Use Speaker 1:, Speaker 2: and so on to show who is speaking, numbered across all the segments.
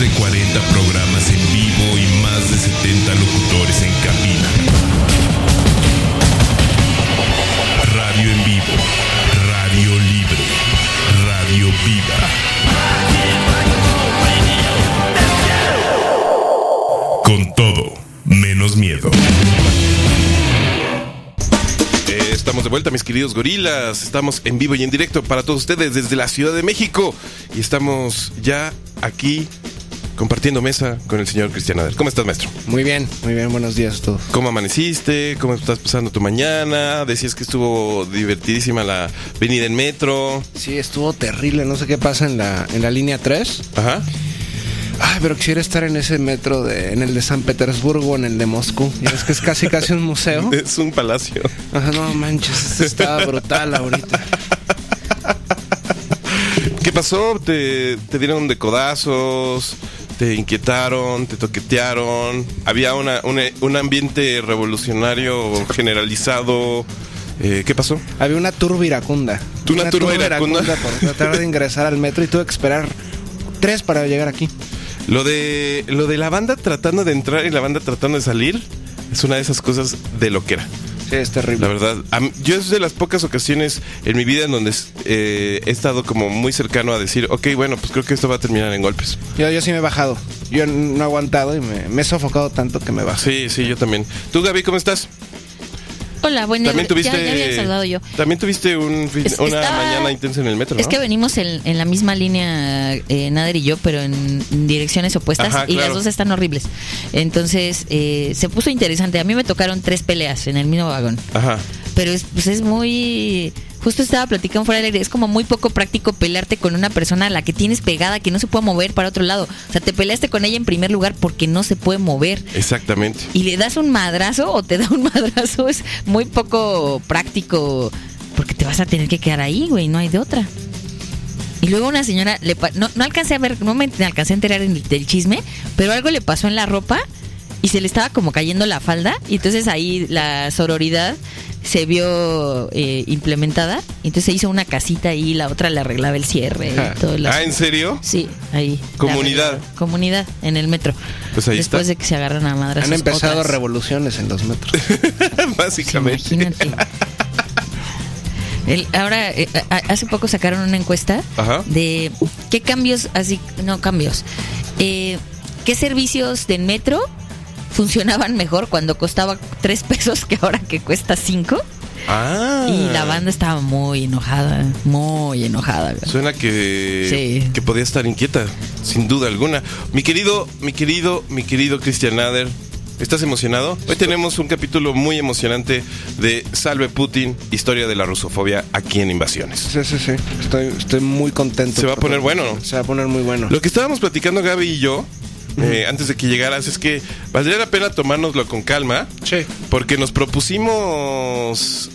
Speaker 1: de 40 programas en vivo y más de 70 locutores en cabina. Radio en vivo, radio libre, radio viva. Con todo, menos miedo. Estamos de vuelta, mis queridos gorilas. Estamos en vivo y en directo para todos ustedes desde la Ciudad de México. Y estamos ya aquí compartiendo mesa con el señor Cristian Nader. ¿Cómo estás, maestro?
Speaker 2: Muy bien, buenos días a todos.
Speaker 1: ¿Cómo amaneciste? ¿Cómo estás pasando tu mañana? Decías que estuvo divertidísima la venida en metro.
Speaker 2: Sí, estuvo terrible, no sé qué pasa en la línea 3.
Speaker 1: Ajá.
Speaker 2: Ay, pero quisiera estar en ese metro, en el de San Petersburgo, en el de Moscú. Y es que es casi un museo.
Speaker 1: Es un palacio.
Speaker 2: Ajá, no manches, esto está brutal ahorita.
Speaker 1: ¿Qué pasó? ¿Te dieron de codazos? ¿Te inquietaron? ¿Te toquetearon? ¿Había un ambiente revolucionario generalizado? ¿Qué pasó?
Speaker 2: Había una turba iracunda.
Speaker 1: ¿Una turba iracunda?
Speaker 2: Por tratar de ingresar al metro y tuve que esperar 3 para llegar aquí.
Speaker 1: Lo de la banda tratando de entrar y la banda tratando de salir es una de esas cosas de loquera.
Speaker 2: Sí, es terrible.
Speaker 1: La verdad, yo es de las pocas ocasiones en mi vida en donde he estado como muy cercano a decir, ok, bueno, pues creo que esto va a terminar en golpes.
Speaker 2: Yo sí me he bajado. Yo no he aguantado y me he sofocado tanto que me bajo.
Speaker 1: Sí, yo también. ¿Tú, Gaby, cómo estás?
Speaker 3: Hola, buenas noches. Ya había saludado yo.
Speaker 1: También tuviste una mañana intensa en el metro, ¿no?
Speaker 3: Es que venimos en la misma línea, Nader y yo, pero en direcciones opuestas.
Speaker 1: Ajá,
Speaker 3: y
Speaker 1: claro.
Speaker 3: las dos están horribles. Entonces, se puso interesante. A mí me tocaron 3 peleas en el mismo vagón.
Speaker 1: Ajá.
Speaker 3: Pero es muy... Justo estaba platicando fuera del aire, es como muy poco práctico pelearte con una persona a la que tienes pegada, que no se puede mover para otro lado. O sea, te peleaste con ella en primer lugar porque no se puede mover.
Speaker 1: Exactamente.
Speaker 3: Y le das un madrazo o te da un madrazo, es muy poco práctico porque te vas a tener que quedar ahí, güey, no hay de otra. Y luego una señora, no alcancé a ver, no me alcancé a enterar del chisme, pero algo le pasó en la ropa y se le estaba como cayendo la falda y entonces ahí la sororidad se vio implementada, y entonces se hizo una casita ahí, la otra le arreglaba el cierre y todo el
Speaker 1: ¿en serio?
Speaker 3: Sí, ahí.
Speaker 1: Comunidad
Speaker 3: en el metro.
Speaker 1: Pues ahí
Speaker 3: después
Speaker 1: está.
Speaker 3: de que se agarran a madrazos.
Speaker 2: Han empezado revoluciones en los metros.
Speaker 1: Básicamente.
Speaker 3: Sí, imagínate. Ahora, hace poco sacaron una encuesta.
Speaker 1: Ajá.
Speaker 3: De qué cambios, qué servicios del metro funcionaban mejor cuando costaba 3 pesos que ahora que cuesta 5. Y la banda estaba muy enojada.
Speaker 1: Suena que podía estar inquieta, sin duda alguna. Mi querido Cristian Nader, ¿estás emocionado? Hoy tenemos un capítulo muy emocionante de Salve Putin, historia de la rusofobia aquí en Invasiones.
Speaker 2: Sí. Estoy muy contento.
Speaker 1: Se va a poner bueno, ¿no?
Speaker 2: Se va a poner muy bueno.
Speaker 1: Lo que estábamos platicando Gaby y yo, antes de que llegaras, es que valdría la pena tomárnoslo con calma.
Speaker 2: Sí.
Speaker 1: Porque nos propusimos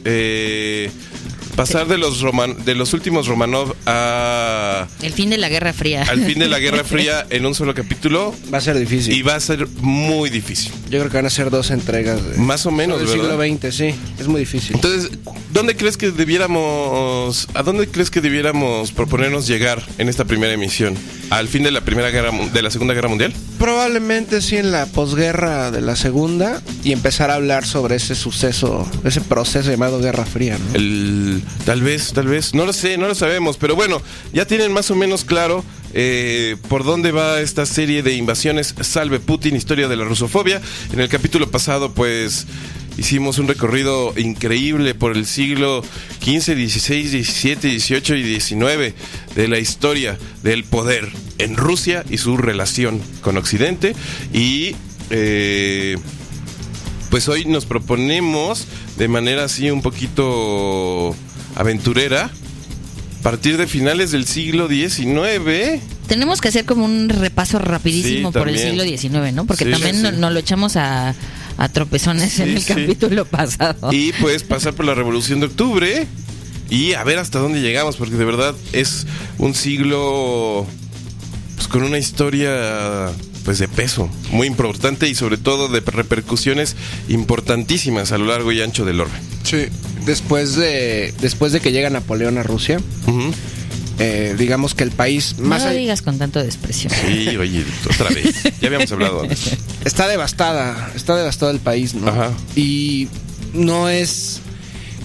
Speaker 1: pasar de los últimos Romanov a...
Speaker 3: El fin de la Guerra Fría.
Speaker 1: Al fin de la Guerra Fría en un solo capítulo.
Speaker 2: Va a ser difícil.
Speaker 1: Y va a ser muy difícil.
Speaker 2: Yo creo que van a ser 2 entregas.
Speaker 1: Más o menos,
Speaker 2: del
Speaker 1: ¿verdad?
Speaker 2: siglo XX, sí. Es muy difícil.
Speaker 1: Entonces, ¿a dónde crees que debiéramos proponernos llegar en esta primera emisión? ¿Al fin de la Segunda Guerra Mundial?
Speaker 2: Probablemente sí, en la posguerra de la Segunda, y empezar a hablar sobre ese suceso, ese proceso llamado Guerra Fría, ¿no?
Speaker 1: Tal vez, no lo sé, no lo sabemos, pero bueno, ya tienen más o menos claro por dónde va esta serie de invasiones. Salve Putin, historia de la rusofobia. En el capítulo pasado, pues, hicimos un recorrido increíble por el siglo XV, XVI, XVII, XVIII y XIX de la historia del poder en Rusia y su relación con Occidente. Y pues hoy nos proponemos de manera así un poquito aventurera partir de finales del siglo XIX.
Speaker 3: Tenemos que hacer como un repaso rapidísimo por el siglo XIX, ¿no? Porque también nos lo echamos a tropezones en el capítulo pasado.
Speaker 1: Y pues pasar por la Revolución de Octubre y a ver hasta dónde llegamos, porque de verdad es un siglo pues con una historia pues de peso muy importante y sobre todo de repercusiones importantísimas a lo largo y ancho del orbe.
Speaker 2: Sí. Después de que llega Napoleón a Rusia, digamos que el país más...
Speaker 3: No lo digas con tanto desprecio.
Speaker 1: Sí, oye, otra vez. Ya habíamos hablado antes.
Speaker 2: Está devastado el país, ¿no?
Speaker 1: Ajá.
Speaker 2: Y no es...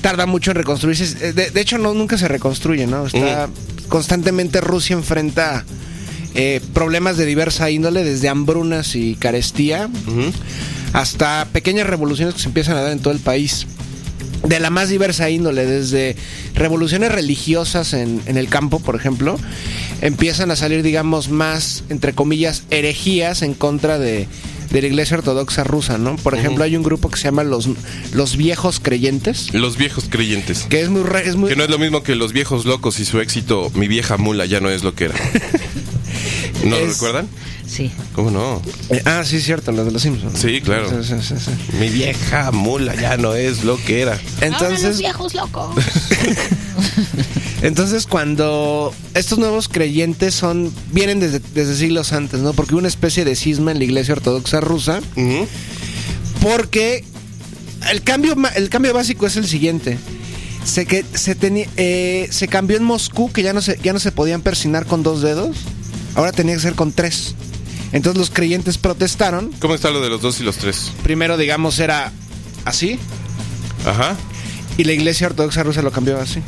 Speaker 2: Tarda mucho en reconstruirse. De hecho, nunca se reconstruye, ¿no? Está constantemente Rusia enfrenta problemas de diversa índole, desde hambrunas y carestía, hasta pequeñas revoluciones que se empiezan a dar en todo el país. De la más diversa índole, desde revoluciones religiosas en el campo, por ejemplo, empiezan a salir, digamos, más, entre comillas, herejías en contra de la Iglesia Ortodoxa rusa, ¿no? Por ejemplo, hay un grupo que se llama los Viejos Creyentes.
Speaker 1: Los Viejos Creyentes.
Speaker 2: Que es muy...
Speaker 1: Que no es lo mismo que Los Viejos Locos y su éxito Mi Vieja Mula ya no es lo que era. ¿No lo recuerdan?
Speaker 3: Sí.
Speaker 1: ¿Cómo no?
Speaker 2: Sí, es cierto, lo de los Simpsons.
Speaker 1: Sí, claro.
Speaker 2: Sí.
Speaker 1: Mi vieja mula ya no es lo que era.
Speaker 3: Ahora los viejos locos.
Speaker 2: Entonces, cuando estos nuevos creyentes vienen desde siglos antes, ¿no? Porque hubo una especie de cisma en la Iglesia Ortodoxa rusa. Porque el cambio básico es el siguiente. Se cambió en Moscú que ya no se podían persignar con 2 dedos. Ahora tenía que ser con 3. Entonces los creyentes protestaron.
Speaker 1: ¿Cómo está lo de los 2 y los 3?
Speaker 2: Primero, digamos, era así.
Speaker 1: Ajá.
Speaker 2: Y la Iglesia Ortodoxa rusa lo cambió así.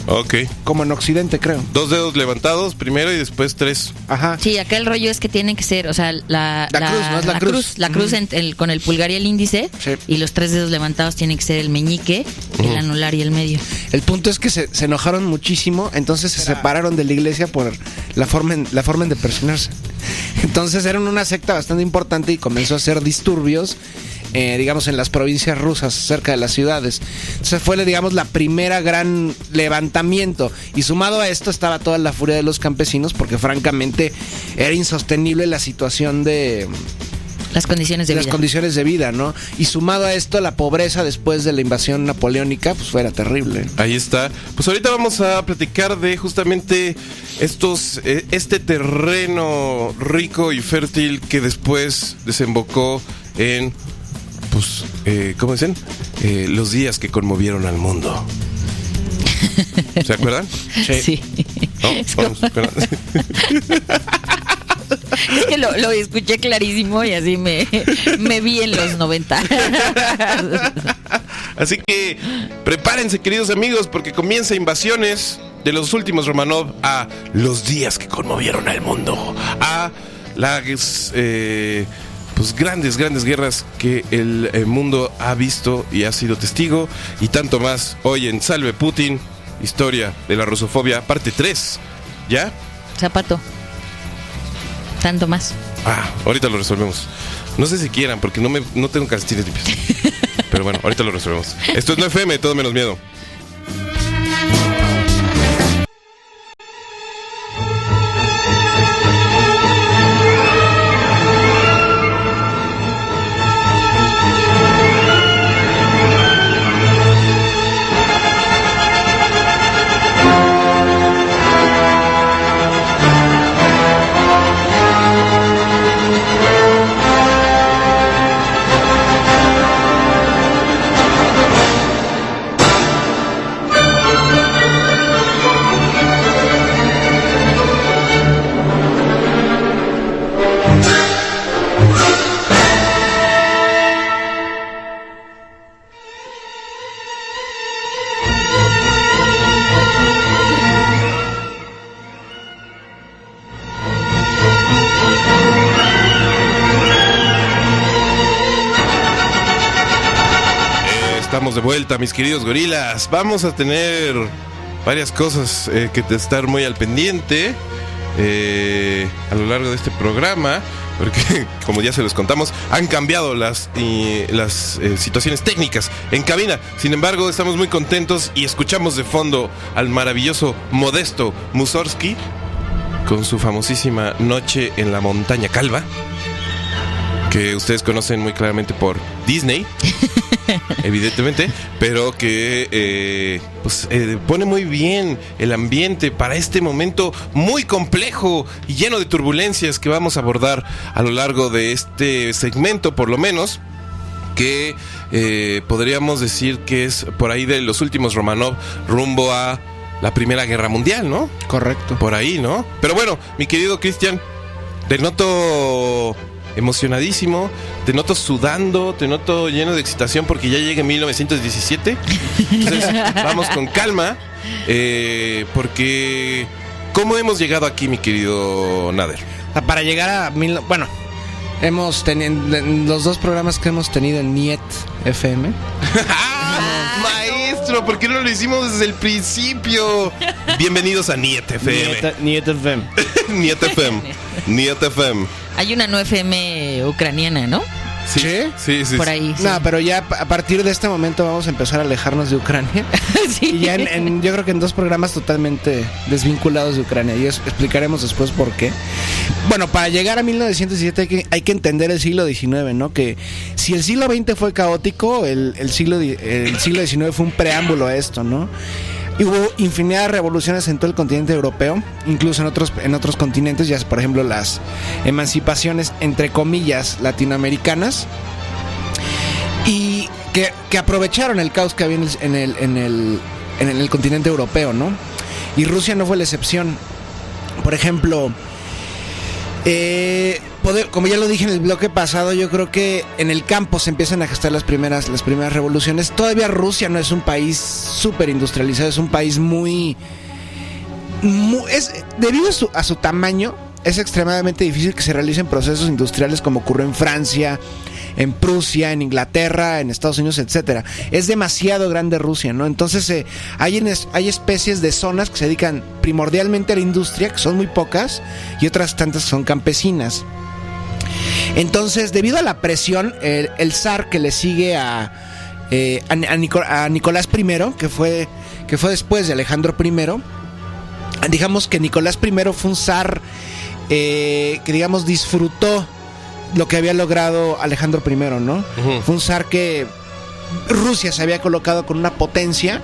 Speaker 1: Ok.
Speaker 2: Como en Occidente, creo.
Speaker 1: 2 dedos levantados primero y después 3.
Speaker 2: Ajá.
Speaker 3: Sí, acá el rollo es que tienen que ser, o sea, la
Speaker 2: cruz, ¿no? Es la cruz.
Speaker 3: La cruz con el pulgar y el índice.
Speaker 2: Sí.
Speaker 3: Y los 3 dedos levantados tienen que ser el meñique, el anular y el medio.
Speaker 2: El punto es que se enojaron muchísimo, entonces se separaron de la iglesia por la forma en de persignarse. Entonces eran una secta bastante importante y comenzó a hacer disturbios, digamos, en las provincias rusas, cerca de las ciudades. Entonces fue, digamos, la primera gran levantamiento. Y sumado a esto estaba toda la furia de los campesinos, porque francamente era insostenible la situación de...
Speaker 3: Las condiciones de vida.
Speaker 2: Las condiciones de vida, ¿no? Y sumado a esto, la pobreza después de la invasión napoleónica, pues fuera terrible.
Speaker 1: Ahí está. Pues ahorita vamos a platicar de justamente este terreno rico y fértil que después desembocó en, pues, ¿cómo dicen? Los días que conmovieron al mundo. ¿Se acuerdan?
Speaker 3: Sí.
Speaker 1: ¿No? Vamos,
Speaker 3: es que lo escuché clarísimo y así me vi en los 90.
Speaker 1: Así que prepárense, queridos amigos, porque comienza Invasiones de los últimos Romanov a los días que conmovieron al mundo, a las pues grandes guerras que el mundo ha visto y ha sido testigo, y tanto más hoy en Salve Putin, historia de la rusofobia, parte 3. ¿Ya?
Speaker 3: Zapato. Tanto más.
Speaker 1: Ahorita lo resolvemos. No sé si quieran, porque no tengo calcetines limpios. Pero bueno, ahorita lo resolvemos. Esto es No FM, todo menos miedo. Estamos de vuelta, mis queridos gorilas. Vamos a tener varias cosas que estar muy al pendiente a lo largo de este programa, porque como ya se los contamos, han cambiado las situaciones técnicas en cabina. Sin embargo, estamos muy contentos y escuchamos de fondo al maravilloso Modesto Mussorgsky con su famosísima Noche en la Montaña Calva, que ustedes conocen muy claramente por Disney, evidentemente, pero que pone muy bien el ambiente para este momento muy complejo y lleno de turbulencias que vamos a abordar a lo largo de este segmento, por lo menos, que podríamos decir que es por ahí de los últimos Romanov rumbo a la Primera Guerra Mundial, ¿no?
Speaker 2: Correcto.
Speaker 1: Por ahí, ¿no? Pero bueno, mi querido Cristian, te noto emocionadísimo, te noto sudando, te noto lleno de excitación porque ya llega 1917. Entonces, vamos con calma, porque ¿cómo hemos llegado aquí, mi querido Nader?
Speaker 2: Para llegar a... Bueno, hemos tenido... Los dos programas que hemos tenido en Niet FM.
Speaker 1: Maestro, ¿por qué no lo hicimos desde el principio? Bienvenidos a Niet FM.
Speaker 2: Niet FM.
Speaker 1: Niet FM. Niet FM.
Speaker 3: Hay una no FM ucraniana, ¿no?
Speaker 1: Sí.
Speaker 3: Por ahí. Sí.
Speaker 2: No, pero ya a partir de este momento vamos a empezar a alejarnos de Ucrania.
Speaker 3: Sí.
Speaker 2: Y ya yo creo que en 2 programas totalmente desvinculados de Ucrania. Y explicaremos después por qué. Bueno, para llegar a 1917 hay que entender el siglo XIX, ¿no? Que si el siglo XX fue caótico, el siglo XIX fue un preámbulo a esto, ¿no? Y hubo infinidad de revoluciones en todo el continente europeo, incluso en otros continentes, ya por ejemplo las emancipaciones entre comillas latinoamericanas, y que aprovecharon el caos que había en el continente europeo, ¿no? Y Rusia no fue la excepción. Por ejemplo, como ya lo dije en el bloque pasado, yo creo que en el campo se empiezan a gestar las primeras revoluciones. Todavía Rusia no es un país súper industrializado, es un país debido a su tamaño, es extremadamente difícil que se realicen procesos industriales como ocurrió en Francia, en Prusia, en Inglaterra, en Estados Unidos, etcétera. Es demasiado grande Rusia, ¿no? Entonces hay especies de zonas que se dedican primordialmente a la industria, que son muy pocas, y otras tantas que son campesinas. Entonces, debido a la presión, el zar que le sigue a Nicolás I, que fue después de Alejandro I, digamos que Nicolás I fue un zar que digamos disfrutó lo que había logrado Alejandro I, ¿no? Uh-huh. Fue un zar que Rusia se había colocado con una potencia,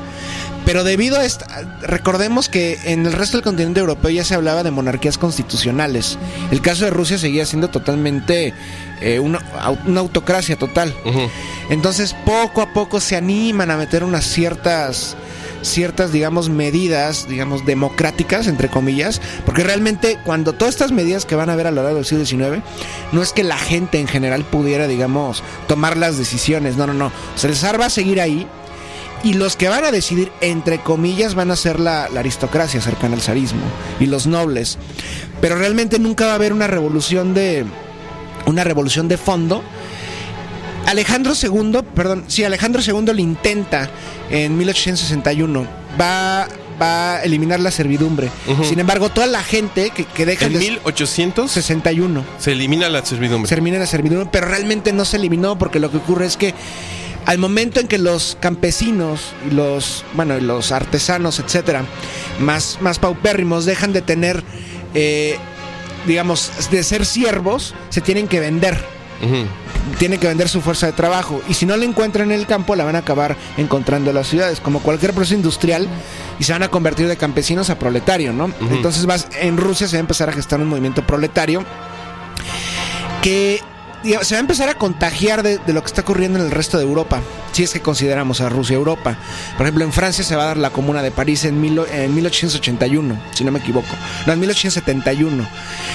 Speaker 2: pero debido a recordemos que en el resto del continente europeo ya se hablaba de monarquías constitucionales. El caso de Rusia seguía siendo totalmente una autocracia total. Uh-huh. Entonces poco a poco se animan a meter unas ciertas digamos medidas, digamos democráticas entre comillas, porque realmente cuando todas estas medidas que van a ver a lo largo del siglo XIX, no es que la gente en general pudiera, digamos, tomar las decisiones, no, o sea, el zar va a seguir ahí, y los que van a decidir, entre comillas, van a ser la aristocracia cercana al zarismo y los nobles, pero realmente nunca va a haber una revolución de fondo. Alejandro II lo intenta en 1861. Va a eliminar la servidumbre. Uh-huh. Sin embargo, toda la gente que deja...
Speaker 1: En 1861 se elimina la servidumbre.
Speaker 2: Se elimina la servidumbre, pero realmente no se eliminó, porque lo que ocurre es que al momento en que los campesinos y los artesanos, etcétera, más paupérrimos, dejan de tener, digamos, de ser siervos, se tienen que vender. Uh-huh. Tienen que vender su fuerza de trabajo, y si no la encuentran en el campo, la van a acabar encontrando en las ciudades, como cualquier proceso industrial, y se van a convertir de campesinos a proletario, ¿no? Uh-huh. Entonces en Rusia se va a empezar a gestar un movimiento proletario que se va a empezar a contagiar de lo que está ocurriendo en el resto de Europa, si es que consideramos a Rusia Europa. Por ejemplo, en Francia se va a dar la Comuna de París en 1881, si no me equivoco. No, en 1871.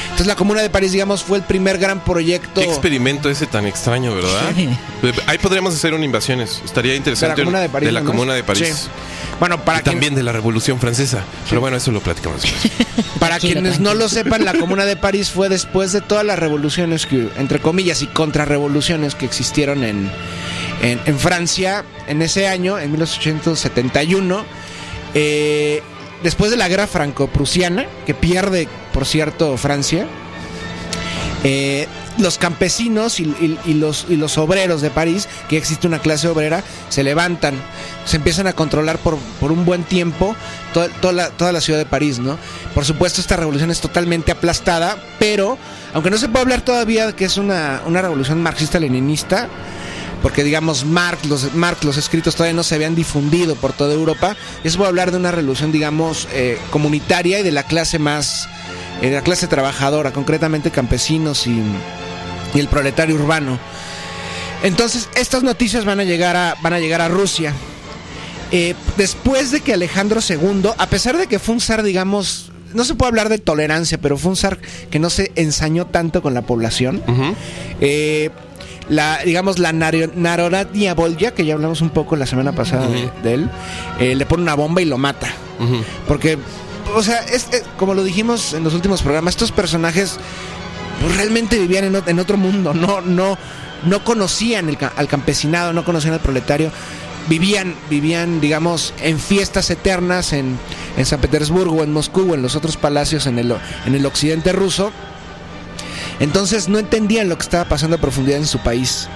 Speaker 2: Entonces la Comuna de París, digamos, fue el primer gran proyecto.
Speaker 1: Qué experimento ese tan extraño, ¿verdad? Sí. Ahí podríamos hacer una invasión. Estaría interesante.
Speaker 2: De la Comuna de París.
Speaker 1: De la Comuna de París. Sí.
Speaker 2: Bueno,
Speaker 1: también de la Revolución Francesa. Sí. Pero bueno, eso lo platicamos después.
Speaker 2: Para quienes no lo sepan, la Comuna de París fue después de todas las revoluciones que, entre comillas, y contrarrevoluciones que existieron en Francia en ese año, en 1871, después de la guerra franco-prusiana, que pierde, por cierto, Francia. Los campesinos y los obreros de París, que existe una clase obrera, se levantan, se empiezan a controlar por un buen tiempo toda la ciudad de París, ¿no? Por supuesto, esta revolución es totalmente aplastada, pero aunque no se puede hablar todavía de que es una revolución marxista-leninista, porque digamos Marx, los escritos todavía no se habían difundido por toda Europa, ya se puede hablar de una revolución, digamos, comunitaria y de la clase más, la clase trabajadora, concretamente campesinos y el proletario urbano. Entonces estas noticias van a llegar a Rusia. después de que Alejandro II, a pesar de que fue un zar, digamos, no se puede hablar de tolerancia, pero fue un zar que no se ensañó tanto con la población. La Narodnia Volya, que ya hablamos un poco la semana pasada de él, le pone una bomba y lo mata. Porque, o sea, como lo dijimos en los últimos programas, estos personajes pues, realmente vivían en otro mundo, no conocían al campesinado, no conocían al proletario. Vivían, digamos, en fiestas eternas en San Petersburgo, en Moscú o en los otros palacios en el occidente ruso. Entonces no entendían lo que estaba pasando a profundidad en su país.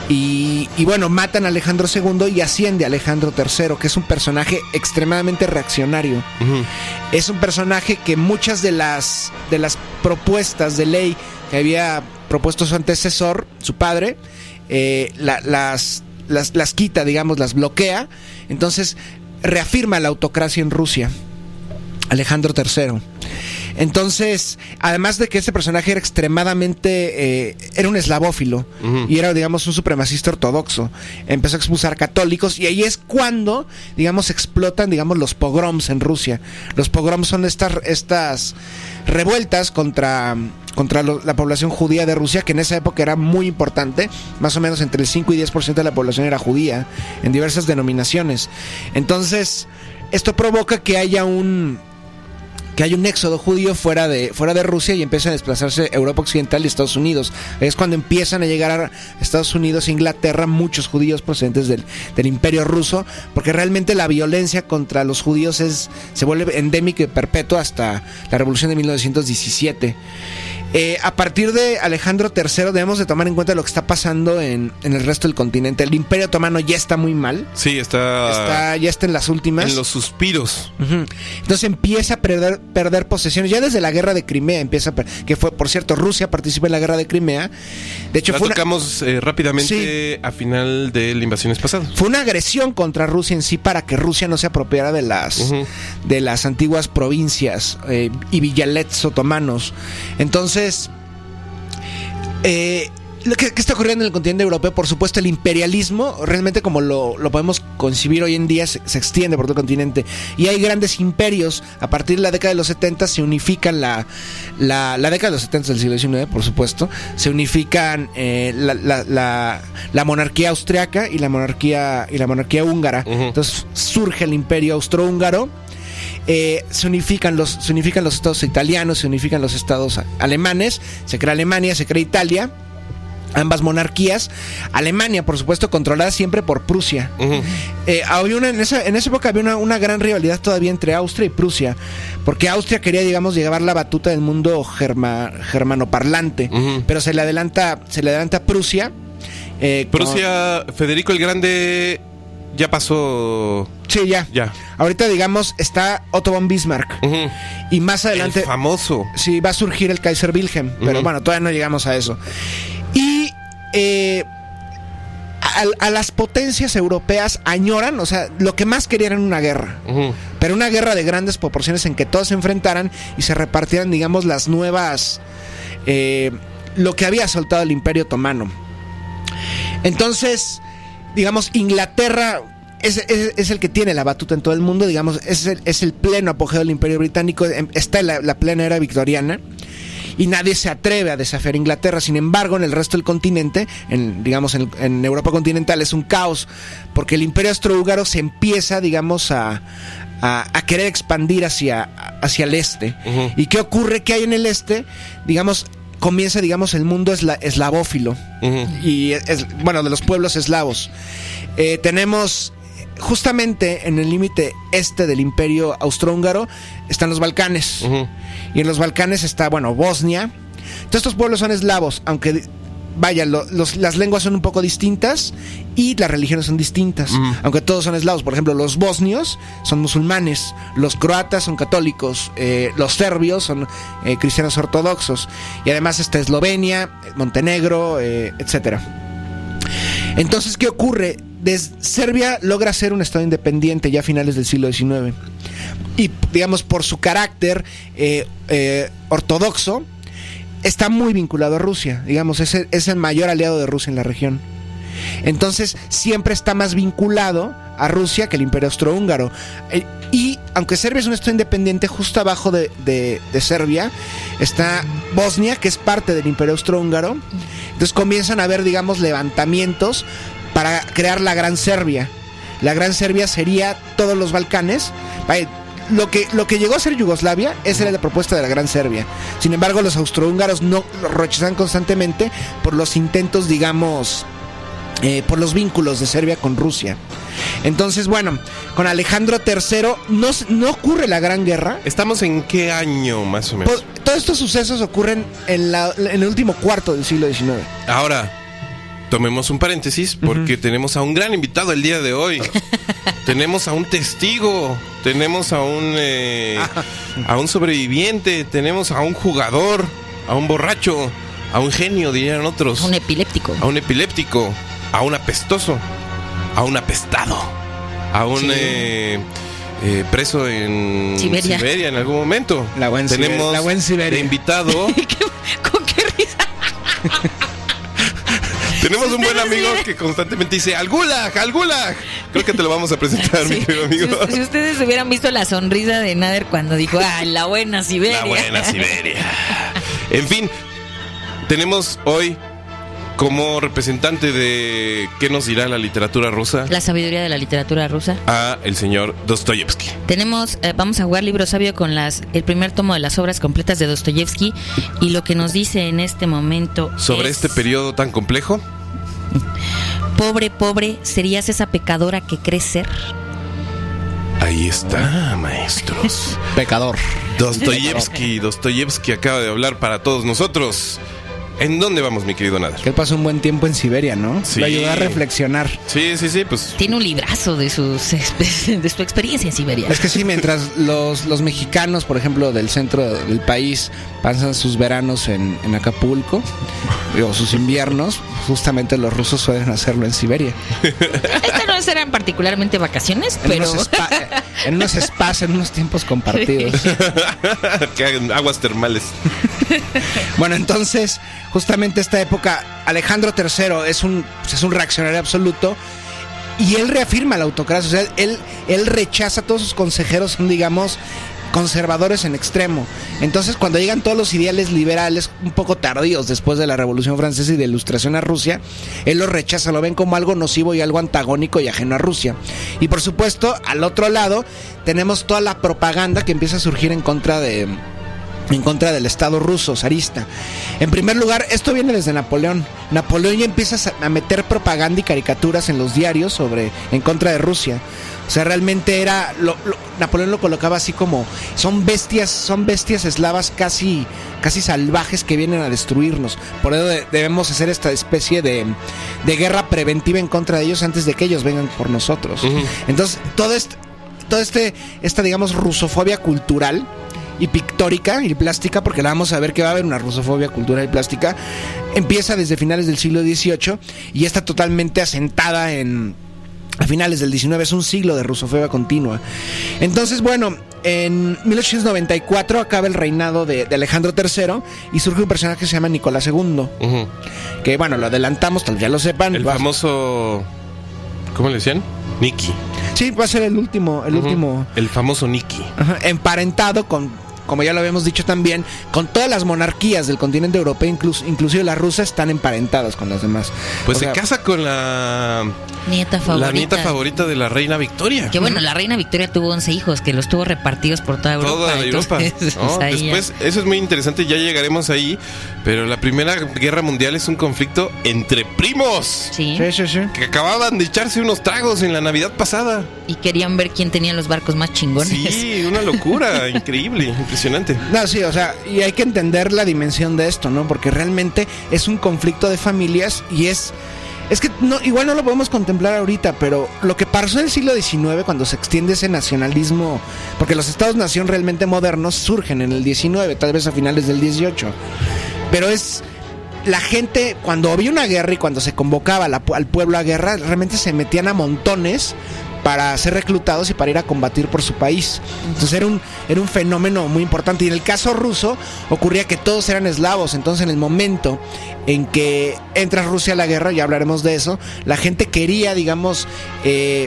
Speaker 2: Y bueno, matan a Alejandro II y asciende a Alejandro III, que es un personaje extremadamente reaccionario. Es un personaje que muchas de las propuestas de ley que había propuesto su antecesor, su padre, las quita, digamos, las bloquea. Entonces reafirma la autocracia en Rusia, Alejandro III. Entonces, además de que este personaje era extremadamente era un eslavófilo y era, digamos, un supremacista ortodoxo, empezó a expulsar católicos y ahí es cuando, digamos, explotan, digamos, los pogroms en Rusia. Los pogroms son estas revueltas contra la población judía de Rusia, que en esa época era muy importante. Más o menos entre el 5 y 10% de la población era judía en diversas denominaciones. Entonces, esto provoca que haya un éxodo judío fuera de Rusia y empiezan a desplazarse a Europa Occidental y Estados Unidos. Es cuando empiezan a llegar a Estados Unidos e Inglaterra muchos judíos procedentes del Imperio Ruso, porque realmente la violencia contra los judíos se vuelve endémica y perpetua hasta la Revolución de 1917. A partir de Alejandro III debemos de tomar en cuenta lo que está pasando en el resto del continente. El Imperio Otomano ya está muy mal.
Speaker 1: Sí, ya está
Speaker 2: en las últimas.
Speaker 1: En los suspiros.
Speaker 2: Entonces empieza a perder posesiones. Ya desde la guerra de Crimea que fue, por cierto, Rusia participa en la guerra de Crimea. De hecho,
Speaker 1: tocamos rápidamente a final de las invasiones pasadas.
Speaker 2: Fue una agresión contra Rusia en sí para que Rusia no se apropiara de las antiguas provincias y villalets otomanos. Entonces, ¿qué está ocurriendo en el continente europeo? Por supuesto, el imperialismo, realmente como lo podemos concebir hoy en día, se extiende por todo el continente. Y hay grandes imperios. A partir de la década de los 70 se unifican la década de los 70 del siglo XIX, por supuesto. Se unifican la monarquía austriaca y la monarquía húngara. Entonces surge el imperio austrohúngaro. Se unifican los estados italianos, se unifican los estados alemanes, se crea Alemania, se crea Italia, ambas monarquías. Alemania, por supuesto, controlada siempre por Prusia. En esa época había una gran rivalidad todavía entre Austria y Prusia, porque Austria quería, digamos, llevar la batuta del mundo germanoparlante, pero se le adelanta a Prusia.
Speaker 1: Prusia, Federico el Grande ya pasó.
Speaker 2: Sí, ya. Ahorita, digamos, está Otto von Bismarck. Y más adelante.
Speaker 1: El famoso.
Speaker 2: Sí, va a surgir el Kaiser Wilhelm. Pero bueno, todavía no llegamos a eso. Y a las potencias europeas añoran, o sea, lo que más querían era una guerra. Pero una guerra de grandes proporciones en que todos se enfrentaran y se repartieran, digamos, las nuevas. Lo que había soltado el Imperio Otomano. Entonces, digamos, Inglaterra es el que tiene la batuta en todo el mundo, digamos, es el pleno apogeo del Imperio Británico, está en la plena era victoriana y nadie se atreve a desafiar a Inglaterra. Sin embargo, en el resto del continente, en Europa continental es un caos, porque el Imperio Austrohúngaro se empieza, digamos, a querer expandir hacia el este. ¿Y qué ocurre? Que hay en el este, digamos, comienza, digamos, el mundo eslavófilo y de los pueblos eslavos. Tenemos justamente en el límite este del Imperio Austrohúngaro están los Balcanes. Y en los Balcanes está, Bosnia. Todos estos pueblos son eslavos, aunque las lenguas son un poco distintas y las religiones son distintas, aunque todos son eslavos. Por ejemplo, los bosnios son musulmanes, los croatas son católicos, los serbios son cristianos ortodoxos, y además está Eslovenia, Montenegro, etcétera. Entonces, ¿qué ocurre? Serbia logra ser un estado independiente ya a finales del siglo XIX y, digamos, por su carácter ortodoxo está muy vinculado a Rusia, digamos, es el mayor aliado de Rusia en la región. Entonces siempre está más vinculado a Rusia que el Imperio Austrohúngaro. Y aunque Serbia es un estado independiente, justo abajo de Serbia está Bosnia, que es parte del Imperio Austrohúngaro. Entonces comienzan a haber, digamos, levantamientos para crear la Gran Serbia. La Gran Serbia sería todos los Balcanes. Lo que llegó a ser Yugoslavia, esa era la propuesta de la Gran Serbia. Sin embargo, los austrohúngaros no lo rechazan constantemente por los intentos, digamos, por los vínculos de Serbia con Rusia. Entonces, bueno, con Alejandro III no ocurre la Gran Guerra.
Speaker 1: ¿Estamos en qué año, más o menos?
Speaker 2: Todos estos sucesos ocurren en el último cuarto del siglo XIX. Ahora,
Speaker 1: tomemos un paréntesis porque tenemos a un gran invitado el día de hoy. Tenemos a un testigo, tenemos a un sobreviviente, tenemos a un jugador, a un borracho, a un genio, dirían otros.
Speaker 3: A un epiléptico.
Speaker 1: A un epiléptico, a un apestoso, a un apestado, a un preso en Siberia en algún momento. Tenemos
Speaker 2: la buen Siberia.
Speaker 1: De invitado.
Speaker 3: ¿Con qué risa?
Speaker 1: Tenemos un buen amigo que constantemente dice ¡Al Gulag! ¡Al Gulag! Creo que te lo vamos a presentar, mi querido amigo.
Speaker 3: Si ustedes hubieran visto la sonrisa de Nader cuando dijo la buena Siberia.
Speaker 1: La buena Siberia. En fin, tenemos hoy como representante de ¿qué nos dirá la literatura rusa?
Speaker 3: La sabiduría de la literatura rusa.
Speaker 1: A el señor Dostoyevsky.
Speaker 3: Tenemos, vamos a jugar Libro Sabio con el primer tomo de las obras completas de Dostoyevsky. Y lo que nos dice en este momento
Speaker 1: sobre este periodo tan complejo.
Speaker 3: Pobre, pobre, ¿serías esa pecadora que crees ser?
Speaker 1: Ahí está, maestros.
Speaker 2: Pecador.
Speaker 1: Dostoyevsky acaba de hablar para todos nosotros. ¿En dónde vamos, mi querido Nader?
Speaker 2: Que él pasó un buen tiempo en Siberia, ¿no?
Speaker 1: Sí.
Speaker 2: Lo ayudó a reflexionar.
Speaker 1: Sí, pues...
Speaker 3: Tiene un librazo de su experiencia en Siberia.
Speaker 2: Es que sí, mientras los mexicanos, por ejemplo, del centro del país, pasan sus veranos en Acapulco, o sus inviernos, justamente los rusos suelen hacerlo en Siberia.
Speaker 3: Estas no serán particularmente vacaciones, pero...
Speaker 2: En unos spas, en unos tiempos compartidos.
Speaker 1: Que hagan aguas termales.
Speaker 2: Bueno, entonces, justamente esta época, Alejandro III es un reaccionario absoluto y él reafirma la autocracia. O sea, él rechaza a todos sus consejeros, son, digamos, conservadores en extremo. Entonces, cuando llegan todos los ideales liberales un poco tardíos después de la Revolución Francesa y de Ilustración a Rusia, él los rechaza, lo ven como algo nocivo y algo antagónico y ajeno a Rusia. Y por supuesto, al otro lado tenemos toda la propaganda que empieza a surgir en contra del Estado ruso zarista. En primer lugar, esto viene desde Napoleón. Napoleón ya empieza a meter propaganda y caricaturas en los diarios en contra de Rusia. O sea, realmente Napoleón lo colocaba así como son bestias eslavas casi salvajes que vienen a destruirnos. Por eso debemos hacer esta especie de guerra preventiva en contra de ellos antes de que ellos vengan por nosotros. Uh-huh. Entonces, esta digamos rusofobia cultural y pictórica y plástica, porque la vamos a ver que va a haber una rusofobia cultural y plástica, empieza desde finales del siglo XVIII y está totalmente asentada a finales del XIX. Es un siglo de rusofobia continua. Entonces, bueno, en 1894 acaba el reinado de Alejandro III y surge un personaje que se llama Nicolás II. Uh-huh. Que, bueno, lo adelantamos, tal vez ya lo sepan.
Speaker 1: El famoso... ¿Cómo le decían? Nicky.
Speaker 2: Sí, va a ser el último.
Speaker 1: El famoso Nicky.
Speaker 2: Ajá, emparentado como ya lo habíamos dicho también, con todas las monarquías del continente europeo, inclusive las rusas, están emparentadas con las demás.
Speaker 1: Pues se casa con la nieta favorita de la reina Victoria.
Speaker 3: Que bueno, la reina Victoria tuvo 11 hijos, que los tuvo repartidos por toda Europa.
Speaker 1: Después, eso es muy interesante, ya llegaremos ahí. Pero la Primera Guerra Mundial es un conflicto entre primos.
Speaker 3: Sí.
Speaker 1: Que acababan de echarse unos tragos en la Navidad pasada.
Speaker 3: Y querían ver quién tenía los barcos más chingones.
Speaker 1: Sí, una locura, impresionante.
Speaker 2: No, sí, o sea, y hay que entender la dimensión de esto, ¿no? Porque realmente es un conflicto de familias y es que igual no lo podemos contemplar ahorita, pero lo que pasó en el siglo XIX, cuando se extiende ese nacionalismo, porque los estados-nación realmente modernos surgen en el XIX, tal vez a finales del XVIII, pero es la gente, cuando había una guerra y cuando se convocaba al pueblo a guerra, realmente se metían a montones para ser reclutados y para ir a combatir por su país. Entonces era un fenómeno muy importante. Y en el caso ruso ocurría que todos eran eslavos. Entonces en el momento en que entra Rusia a la guerra, ya hablaremos de eso, la gente quería, digamos,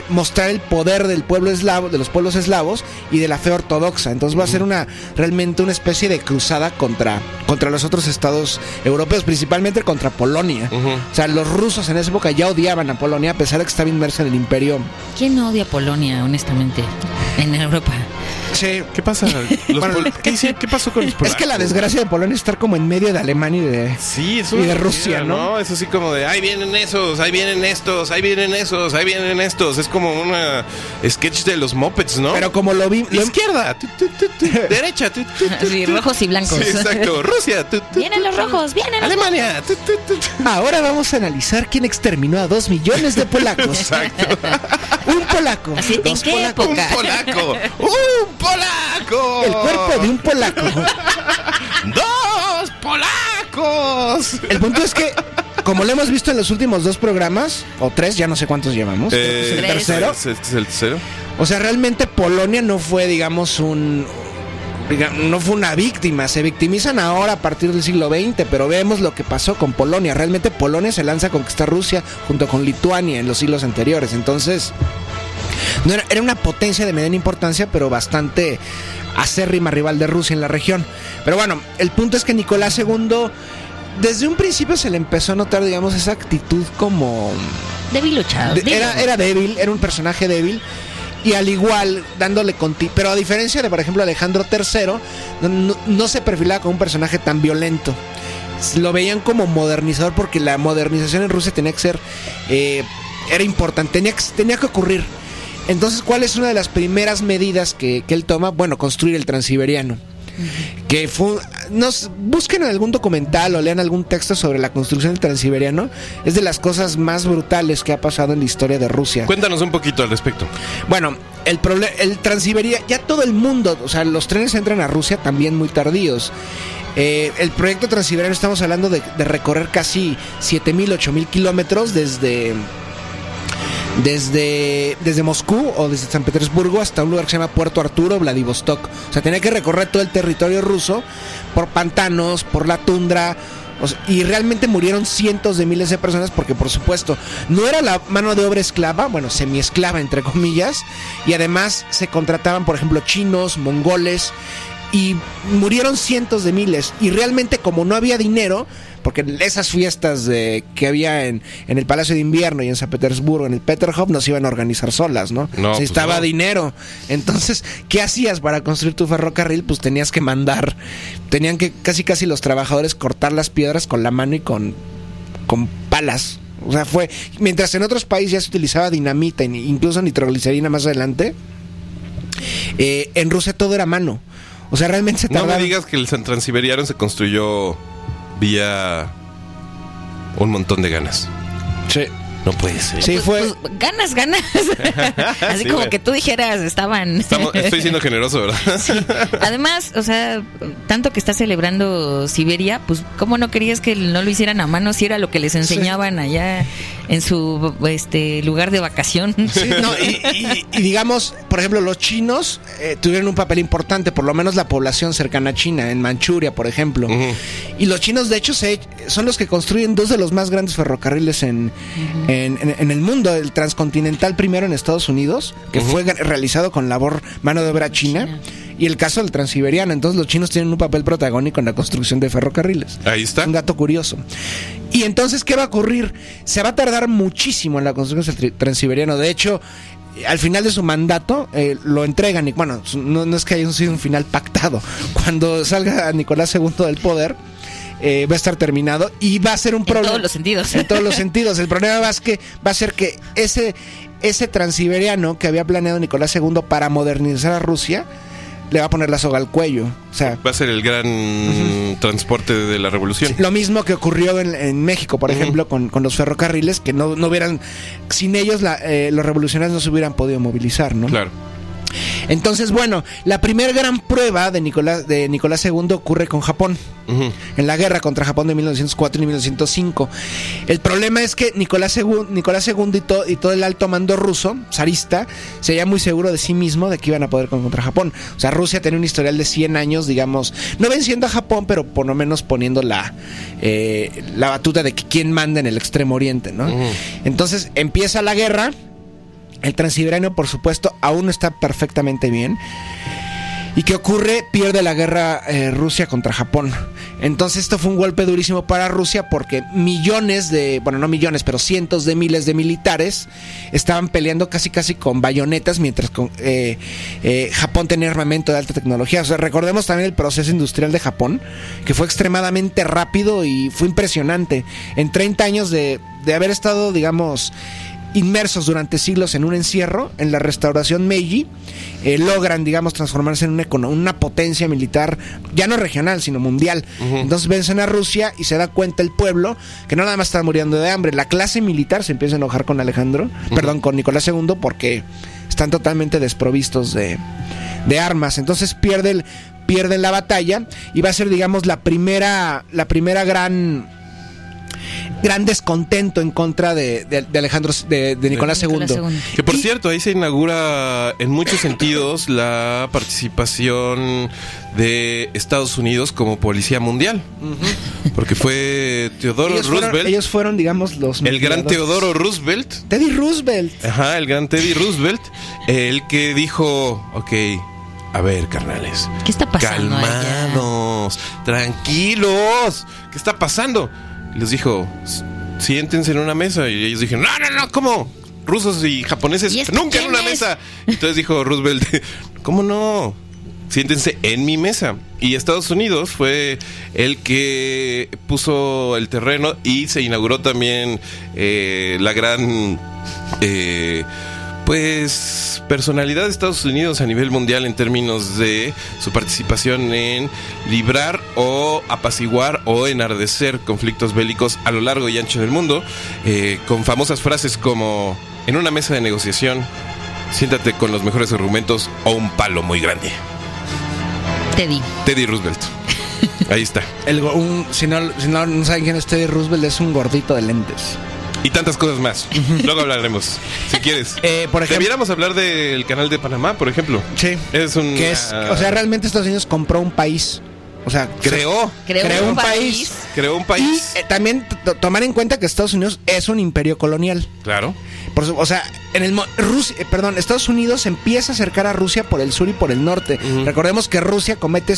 Speaker 2: mostrar el poder del pueblo eslavo, de los pueblos eslavos y de la fe ortodoxa. Entonces va a ser realmente una especie de cruzada contra los otros estados europeos, principalmente contra Polonia. O sea, los rusos en esa época ya odiaban a Polonia, a pesar de que estaba inmersa en el imperio.
Speaker 3: ¿Quién no odia a Polonia, honestamente, en Europa?
Speaker 2: Sí.
Speaker 1: ¿Qué pasa? ¿Qué pasó con los polacos?
Speaker 2: Es que la desgracia de Polonia es estar como en medio de Alemania y de Rusia, ¿no?
Speaker 1: Es así como de, ahí vienen esos, ahí vienen estos, ahí vienen esos, ahí vienen estos. Es como una sketch de los Muppets, ¿no?
Speaker 2: Pero como lo vi...
Speaker 1: Izquierda, derecha.
Speaker 3: Sí, rojos y blancos.
Speaker 1: Sí, exacto. Rusia.
Speaker 3: Vienen los rojos, vienen los
Speaker 1: Alemania.
Speaker 2: Ahora vamos a analizar quién exterminó a 2 millones de polacos.
Speaker 1: Exacto.
Speaker 2: Un polaco.
Speaker 3: Así, ¿en qué época?
Speaker 1: ¡Un polaco!
Speaker 2: El cuerpo de un polaco.
Speaker 1: 2 polacos.
Speaker 2: El punto es que, como lo hemos visto en los últimos 2 programas, o 3, ya no sé cuántos llevamos. Creo que es el tercero.
Speaker 1: ¿Este es el tercero?
Speaker 2: O sea, realmente Polonia no fue, digamos, no fue una víctima. Se victimizan ahora a partir del siglo XX, pero vemos lo que pasó con Polonia. Realmente Polonia se lanza a conquistar Rusia junto con Lituania en los siglos anteriores. Entonces, no era una potencia de mediana importancia, pero bastante acérrima rival de Rusia en la región. Pero bueno, el punto es que Nicolás II, desde un principio se le empezó a notar, digamos, esa actitud como...
Speaker 3: Debiluchado.
Speaker 2: Era débil, era un personaje débil. Y al igual, dándole pero a diferencia de, por ejemplo, Alejandro III, no se perfilaba como un personaje tan violento. Lo veían como modernizador, porque la modernización en Rusia tenía que ser... era importante, tenía que ocurrir. Entonces, ¿cuál es una de las primeras medidas que él toma? Bueno, construir el Transiberiano. Que fue... busquen algún documental o lean algún texto sobre la construcción del Transiberiano. Es de las cosas más brutales que ha pasado en la historia de Rusia.
Speaker 1: Cuéntanos un poquito al respecto.
Speaker 2: Bueno, el Transiberiano, ya todo el mundo, o sea, los trenes entran a Rusia también muy tardíos. El proyecto Transiberiano, estamos hablando de recorrer casi 7,000, 8,000 kilómetros desde Moscú o desde San Petersburgo hasta un lugar que se llama Puerto Arturo, Vladivostok. O sea, tenía que recorrer todo el territorio ruso por pantanos, por la tundra. Y realmente murieron cientos de miles de personas porque, por supuesto, no era la mano de obra esclava, bueno, semiesclava entre comillas, y además se contrataban, por ejemplo, chinos, mongoles, y murieron cientos de miles. Y realmente, como no había dinero, porque esas fiestas que había en el Palacio de Invierno y en San Petersburgo, en el Peterhof, no se iban a organizar solas, ¿no? Necesitaba dinero. Entonces, ¿qué hacías para construir tu ferrocarril? Pues tenías que casi los trabajadores cortar las piedras con la mano y con palas. O sea, mientras en otros países ya se utilizaba dinamita, incluso nitroglicerina más adelante, en Rusia todo era mano. O sea, realmente se tardaba.
Speaker 1: No me digas que el Transiberiano se construyó vía un montón de ganas.
Speaker 2: Sí.
Speaker 1: No puede ser.
Speaker 2: Sí, fue.
Speaker 3: Pues, ganas. Así sí, como bueno, que tú dijeras,
Speaker 1: estoy siendo generoso, ¿verdad?
Speaker 3: Sí. Además, o sea, tanto que está celebrando Siberia, pues, ¿cómo no querías que no lo hicieran a mano si era lo que les enseñaban allá en su lugar de vacación?
Speaker 2: Sí, no, y digamos, por ejemplo, los chinos tuvieron un papel importante, por lo menos la población cercana a China, en Manchuria, por ejemplo. Y los chinos, de hecho, son los que construyen 2 de los más grandes ferrocarriles en el mundo. El transcontinental primero en Estados Unidos, que fue realizado con mano de obra china, y el caso del Transiberiano. Entonces los chinos tienen un papel protagónico en la construcción de ferrocarriles.
Speaker 1: Ahí está.
Speaker 2: Un dato curioso. Y entonces, ¿qué va a ocurrir? Se va a tardar muchísimo en la construcción del Transiberiano. De hecho, al final de su mandato lo entregan, y bueno, no es que haya sido un final pactado. Cuando salga Nicolás II del poder, va a estar terminado y va a ser un problema.
Speaker 3: En todos los sentidos.
Speaker 2: En todos los sentidos. El problema es que va a ser que ese Transiberiano que había planeado Nicolás II para modernizar a Rusia, le va a poner la soga al cuello. O sea,
Speaker 1: va a ser el gran transporte de la revolución.
Speaker 2: Sí, lo mismo que ocurrió en México, por ejemplo, con los ferrocarriles, que no hubieran, sin ellos los revolucionarios no se hubieran podido movilizar, ¿no?
Speaker 1: Claro.
Speaker 2: Entonces, bueno, la primera gran prueba de Nicolás II ocurre con Japón, en la guerra contra Japón de 1904 y 1905. El problema es que Nicolás II y todo el alto mando ruso, zarista, se veía muy seguro de sí mismo de que iban a poder contra Japón. O sea, Rusia tenía un historial de 100 años, digamos, no venciendo a Japón, pero por lo menos poniendo la batuta de que quién manda en el Extremo Oriente, ¿no? Entonces empieza la guerra. El Transiberiano, por supuesto, aún no está perfectamente bien. ¿Y qué ocurre? Pierde la guerra Rusia contra Japón. Entonces esto fue un golpe durísimo para Rusia porque cientos de miles de militares estaban peleando casi con bayonetas, mientras Japón tenía armamento de alta tecnología. O sea, recordemos también el proceso industrial de Japón, que fue extremadamente rápido y fue impresionante. En 30 años de haber estado, digamos, inmersos durante siglos en un encierro, en la restauración Meiji, logran, digamos, transformarse en una potencia militar, ya no regional, sino mundial. Entonces vencen a Rusia y se da cuenta el pueblo que no nada más está muriendo de hambre. La clase militar se empieza a enojar con con Nicolás II, porque están totalmente desprovistos de armas. Entonces pierden la batalla y va a ser, digamos, la primera gran descontento en contra de Nicolás II.
Speaker 1: Que por cierto, ahí se inaugura en muchos sentidos la participación de Estados Unidos como policía mundial. Porque fue Teodoro Roosevelt.
Speaker 2: Ellos fueron, digamos,
Speaker 1: el gran Teodoro Roosevelt.
Speaker 2: Teddy Roosevelt.
Speaker 1: Ajá, el gran Teddy Roosevelt. El que dijo, ok, a ver, carnales,
Speaker 3: ¿qué está pasando?
Speaker 1: Calmados, tranquilos. ¿Qué está pasando? Les dijo, siéntense en una mesa. Y ellos dijeron, no, ¿cómo? Rusos y japoneses nunca en una mesa. Entonces dijo Roosevelt, ¿cómo no? Siéntense en mi mesa. Y Estados Unidos fue el que puso el terreno y se inauguró también la gran personalidad de Estados Unidos a nivel mundial en términos de su participación en librar o apaciguar o enardecer conflictos bélicos a lo largo y ancho del mundo, con famosas frases como: en una mesa de negociación, siéntate con los mejores argumentos o un palo muy grande. Teddy Roosevelt. Ahí está.
Speaker 2: Si no saben quién es Teddy Roosevelt, es un gordito de lentes.
Speaker 1: Y tantas cosas más. Luego hablaremos, si quieres.
Speaker 2: Por ejemplo,
Speaker 1: debiéramos hablar del canal de Panamá, por ejemplo.
Speaker 2: Sí. O sea, realmente Estados Unidos compró un país. O sea, creó un país.
Speaker 1: Creó un país.
Speaker 2: Y también tomar en cuenta que Estados Unidos es un imperio colonial.
Speaker 1: Claro.
Speaker 2: O sea, Estados Unidos empieza a acercar a Rusia por el sur y por el norte. Recordemos que Rusia comete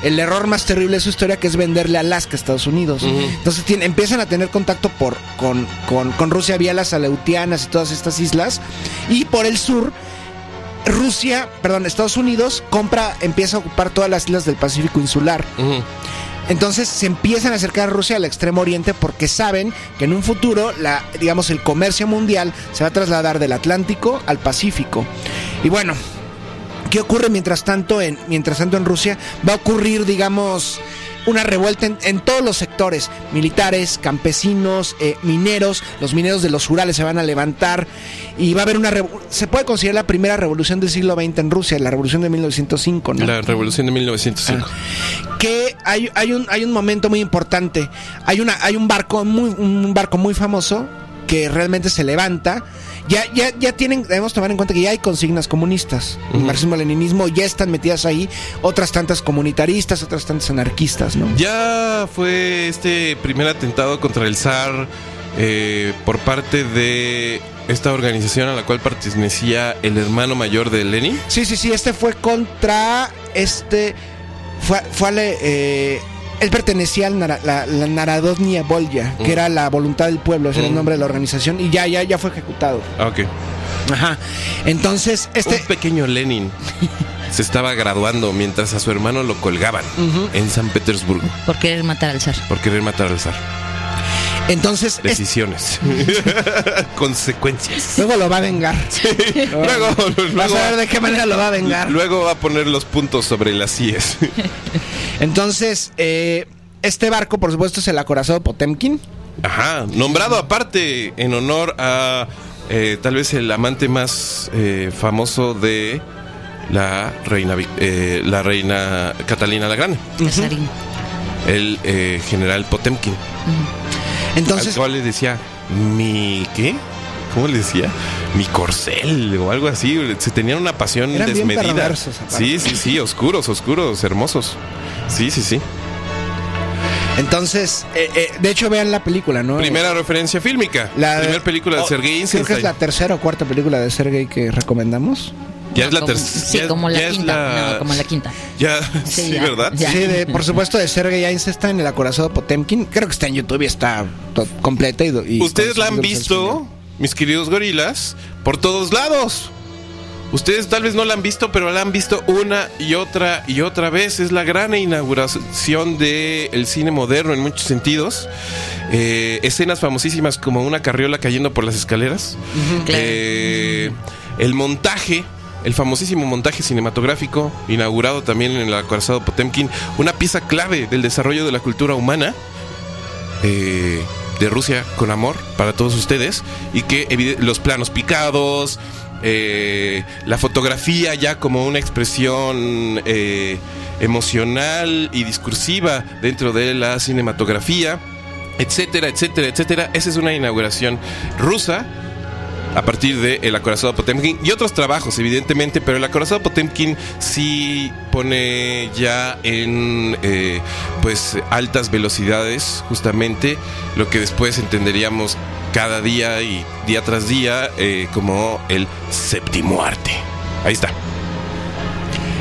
Speaker 2: el error más terrible de su historia, que es venderle Alaska a Estados Unidos. Entonces empiezan a tener contacto con Rusia vía las Aleutianas y todas estas islas. Y por el sur, Estados Unidos empieza a ocupar todas las islas del Pacífico insular. Entonces se empiezan a acercar a Rusia al Extremo Oriente, porque saben que en un futuro el comercio mundial se va a trasladar del Atlántico al Pacífico. Y bueno, ¿qué ocurre mientras tanto en Rusia? Va a ocurrir, digamos, una revuelta en todos los sectores: militares, campesinos, mineros. Los mineros de los Urales se van a levantar y va a haber se puede considerar la primera revolución del siglo XX en Rusia, la revolución de 1905, ¿no?
Speaker 1: La revolución de 1905.
Speaker 2: Que hay un momento muy importante. Hay un barco muy famoso que realmente se levanta. Debemos tomar en cuenta que ya hay consignas comunistas. El marxismo-leninismo ya están metidas ahí, otras tantas comunitaristas, otras tantas anarquistas, ¿no?
Speaker 1: Ya fue este primer atentado contra el zar por parte de esta organización a la cual pertenecía el hermano mayor de Lenin.
Speaker 2: Sí, este fue contra él pertenecía a la Narodnia Volya, que era la voluntad del pueblo, ese era el nombre de la organización, y ya fue ejecutado.
Speaker 1: Ok.
Speaker 2: Ajá. Entonces,
Speaker 1: un pequeño Lenin se estaba graduando mientras a su hermano lo colgaban en San Petersburgo.
Speaker 3: Por querer matar al zar.
Speaker 2: Entonces,
Speaker 1: decisiones. Consecuencias.
Speaker 2: Luego lo va a vengar.
Speaker 1: Sí. Luego
Speaker 2: vas a ver de qué manera lo va a vengar.
Speaker 1: Luego va a poner los puntos sobre las IES.
Speaker 2: Entonces, este barco, por supuesto, es el acorazado Potemkin.
Speaker 1: Ajá. Nombrado aparte en honor a tal vez el amante más famoso de la reina Catalina la Grande.
Speaker 3: Casarín.
Speaker 1: El general Potemkin.
Speaker 2: Entonces,
Speaker 1: al cual le decía, ¿qué? ¿Cómo le decía? Mi corcel o algo así. Se tenían una pasión
Speaker 2: eran bien
Speaker 1: desmedida.
Speaker 2: perversos, aparte.
Speaker 1: Sí, oscuros, hermosos. Sí.
Speaker 2: Entonces, de hecho, vean la película, ¿no?
Speaker 1: Primera referencia fílmica. La primera película de Sergei Eisenstein.
Speaker 2: Creo que es la tercera o cuarta película de Sergei que recomendamos.
Speaker 1: Ya es la tercera.
Speaker 3: Sí, como la quinta. No, como la quinta.
Speaker 1: Ya, sí,
Speaker 3: ya,
Speaker 1: ¿verdad?
Speaker 3: ya.
Speaker 2: Sí, por supuesto, de Sergei Eisenstein, el acorazado Potemkin. Creo que está en YouTube y está completa. Y
Speaker 1: ustedes la han visto, mis queridos gorilas, por todos lados. Ustedes tal vez no la han visto, pero la han visto una y otra vez. Es la gran inauguración del cine moderno en muchos sentidos. Escenas famosísimas como una carriola cayendo por las escaleras.
Speaker 3: Claro.
Speaker 1: El montaje, el famosísimo montaje cinematográfico, inaugurado también en el acorazado Potemkin. Una pieza clave del desarrollo de la cultura humana. De Rusia con amor para todos ustedes. Y que los planos picados, la fotografía ya como una expresión emocional y discursiva dentro de la cinematografía, etcétera. Esa es una inauguración rusa a partir de El acorazado Potemkin y otros trabajos, evidentemente, pero El acorazado Potemkin sí pone ya en pues altas velocidades justamente lo que después entenderíamos cada día y día tras día como el séptimo arte. Ahí está.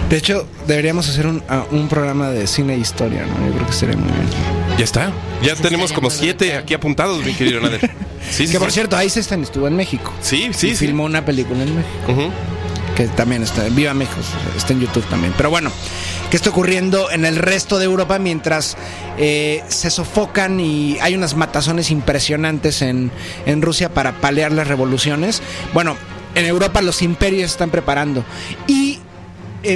Speaker 2: De hecho, deberíamos hacer un programa de cine e historia, ¿no? Yo creo que sería muy bien.
Speaker 1: Ya está. Ya tenemos como 7 aquí apuntados, mi querido Nader. Sí,
Speaker 2: que por cierto, Eisenstein estuvo en México.
Speaker 1: Sí.
Speaker 2: Filmó una película en México. Que también está, Viva México, está en YouTube también. Pero bueno, ¿qué está ocurriendo en el resto de Europa mientras se sofocan y hay unas matazones impresionantes en Rusia para paliar las revoluciones? Bueno, en Europa los imperios se están preparando y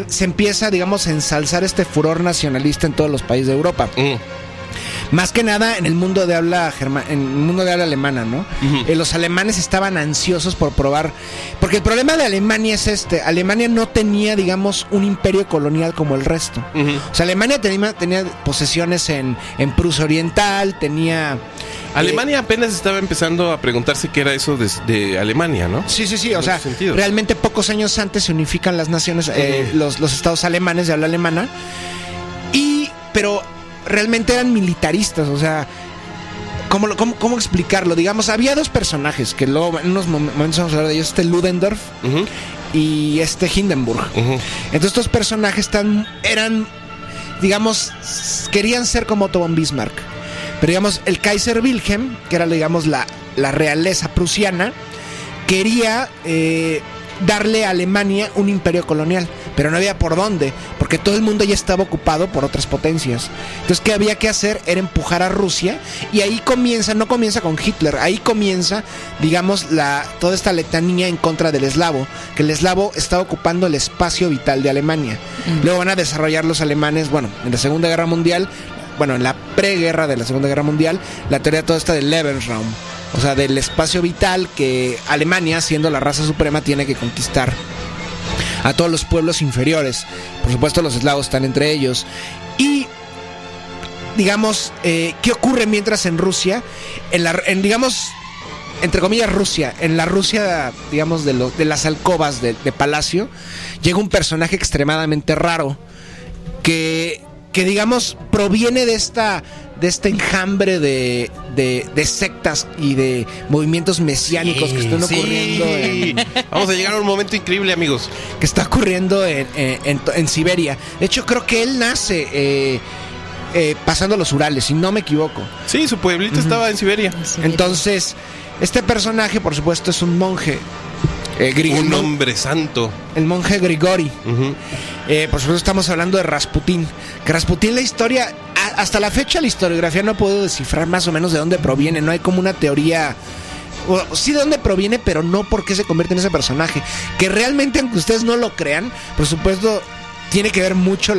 Speaker 2: se empieza, digamos, a ensalzar este furor nacionalista en todos los países de Europa. Más que nada en el mundo de habla alemana, ¿no? Los alemanes estaban ansiosos por probar, porque el problema de Alemania es Alemania no tenía, digamos, un imperio colonial como el resto. O sea, Alemania tenía posesiones en Prusia Oriental, tenía...
Speaker 1: Alemania apenas estaba empezando a preguntarse qué era eso de Alemania, ¿no?
Speaker 2: Sí, o sea, realmente pocos años antes se unifican las naciones, los estados alemanes de habla alemana, pero realmente eran militaristas, o sea, ¿cómo explicarlo? Digamos, había dos personajes que luego en unos momentos vamos a hablar de ellos, Ludendorff y Hindenburg. Entonces estos personajes eran, digamos, querían ser como Otto von Bismarck, pero digamos, el Kaiser Wilhelm, que era, digamos, la realeza prusiana, quería darle a Alemania un imperio colonial, pero no había por dónde, porque todo el mundo ya estaba ocupado por otras potencias. Entonces, ¿qué había que hacer? Era empujar a Rusia, y ahí no comienza con Hitler, ahí comienza, digamos, toda esta letanía en contra del eslavo, que el eslavo está ocupando el espacio vital de Alemania. Luego van a desarrollar los alemanes, en la Segunda Guerra Mundial, en la preguerra de la Segunda Guerra Mundial, la teoría toda esta del Lebensraum, o sea, del espacio vital que Alemania, siendo la raza suprema, tiene que conquistar a todos los pueblos inferiores. Por supuesto, los eslavos están entre ellos. Y, digamos, ¿qué ocurre mientras en Rusia? Digamos, entre comillas, Rusia, en la Rusia, digamos, de las alcobas de Palacio, llega un personaje extremadamente raro que digamos, proviene de este enjambre de sectas y de movimientos mesiánicos que están ocurriendo
Speaker 1: Vamos a llegar a un momento increíble, amigos.
Speaker 2: Que está ocurriendo en Siberia. De hecho, creo que él nace pasando los Urales, si no me equivoco.
Speaker 1: Sí, su pueblito estaba en Siberia.
Speaker 2: Entonces, este personaje, por supuesto, es un monje.
Speaker 1: Un hombre santo.
Speaker 2: El monje Grigori. Por supuesto estamos hablando de Rasputín. Que Rasputín, la historia, hasta la fecha la historiografía no puedo descifrar más o menos de dónde proviene. No hay como una teoría, sí de dónde proviene, pero no por qué se convierte en ese personaje. Que realmente, aunque ustedes no lo crean, por supuesto tiene que ver mucho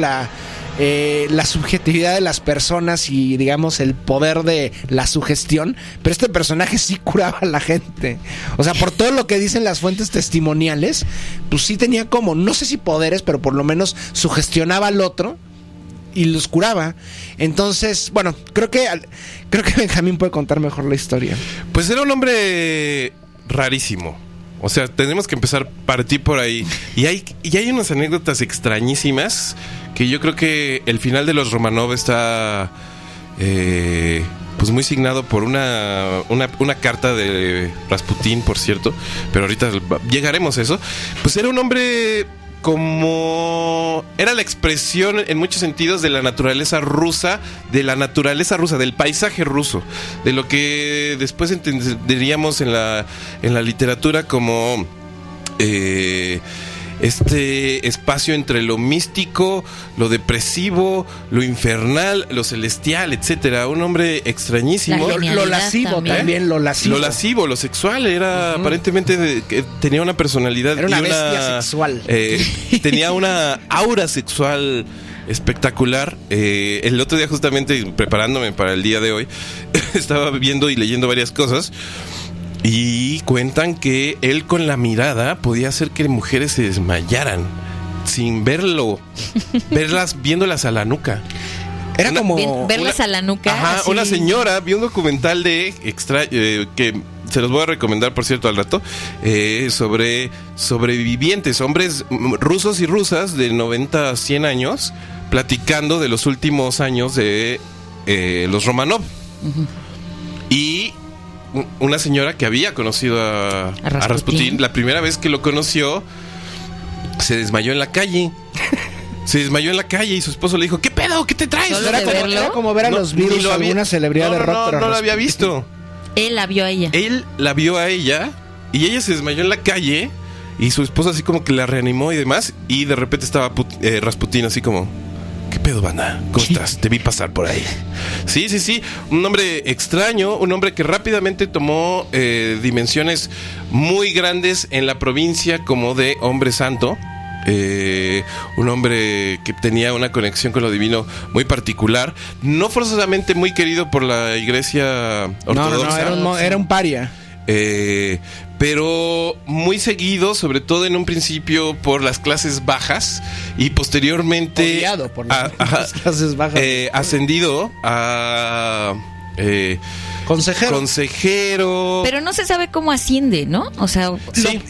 Speaker 2: la subjetividad de las personas y, digamos, el poder de la sugestión, pero este personaje sí curaba a la gente. O sea, por todo lo que dicen las fuentes testimoniales, pues sí tenía como, no sé si poderes, pero por lo menos sugestionaba al otro y los curaba. Entonces, bueno, creo que Benjamín puede contar mejor la historia.
Speaker 1: Pues era un hombre rarísimo. O sea, tenemos que empezar a partir por ahí. Y hay unas anécdotas extrañísimas que yo creo que el final de los Romanov está pues muy signado por una carta de Rasputín, por cierto. Pero ahorita llegaremos a eso. Pues era un hombre como... era la expresión en muchos sentidos de la naturaleza rusa, del paisaje ruso, de lo que después entenderíamos en la literatura como este espacio entre lo místico, lo depresivo, lo infernal, lo celestial, etcétera. Un hombre extrañísimo.
Speaker 2: Lo lascivo también, lo lascivo.
Speaker 1: Lo lascivo, lo sexual, era aparentemente tenía una personalidad.
Speaker 2: Era una bestia sexual.
Speaker 1: Tenía una aura sexual espectacular. El otro día, justamente preparándome para el día de hoy, estaba viendo y leyendo varias cosas. Y cuentan que él con la mirada podía hacer que mujeres se desmayaran sin viéndolas a la nuca.
Speaker 2: Era como
Speaker 3: verlas a la nuca.
Speaker 1: Ajá,
Speaker 3: así.
Speaker 1: Una señora, vi un documental de que se los voy a recomendar, por cierto, al rato, sobre sobrevivientes, hombres rusos y rusas de 90 a 100 años, platicando de los últimos años de los Romanov. Uh-huh. Y una señora que había conocido a Rasputín, la primera vez que lo conoció, se desmayó en la calle. Y su esposo le dijo: ¿qué pedo? ¿Qué te traes?
Speaker 2: Era como ver a los Beatles o alguna celebridad de rock.
Speaker 1: No la había visto.
Speaker 3: Él la vio a ella. Y ella se desmayó en la calle. Y su esposo así como que la reanimó y demás. Y de repente estaba Rasputín así como: ¿qué pedo, banda? ¿Cómo estás? Te vi pasar por ahí. Sí. Un hombre extraño, un hombre que rápidamente tomó dimensiones muy grandes en la provincia como de hombre santo. Un hombre que tenía una conexión con lo divino muy particular. No forzosamente muy querido por la iglesia ortodoxa.
Speaker 2: No, era un paria.
Speaker 1: Pero muy seguido, sobre todo en un principio por las clases bajas y posteriormente
Speaker 2: odiado por las clases bajas,
Speaker 1: ascendido a consejero.
Speaker 3: Pero no se sabe cómo asciende, ¿no? O sea,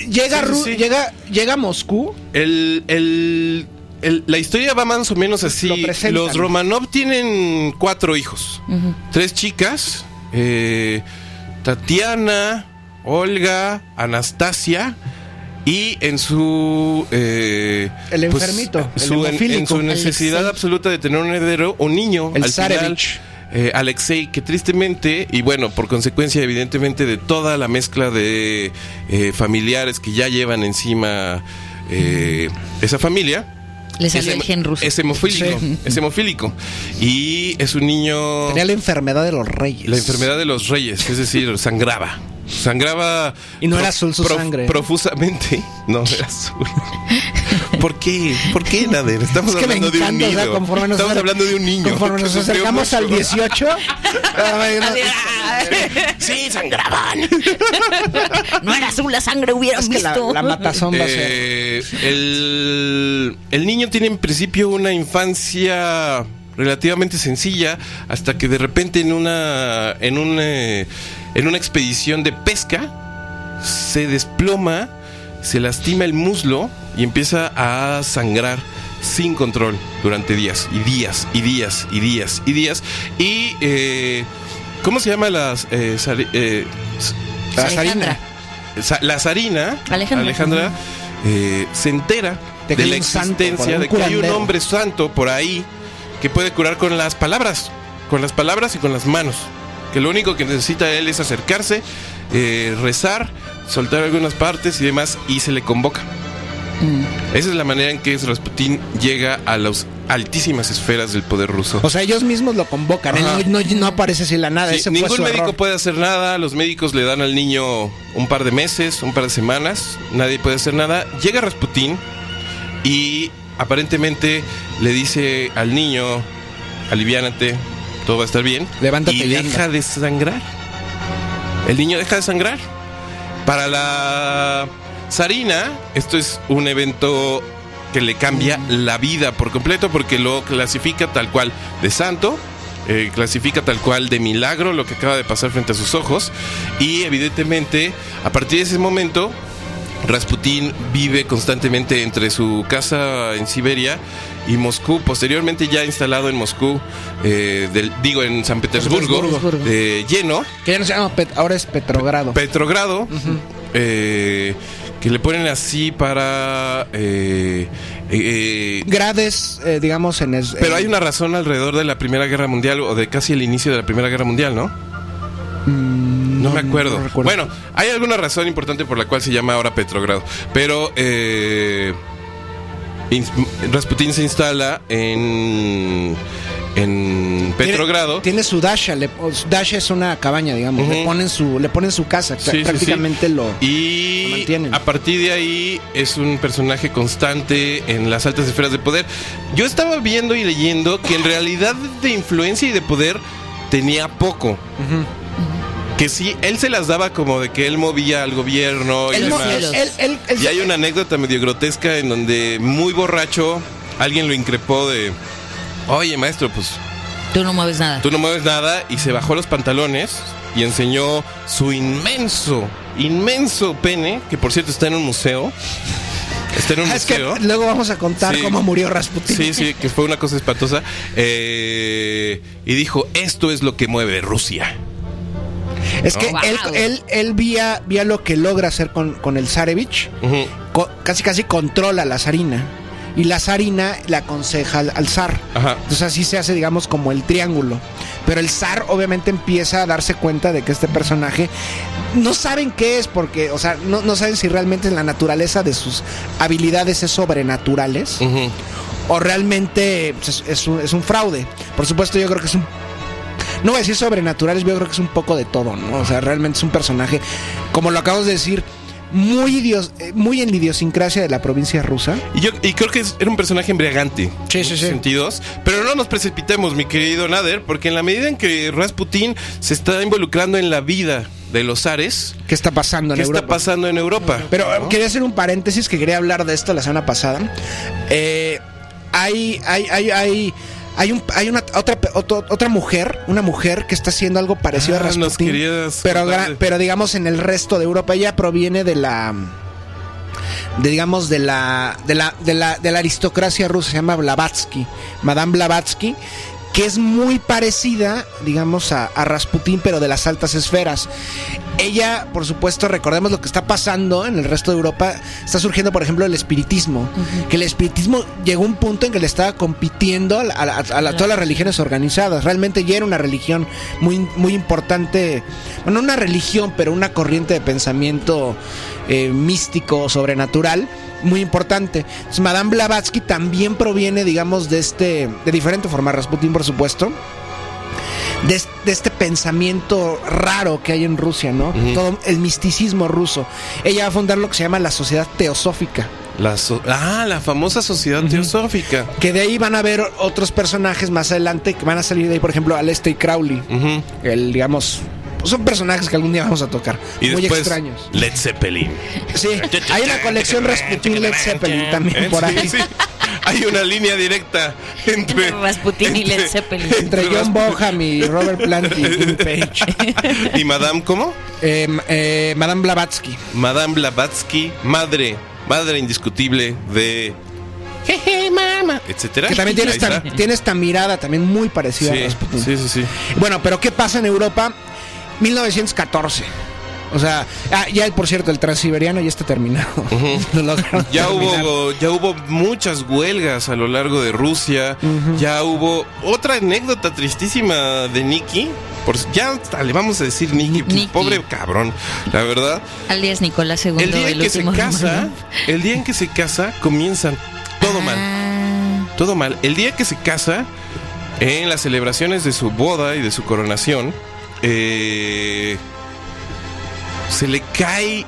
Speaker 2: llega a Moscú.
Speaker 1: La historia va más o menos así. Los Romanov tienen 4 hijos, 3 chicas, Tatiana, Olga, Anastasia, y en su
Speaker 2: el enfermito,
Speaker 1: en su necesidad absoluta de tener un heredero, un niño,
Speaker 2: el
Speaker 1: al
Speaker 2: Zarevich.
Speaker 1: Alexei, que tristemente, y bueno, por consecuencia evidentemente de toda la mezcla de familiares que ya llevan encima esa familia,
Speaker 3: le salió el gen ruso.
Speaker 1: Es hemofílico. Y es un niño...
Speaker 2: Tenía la enfermedad de los reyes.
Speaker 1: La enfermedad de los reyes, es decir, sangraba.
Speaker 2: Y no era azul su sangre.
Speaker 1: Profusamente. No era azul. ¿Por qué, Nader? Estamos hablando de un niño. Estamos hablando de un niño.
Speaker 2: Conforme nos acercamos al 18.
Speaker 1: Sí, sangraban.
Speaker 3: No era azul la sangre, hubieran visto.
Speaker 2: La matazón va a ser.
Speaker 1: El niño tiene en principio una infancia relativamente sencilla, hasta que de repente en una expedición de pesca se desploma, se lastima el muslo y empieza a sangrar sin control durante días y días y días y días y días. Y ¿cómo se llama la
Speaker 3: Alejandra?
Speaker 1: La zarina Alejandra se entera de la existencia de que hay un hombre santo por ahí que puede curar con las palabras y con las manos, que lo único que necesita él es acercarse, rezar, soltar algunas partes y demás, y se le convoca. Esa es la manera en que Rasputín llega a las altísimas esferas del poder ruso.
Speaker 2: O sea, ellos mismos lo convocan. Él no aparece sin la nada.
Speaker 1: Sí, ningún médico puede hacer nada. Los médicos le dan al niño un par de meses, un par de semanas. Nadie puede hacer nada. Llega Rasputín y aparentemente le dice al niño, aliviánate, todo va a estar bien.
Speaker 2: Levántate
Speaker 1: y
Speaker 2: y anda.
Speaker 1: deja de sangrar. El niño deja de sangrar. Para la zarina, esto es un evento que le cambia la vida por completo, porque lo clasifica tal cual de santo, clasifica tal cual de milagro lo que acaba de pasar frente a sus ojos, y evidentemente a partir de ese momento Rasputín vive constantemente entre su casa en Siberia y Moscú, posteriormente ya instalado en Moscú, en San Petersburgo,
Speaker 2: Petersburgo.
Speaker 1: lleno.
Speaker 2: Que ya no se llama ahora es Petrogrado.
Speaker 1: Petrogrado, que le ponen así para...
Speaker 2: Grades, digamos,
Speaker 1: pero hay una razón alrededor de la Primera Guerra Mundial o de casi el inicio de la Primera Guerra Mundial, ¿no? No me acuerdo.
Speaker 2: No recuerdo.
Speaker 1: Bueno, hay alguna razón importante por la cual se llama ahora Petrogrado. Pero Rasputín se instala en Petrogrado.
Speaker 2: Tiene su dasha. Dasha es una cabaña, digamos.
Speaker 1: Uh-huh.
Speaker 2: Le ponen su casa.
Speaker 1: Sí,
Speaker 2: prácticamente
Speaker 1: sí.
Speaker 2: lo
Speaker 1: Y
Speaker 2: mantienen.
Speaker 1: a partir de ahí es un personaje constante en las altas esferas de poder. Yo estaba viendo y leyendo que en realidad de influencia y de poder tenía poco.
Speaker 2: Uh-huh.
Speaker 1: Que sí, él se las daba como de que él movía al gobierno y
Speaker 3: En los
Speaker 1: demás.
Speaker 3: cielos.
Speaker 1: Y hay una anécdota medio grotesca en donde, muy borracho, alguien lo increpó de: oye, maestro, pues
Speaker 3: Tú no mueves nada.
Speaker 1: tú no mueves nada, y se bajó los pantalones y enseñó su inmenso pene, que por cierto está en un museo. Está en un
Speaker 2: Es que
Speaker 1: museo.
Speaker 2: luego vamos a contar
Speaker 1: Sí.
Speaker 2: cómo murió Rasputín.
Speaker 1: Sí, que fue una cosa espantosa. Y dijo: esto es lo que mueve Rusia.
Speaker 2: Es que
Speaker 3: Wow.
Speaker 2: él vía lo que logra hacer con el Zarevich.
Speaker 1: Ujú.
Speaker 2: Casi controla a la zarina. Y la zarina le aconseja al zar.
Speaker 1: Ajá.
Speaker 2: Entonces así se hace, digamos, como el triángulo. Pero el zar obviamente empieza a darse cuenta de que este personaje no saben qué es, porque, o sea, no saben si realmente la naturaleza de sus habilidades es sobrenaturales
Speaker 1: Ujú.
Speaker 2: o realmente es un fraude. Por supuesto, yo creo que es un... No voy a decir sobrenaturales, yo creo que es un poco de todo, ¿no? O sea, realmente es un personaje, como lo acabamos de decir, muy en la idiosincrasia de la provincia rusa.
Speaker 1: Y creo que era un personaje embriagante.
Speaker 2: Sí,
Speaker 1: en
Speaker 2: sí,
Speaker 1: muchos
Speaker 2: sí.
Speaker 1: sentidos. Pero no nos precipitemos, mi querido Nader, porque en la medida en que Rasputín se está involucrando en la vida de los zares,
Speaker 2: ¿Qué está pasando en
Speaker 1: ¿qué
Speaker 2: Europa?
Speaker 1: está pasando en Europa?
Speaker 2: Pero
Speaker 1: ¿no?
Speaker 2: quería hacer un paréntesis, que quería hablar de esto la semana pasada. Hay otra mujer, una mujer que está haciendo algo parecido a
Speaker 1: nos
Speaker 2: Rasputín,
Speaker 1: querías
Speaker 2: pero
Speaker 1: contar de-
Speaker 2: pero digamos en el resto de Europa. Ella proviene de la aristocracia rusa. Se llama Blavatsky, Madame Blavatsky, que es muy parecida, digamos, a Rasputín, pero de las altas esferas. Ella, por supuesto, recordemos lo que está pasando en el resto de Europa. Está surgiendo, por ejemplo, el espiritismo. Que el espiritismo llegó a un punto en que le estaba compitiendo a todas las religiones organizadas. Realmente ya era una religión muy, muy importante. Bueno, no una religión, pero una corriente de pensamiento místico, sobrenatural, muy importante. Entonces, Madame Blavatsky también proviene, digamos, de diferente forma. Rasputín, por supuesto, de este pensamiento raro que hay en Rusia, ¿no?
Speaker 1: Ujú.
Speaker 2: Todo el misticismo ruso. Ella va a fundar lo que se llama la Sociedad Teosófica.
Speaker 1: La famosa sociedad teosófica.
Speaker 2: Que de ahí van a ver otros personajes más adelante que van a salir de ahí, por ejemplo, Aleister Crowley.
Speaker 1: Ujú.
Speaker 2: Digamos, son personajes que algún día vamos a tocar.
Speaker 1: Y
Speaker 2: muy
Speaker 1: después,
Speaker 2: extraños.
Speaker 1: Led Zeppelin.
Speaker 2: Sí, hay una colección Rasputín Led Zeppelin también por ahí.
Speaker 1: Sí. Hay una línea directa entre
Speaker 3: Rasputín y Led Zeppelin.
Speaker 2: Entre John Bonham y Robert Plant y Jimmy Page.
Speaker 1: ¿Y Madame cómo?
Speaker 2: Madame Blavatsky.
Speaker 1: Madame Blavatsky, madre indiscutible de jeje, mamá, etcétera.
Speaker 2: Que también tiene
Speaker 1: Ahí está.
Speaker 2: tiene esta mirada también muy parecida a Rasputín.
Speaker 1: Sí.
Speaker 2: Bueno, pero ¿qué pasa en Europa? 1914. O sea, ya por cierto, el Transiberiano ya está terminado.
Speaker 1: Ujú.
Speaker 2: Lo lograron
Speaker 1: Ya
Speaker 2: terminar.
Speaker 1: hubo muchas huelgas a lo largo de Rusia. Ya hubo otra anécdota tristísima de Nicky. Ya hasta le vamos a decir Nicky,
Speaker 3: Nicky.
Speaker 1: pobre cabrón, la verdad.
Speaker 3: Alias Nicolás II,
Speaker 1: El día en que se
Speaker 3: último
Speaker 1: casa,
Speaker 3: romano.
Speaker 1: el día en que se casa, comienzan todo mal. Todo mal. El día que se casa, en las celebraciones de su boda y de su coronación, se le cae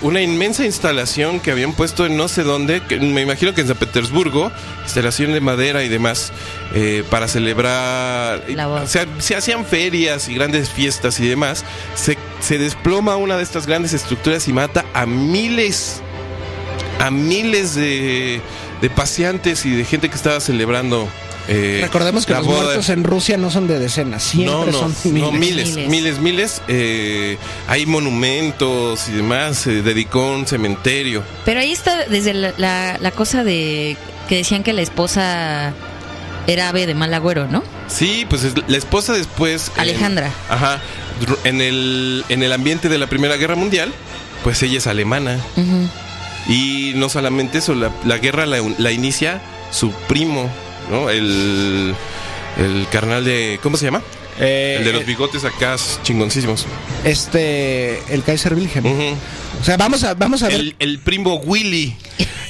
Speaker 1: una inmensa instalación que habían puesto en no sé dónde, que me imagino que en San Petersburgo, instalación de madera y demás, para celebrar.
Speaker 3: La boda.
Speaker 1: O sea, se hacían ferias y grandes fiestas y demás. Se desploma una de estas grandes estructuras y mata a miles de paseantes y de gente que estaba celebrando.
Speaker 2: Recordemos que
Speaker 1: la
Speaker 2: los
Speaker 1: boda.
Speaker 2: muertos en Rusia no son de decenas, siempre son miles.
Speaker 1: miles. Hay monumentos y demás. Se dedicó un cementerio.
Speaker 3: Pero ahí está desde la cosa de que decían que la esposa era ave de mal agüero, ¿no?
Speaker 1: Sí, pues la esposa después...
Speaker 3: Alejandra.
Speaker 1: En el ambiente de la Primera Guerra Mundial, pues ella es alemana.
Speaker 3: Ujú.
Speaker 1: Y no solamente eso, la guerra la inicia su primo, ¿no? El carnal de... ¿Cómo se llama? El de los bigotes acá chingoncísimos.
Speaker 2: El Kaiser Wilhelm.
Speaker 1: Ujú.
Speaker 2: O sea, vamos a ver.
Speaker 1: El primo Willy.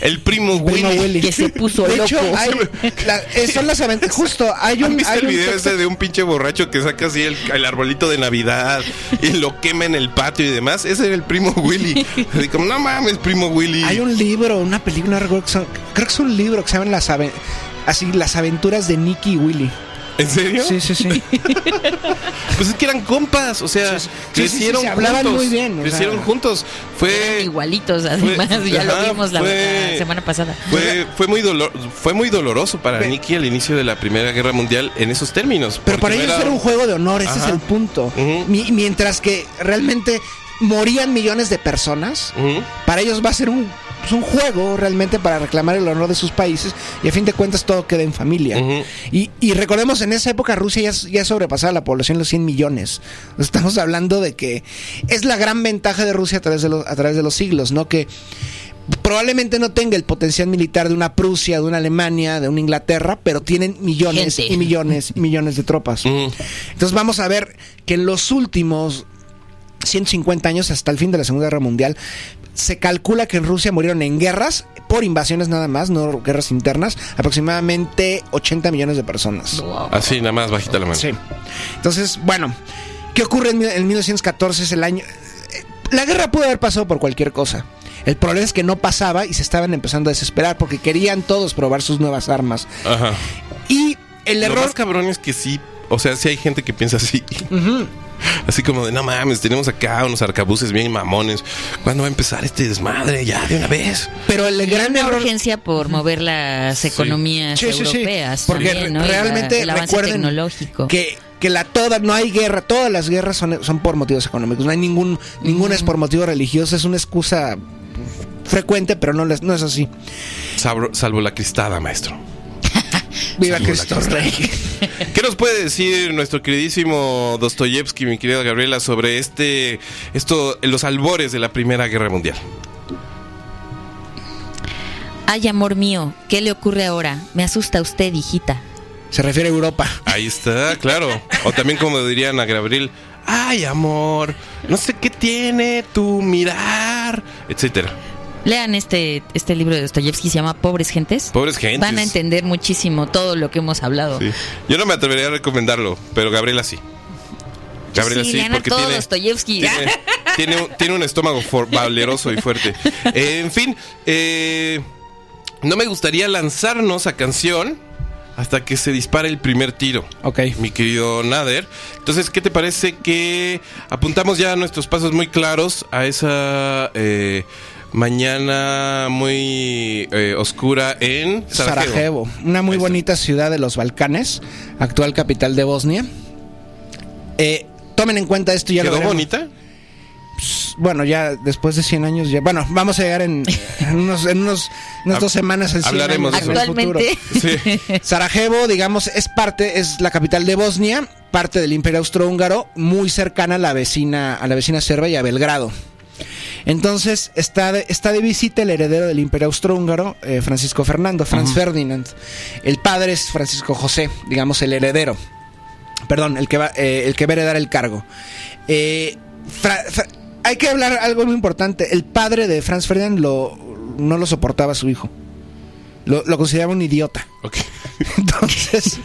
Speaker 1: El primo
Speaker 2: Primo
Speaker 1: Willy.
Speaker 2: Willy.
Speaker 3: Que se puso
Speaker 2: De
Speaker 3: loco.
Speaker 2: hecho, son las aventuras. Justo, hay
Speaker 1: ¿Han
Speaker 2: un.
Speaker 1: visto
Speaker 2: hay
Speaker 1: el
Speaker 2: un
Speaker 1: video
Speaker 2: texto-
Speaker 1: ese de un pinche borracho que saca así el arbolito de Navidad y lo quema en el patio y demás? Ese era el primo Willy. Así como, no mames, primo Willy.
Speaker 2: Hay un libro, una película, no recuerdo creo que es un libro que se llama Las aventuras de Nicky y Willy.
Speaker 1: ¿En serio?
Speaker 2: Sí.
Speaker 1: Pues es que eran compas, o sea,
Speaker 2: Sí,
Speaker 1: crecieron
Speaker 2: se hablaban
Speaker 1: juntos.
Speaker 2: muy bien, o
Speaker 1: Crecieron
Speaker 2: sea.
Speaker 1: juntos. Fue
Speaker 3: Igualitos, además, ya lo vimos la semana pasada.
Speaker 1: Fue muy doloroso para Nicky al inicio de la Primera Guerra Mundial en esos términos.
Speaker 2: Pero para
Speaker 1: porque
Speaker 2: ellos era un juego de honor, ese
Speaker 1: Ajá.
Speaker 2: es el punto.
Speaker 1: Ujú.
Speaker 2: Mientras que realmente morían millones de personas,
Speaker 1: Ujú.
Speaker 2: para ellos va a ser un juego realmente para reclamar el honor de sus países y a fin de cuentas todo queda en familia.
Speaker 1: Ujú.
Speaker 2: Y recordemos, en esa época Rusia ya sobrepasaba la población los 100 millones. Estamos hablando de que es la gran ventaja de Rusia a través de los siglos, ¿no? Que probablemente no tenga el potencial militar de una Prusia, de una Alemania, de una Inglaterra, pero tienen millones
Speaker 3: Gente.
Speaker 2: y millones y millones de tropas.
Speaker 1: Ujú.
Speaker 2: Entonces vamos a ver que en los últimos 150 años, hasta el fin de la Segunda Guerra Mundial, se calcula que en Rusia murieron en guerras, por invasiones nada más, no guerras internas, aproximadamente 80 millones de personas.
Speaker 3: Wow.
Speaker 1: Así, nada más bajita la mano.
Speaker 2: Sí. Entonces, bueno, ¿qué ocurre en 1914? Es el año... La guerra pudo haber pasado por cualquier cosa. El problema es que no pasaba y se estaban empezando a desesperar porque querían todos probar sus nuevas armas.
Speaker 1: Ajá.
Speaker 2: Y el
Speaker 1: Lo
Speaker 2: error...
Speaker 1: más cabrón es que sí, o sea, sí hay gente que piensa así.
Speaker 2: Ujú.
Speaker 1: Así como de, no mames, tenemos acá unos arcabuces bien mamones. ¿Cuándo va a empezar este desmadre? Ya, de una vez.
Speaker 2: Pero el gran
Speaker 3: Una
Speaker 2: error...
Speaker 3: urgencia por mover las
Speaker 1: Sí.
Speaker 3: economías
Speaker 2: Sí, sí, sí.
Speaker 3: europeas.
Speaker 2: Porque
Speaker 3: también, ¿no? Y
Speaker 2: realmente
Speaker 3: el avance
Speaker 2: recuerden
Speaker 3: tecnológico.
Speaker 2: que no hay guerra, todas las guerras son por motivos económicos, no hay ninguna es por motivo religioso, es una excusa frecuente, pero no es así.
Speaker 1: Salvo la cristada, maestro.
Speaker 2: Viva
Speaker 1: Salvo la
Speaker 2: Cristo
Speaker 1: cristada.
Speaker 2: Rey.
Speaker 1: ¿Qué nos puede decir nuestro queridísimo Dostoyevsky, mi querida Gabriela, sobre los albores de la Primera Guerra Mundial?
Speaker 3: Ay, amor mío, ¿qué le ocurre ahora? Me asusta usted, hijita.
Speaker 2: Se refiere a Europa.
Speaker 1: Ahí está, claro. O también como dirían a Gabriel, ay, amor, no sé qué tiene tu mirar, etcétera.
Speaker 3: Lean este libro de Dostoyevsky, se llama Pobres Gentes.
Speaker 1: Pobres gentes.
Speaker 3: Van a entender muchísimo todo lo que hemos hablado.
Speaker 1: Sí. Yo no me atrevería a recomendarlo, pero Gabriela sí. Gabriela sí,
Speaker 3: lean a
Speaker 1: porque
Speaker 3: todo
Speaker 1: tiene...
Speaker 3: Dostoyevsky.
Speaker 1: Tiene un estómago valeroso y fuerte. En fin, no me gustaría lanzarnos a canción hasta que se dispare el primer tiro.
Speaker 2: Ok.
Speaker 1: Mi querido Nader. Entonces, ¿qué te parece que apuntamos ya nuestros pasos muy claros a esa mañana muy oscura en
Speaker 2: Sarajevo, una muy
Speaker 1: Ahí está.
Speaker 2: bonita ciudad de los Balcanes, actual capital de Bosnia. Tomen en cuenta esto, ya lo
Speaker 1: ¿Quedó
Speaker 2: veremos.
Speaker 1: bonita?
Speaker 2: Bueno, ya después de 100 años, bueno, vamos a llegar en unas 2 semanas al 100
Speaker 1: Hablaremos
Speaker 2: años
Speaker 1: de
Speaker 2: en
Speaker 1: eso.
Speaker 2: el futuro.
Speaker 3: Actualmente.
Speaker 1: Sí.
Speaker 2: Sarajevo, digamos, es la capital de Bosnia, parte del Imperio Austrohúngaro, muy cercana a la vecina serba y a Belgrado. Entonces está de visita el heredero del Imperio Austrohúngaro, Francisco Fernando, Franz Ferdinand. El padre es Francisco José, digamos el heredero. Perdón, el que va a heredar el cargo. Hay que hablar algo muy importante. El padre de Franz Ferdinand no lo soportaba a su hijo. Lo consideraba un idiota.
Speaker 1: Ok.
Speaker 2: Entonces...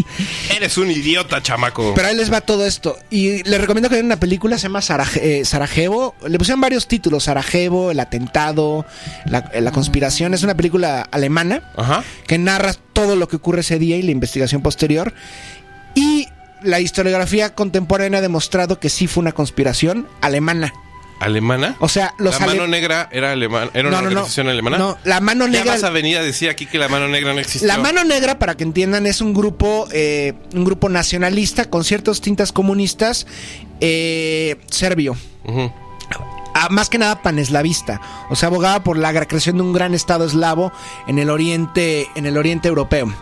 Speaker 1: Eres un idiota, chamaco.
Speaker 2: Pero ahí les va todo esto. Y les recomiendo que vean una película, se llama Sarajevo. Le pusieron varios títulos: Sarajevo, El atentado, la conspiración. Es una película alemana.
Speaker 1: Ajá.
Speaker 2: Que narra todo lo que ocurre ese día y la investigación posterior. Y la historiografía contemporánea ha demostrado que sí fue una conspiración alemana.
Speaker 1: ¿Alemana?
Speaker 2: O sea,
Speaker 1: la mano negra era alemana. ¿Era una organización alemana?
Speaker 2: No, la mano negra.
Speaker 1: Ya vas a venir a decir aquí que la mano negra no existió.
Speaker 2: La mano negra, para que entiendan, es un grupo nacionalista con ciertas tintas comunistas, serbio.
Speaker 1: Uh-huh.
Speaker 2: Más que nada paneslavista. O sea, abogaba por la creación de un gran estado eslavo en el oriente europeo.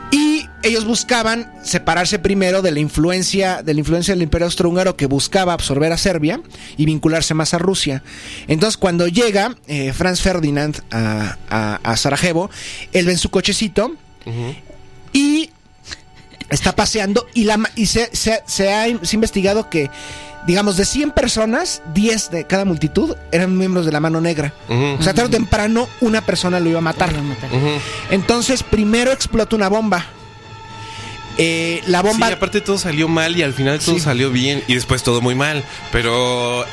Speaker 2: Y ellos buscaban separarse primero de la influencia del Imperio Austrohúngaro, que buscaba absorber a Serbia y vincularse más a Rusia. Entonces, cuando llega Franz Ferdinand a Sarajevo, él ve en su cochecito y está paseando y se ha investigado que, digamos, de 100 personas, 10 de cada multitud eran miembros de la mano negra. O sea, tarde o temprano una persona lo iba a matar. Entonces, primero explota una bomba. La bomba...
Speaker 1: Sí, aparte todo salió mal y al final todo salió bien y después todo muy mal. Pero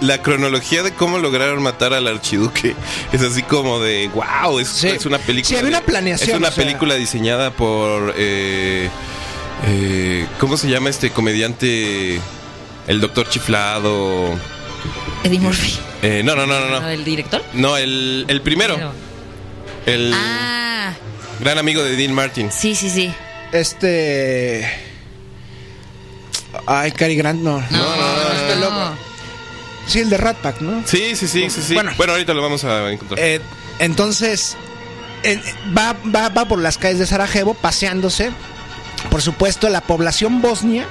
Speaker 1: la cronología de cómo lograron matar al archiduque es así como de wow, es una película.
Speaker 2: Sí, había una planeación.
Speaker 1: Es una película diseñada por ¿cómo se llama este comediante? El Doctor Chiflado.
Speaker 3: Eddie Murphy.
Speaker 1: No.
Speaker 3: ¿El director?
Speaker 1: No, el primero. El gran amigo de Dean Martin.
Speaker 3: Sí.
Speaker 2: Ay, Cary Grant, no.
Speaker 3: No.
Speaker 2: Sí, el de Rat Pack, ¿no?
Speaker 1: Sí. Bueno, ahorita lo vamos a encontrar.
Speaker 2: Entonces, va por las calles de Sarajevo paseándose. Por supuesto, la población bosnia,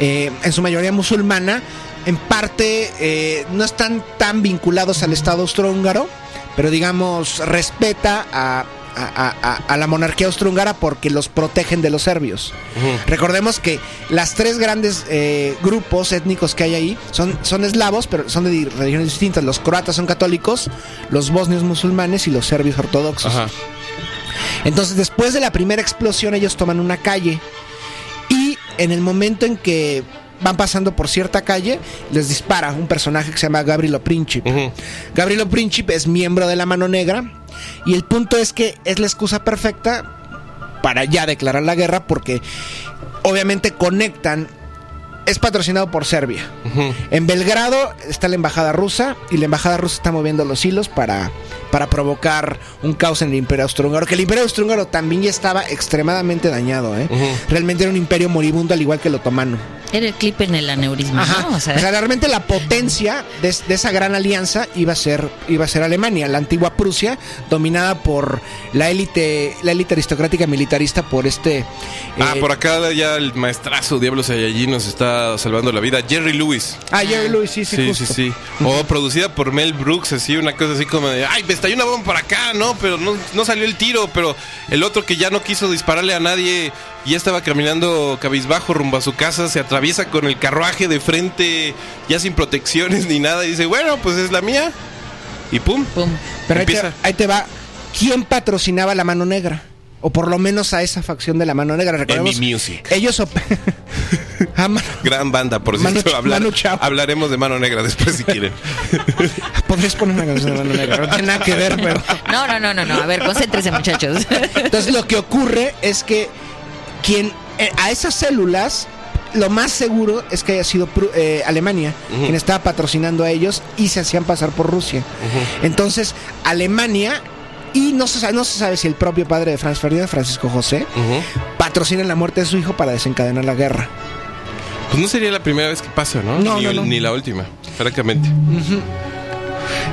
Speaker 2: en su mayoría musulmana, en parte no están tan vinculados al Estado austrohúngaro, pero digamos respeta a la monarquía austrohúngara porque los protegen de los serbios. Recordemos que las tres grandes grupos étnicos que hay ahí son eslavos, pero son de religiones distintas. Los croatas son católicos, los bosnios musulmanes y los serbios ortodoxos. Ajá. Entonces, después de la primera explosión, ellos toman una calle y en el momento en que van pasando por cierta calle, les dispara un personaje que se llama Gavrilo Princip. Gavrilo Princip es miembro de la Mano Negra y el punto es que es la excusa perfecta para ya declarar la guerra, porque obviamente conectan. Es patrocinado por Serbia. En Belgrado está la embajada rusa y la embajada rusa está moviendo los hilos para provocar un caos en el Imperio Austrohúngaro, que el Imperio Austrohúngaro también ya estaba extremadamente dañado. Realmente era un imperio moribundo, al igual que el otomano.
Speaker 3: Era el clip en el aneurisma, ¿no? O sea,
Speaker 2: realmente la potencia de esa gran alianza iba a ser Alemania, la antigua Prusia, dominada por la élite aristocrática militarista por
Speaker 1: por acá ya el maestrazo Diablo Saiyajin nos está salvando la vida, Jerry Lewis.
Speaker 2: Jerry Lewis, sí.
Speaker 1: O producida por Mel Brooks, así, una cosa así como de, ay, me estalló una bomba por acá, ¿no? Pero no salió el tiro, pero el otro que ya no quiso dispararle a nadie y ya estaba caminando cabizbajo rumbo a su casa, se atraviesa con el carruaje de frente, ya sin protecciones ni nada, y dice, bueno, pues es la mía. Y pum.
Speaker 2: Pero ahí te va. ¿Quién patrocinaba la Mano Negra? O por lo menos a esa facción de la Mano Negra. Recordemos,
Speaker 1: Enemy Music.
Speaker 2: Ellos
Speaker 1: gran banda, por cierto. Hablaremos de Mano Negra después si quieren.
Speaker 2: Podrías poner una canción de Mano Negra. No tiene nada que ver, pero...
Speaker 3: No. A ver, concéntrese, muchachos.
Speaker 2: Entonces lo que ocurre es que a esas células, lo más seguro es que haya sido Alemania quien estaba patrocinando a ellos y se hacían pasar por Rusia. Entonces, Alemania... Y no se sabe si el propio padre de Franz Ferdinand, Francisco José, patrocina la muerte de su hijo para desencadenar la guerra.
Speaker 1: Pues no sería la primera vez que pasa, ¿no? Ni la última, francamente.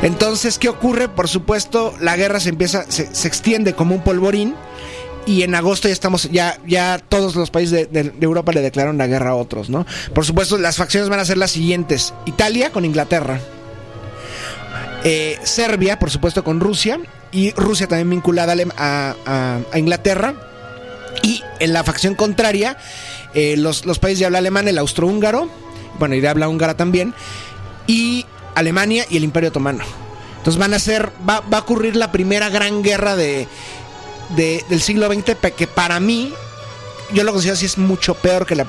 Speaker 2: Entonces, ¿qué ocurre? Por supuesto, la guerra se extiende como un polvorín. Y en agosto ya todos los países de Europa le declararon la guerra a otros, ¿no? Por supuesto, las facciones van a ser las siguientes: Italia con Inglaterra, Serbia, por supuesto, con Rusia, y Rusia también vinculada a Inglaterra. Y en la facción contraria, los países de habla alemana, el austrohúngaro, bueno, y de habla húngara también, y Alemania y el Imperio Otomano. Entonces va a ocurrir la primera gran guerra del siglo XX, que para mí, yo lo considero así, es mucho peor que la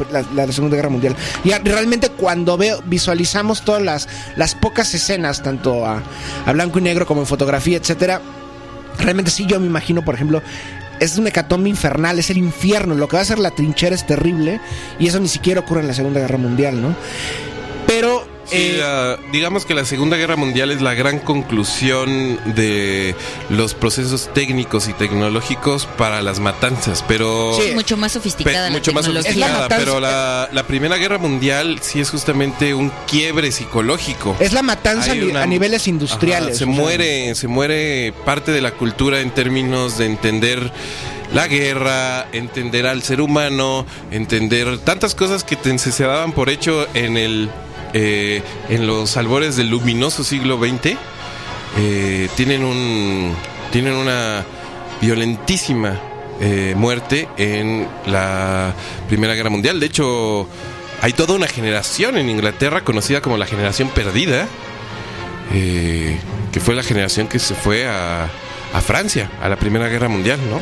Speaker 2: Segunda Guerra Mundial. Y realmente cuando visualizamos todas las pocas escenas, tanto a blanco y negro como en fotografía, etcétera, realmente sí yo me imagino, por ejemplo, es un hecatombe infernal, es el infierno, lo que va a ser la trinchera es terrible, y eso ni siquiera ocurre en la Segunda Guerra Mundial, ¿no? Pero
Speaker 1: sí, digamos que la Segunda Guerra Mundial es la gran conclusión de los procesos técnicos y tecnológicos para las matanzas, pero
Speaker 3: sí, mucho más sofisticada
Speaker 1: mucho más sofisticada, pero la Primera Guerra Mundial sí es justamente un quiebre psicológico.
Speaker 2: Es la matanza a niveles industriales.
Speaker 1: Ajá, se muere parte de la cultura en términos de entender la guerra, entender al ser humano, entender tantas cosas que se daban por hecho en los albores del luminoso siglo XX. Tienen una violentísima muerte en la Primera Guerra Mundial. De hecho, hay toda una generación en Inglaterra conocida como la generación perdida, que fue la generación que se fue a Francia a la Primera Guerra Mundial, ¿no?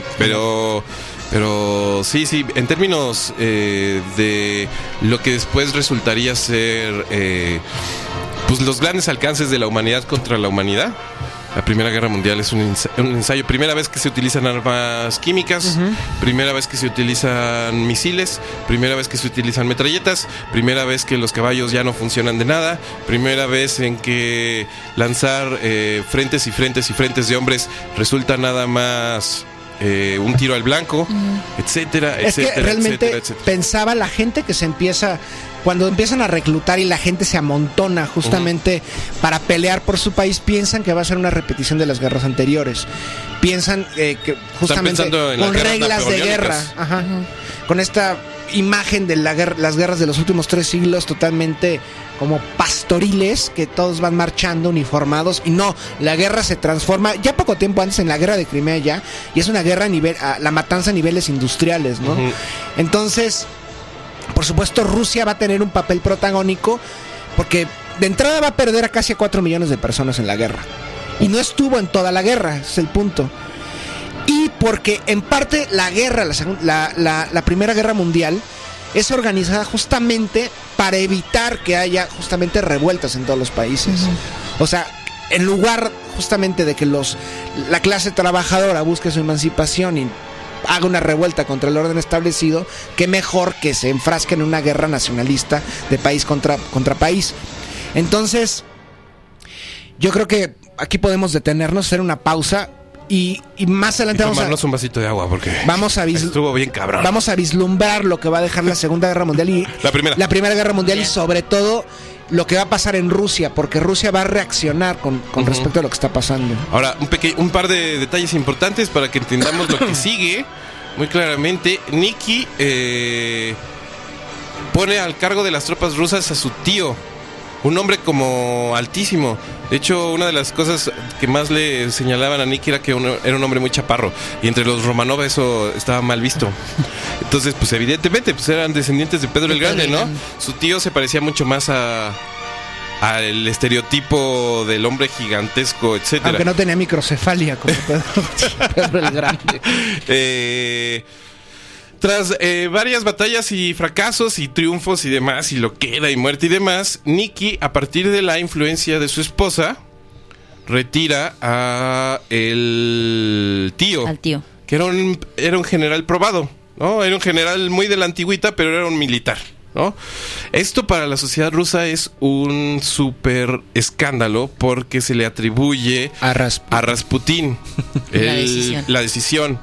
Speaker 1: Pero sí, en términos de lo que después resultaría ser pues los grandes alcances de la humanidad contra la humanidad, la Primera Guerra Mundial es un ensayo. Primera vez que se utilizan armas químicas, primera vez que se utilizan misiles, primera vez que se utilizan metralletas, primera vez que los caballos ya no funcionan de nada, primera vez en que lanzar frentes y frentes y frentes de hombres resulta nada más un tiro al blanco, etcétera,
Speaker 2: es
Speaker 1: etcétera.
Speaker 2: Que realmente
Speaker 1: etcétera.
Speaker 2: Pensaba la gente que cuando empiezan a reclutar y la gente se amontona justamente para pelear por su país, piensan que va a ser una repetición de las guerras anteriores. Piensan que justamente con reglas de guerra, con esta imagen de las guerras de los últimos 3 siglos totalmente como pastoriles, que todos van marchando uniformados, y no, la guerra se transforma ya poco tiempo antes en la guerra de Crimea ya, y es una guerra la matanza a niveles industriales, ¿no? Entonces, por supuesto, Rusia va a tener un papel protagónico, porque de entrada va a perder a casi 4 millones de personas en la guerra, y no estuvo en toda la guerra, ese es el punto. Y porque en parte la guerra, la Primera Guerra Mundial, es organizada justamente para evitar que haya justamente revueltas en todos los países. O sea, en lugar justamente de que la clase trabajadora busque su emancipación y haga una revuelta contra el orden establecido, qué mejor que se enfrasque en una guerra nacionalista de país contra país. Entonces, yo creo que aquí podemos detenernos, hacer una pausa. Y más adelante
Speaker 1: tomarnos un vasito de agua, porque estuvo bien cabrón.
Speaker 2: Vamos a vislumbrar lo que va a dejar la Segunda Guerra Mundial y la Primera Guerra Mundial, y sobre todo lo que va a pasar en Rusia, porque Rusia va a reaccionar con respecto a lo que está pasando.
Speaker 1: Ahora, un par de detalles importantes para que entendamos lo que sigue muy claramente. Nikki pone al cargo de las tropas rusas a su tío, un hombre como altísimo. De hecho, una de las cosas que más le señalaban a Nick era que era un hombre muy chaparro, y entre los Romanov eso estaba mal visto. Entonces, pues evidentemente pues eran descendientes de Pedro el Grande, ¿no? Su tío se parecía mucho más al estereotipo del hombre gigantesco, etcétera.
Speaker 2: Aunque no tenía microcefalia como Pedro el Grande.
Speaker 1: Tras varias batallas y fracasos y triunfos y demás, y loquera y muerte y demás, Nikki, a partir de la influencia de su esposa, retira a el tío.
Speaker 3: Al tío.
Speaker 1: Que era un general probado, ¿no? Era un general muy de la antigüita, pero era un militar, ¿no? Esto para la sociedad rusa es un súper escándalo, porque se le atribuye a Rasputín la decisión,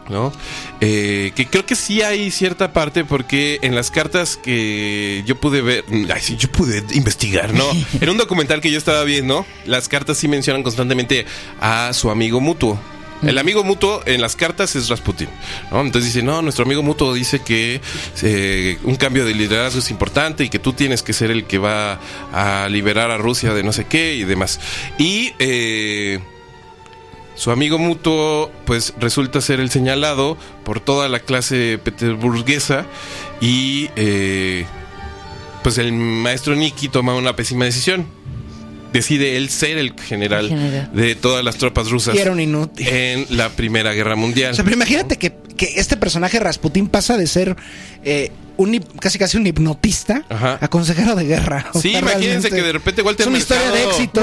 Speaker 1: ¿no? Que creo que sí hay cierta parte, porque en las cartas que yo pude ver, yo pude investigar, ¿no? En un documental que yo estaba viendo, las cartas sí mencionan constantemente a su amigo mutuo. El amigo mutuo en las cartas es Rasputin, ¿no? Entonces dice, no, nuestro amigo mutuo dice que un cambio de liderazgo es importante y que tú tienes que ser el que va a liberar a Rusia de no sé qué y demás. Y su amigo mutuo pues resulta ser el señalado por toda la clase peterburguesa, y pues el maestro Nikki toma una pésima decisión. decide él ser el general de todas las tropas rusas.
Speaker 2: Y era un inútil.
Speaker 1: En la Primera Guerra Mundial.
Speaker 2: O sea, pero imagínate que este personaje Rasputín pasa de ser casi un hipnotista a consejero de guerra.
Speaker 1: Sí, imagínense que de repente Walter Mercado...
Speaker 2: Es una historia de éxito.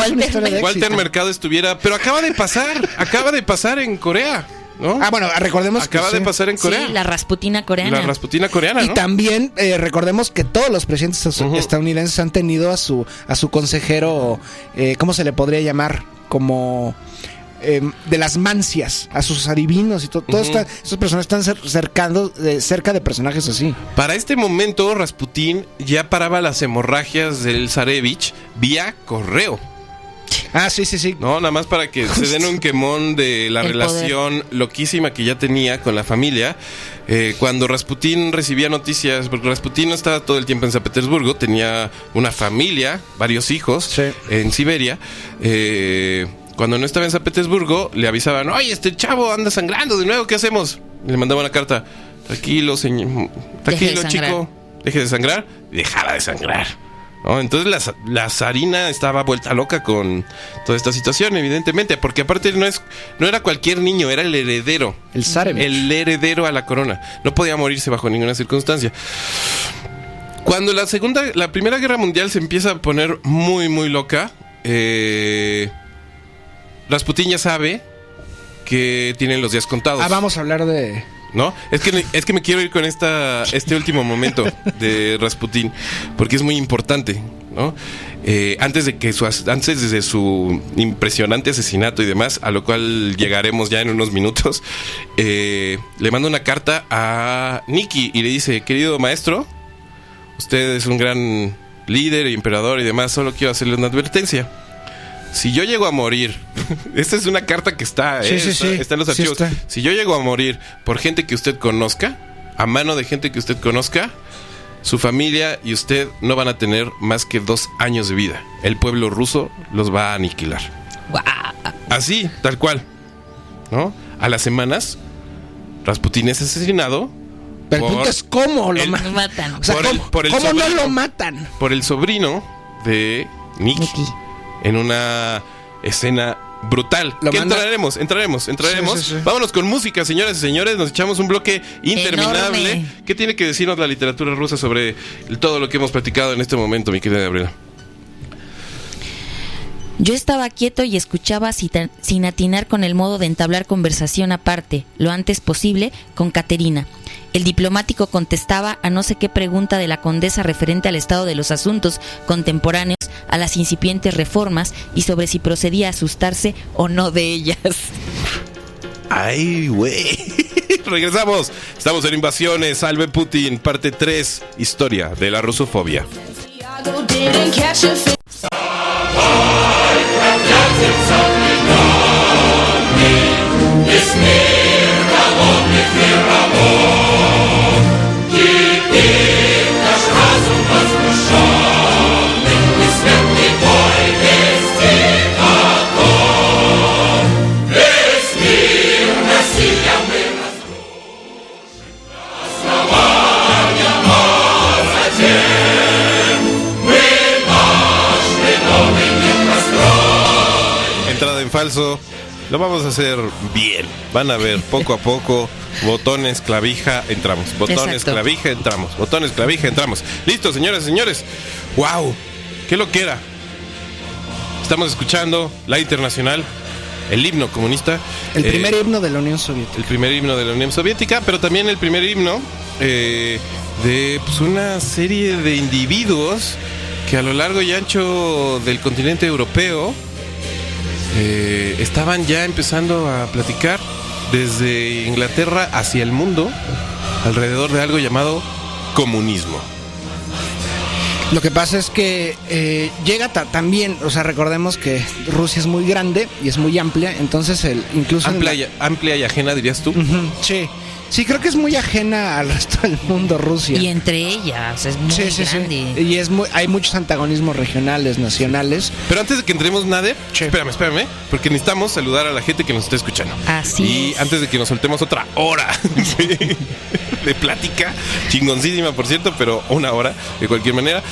Speaker 1: Walter Mercado estuviera... Pero acaba de pasar en Corea, ¿no?
Speaker 2: Bueno, recordemos
Speaker 1: acaba de pasar en Corea.
Speaker 3: Sí, la Rasputina coreana.
Speaker 1: La Rasputina coreana, ¿no?
Speaker 2: Y también recordemos que todos los presidentes estadounidenses han tenido a su consejero, ¿cómo se le podría llamar? Como de las mancias, a sus adivinos y todo. Esas personas están cerca de personajes así.
Speaker 1: Para este momento, Rasputín ya paraba las hemorragias del zarevich vía correo.
Speaker 2: Sí.
Speaker 1: No, nada más para que se den un quemón de la relación loquísima que ya tenía con la familia. Cuando Rasputín recibía noticias, porque Rasputín no estaba todo el tiempo en San Petersburgo, tenía una familia, varios hijos en Siberia. Cuando no estaba en San Petersburgo, le avisaban: oye, este chavo anda sangrando de nuevo, ¿qué hacemos? Y le mandaban una carta: tranquilo, señor, tranquilo, chico, deje de sangrar. Y dejaba de sangrar, ¿no? Entonces la zarina estaba vuelta loca con toda esta situación, evidentemente, porque aparte no era cualquier niño, era el heredero.
Speaker 2: El zarevich. El
Speaker 1: heredero a la corona. No podía morirse bajo ninguna circunstancia. Cuando la Primera Guerra Mundial se empieza a poner muy, muy loca, Rasputín ya sabe que tienen los días contados.
Speaker 2: Vamos a hablar de...
Speaker 1: ¿No? Es que me quiero ir con este último momento de Rasputín, porque es muy importante, ¿no? Antes de su impresionante asesinato y demás, a lo cual llegaremos ya en unos minutos, le manda una carta a Nicky y le dice: querido maestro, usted es un gran líder, emperador y demás, solo quiero hacerle una advertencia. Si yo llego a morir, esta es una carta que está en los archivos. Si yo llego a morir por gente que usted conozca, a mano de gente que usted conozca, su familia y usted no van a tener más que 2 años de vida. El pueblo ruso los va a aniquilar.
Speaker 3: Wow.
Speaker 1: Así, tal cual, ¿no? A las semanas, Rasputín es asesinado.
Speaker 2: Pero el punto es cómo lo matan. O sea, ¿cómo no lo matan?
Speaker 1: Por el sobrino de Nicky. En una escena brutal. Entraremos. Sí. Vámonos con música, señoras y señores. Nos echamos un bloque interminable. Enorme. ¿Qué tiene que decirnos la literatura rusa sobre todo lo que hemos platicado en este momento, mi querida Gabriela?
Speaker 3: Yo estaba quieto y escuchaba sin atinar con el modo de entablar conversación aparte, lo antes posible, con Caterina. El diplomático contestaba a no sé qué pregunta de la condesa referente al estado de los asuntos contemporáneos, a las incipientes reformas y sobre si procedía a asustarse o no de ellas.
Speaker 1: ¡Ay, güey! Regresamos. Estamos en Invasiones. Salve Putin, parte 3. Historia de la rusofobia. Entrada en falso. Lo vamos a hacer bien. Van a ver, poco a poco. Botones, clavija, entramos. Botones, exacto. Clavija, entramos. Botones, clavija, entramos. Listo, señoras y señores. ¡Wow! ¡Qué loquera! Estamos escuchando la Internacional, el himno comunista.
Speaker 2: El primer himno de la Unión Soviética.
Speaker 1: El primer himno de la Unión Soviética, pero también el primer himno de pues, una serie de individuos que a lo largo y ancho del continente europeo estaban ya empezando a platicar desde Inglaterra hacia el mundo alrededor de algo llamado comunismo.
Speaker 2: Lo que pasa es que llega también, o sea, recordemos que Rusia es muy grande y es muy amplia, entonces incluso...
Speaker 1: Amplia y ajena, dirías tú.
Speaker 2: Sí, Sí, creo que es muy ajena al resto del mundo Rusia.
Speaker 3: Y entre ellas es muy grande.
Speaker 2: Sí. Y hay muchos antagonismos regionales, nacionales.
Speaker 1: Pero antes de que entremos, Nader,
Speaker 2: Sí.
Speaker 1: espérame, porque necesitamos saludar a la gente que nos está escuchando.
Speaker 3: Así
Speaker 1: Y
Speaker 3: es.
Speaker 1: antes de que nos soltemos otra hora de plática, chingoncísima por cierto, pero una hora de cualquier manera.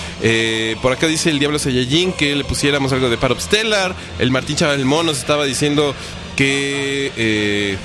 Speaker 1: Por acá dice el Diablo Saiyajin que le pusiéramos algo de Parop Stellar. El Martín Chavalmón nos estaba diciendo que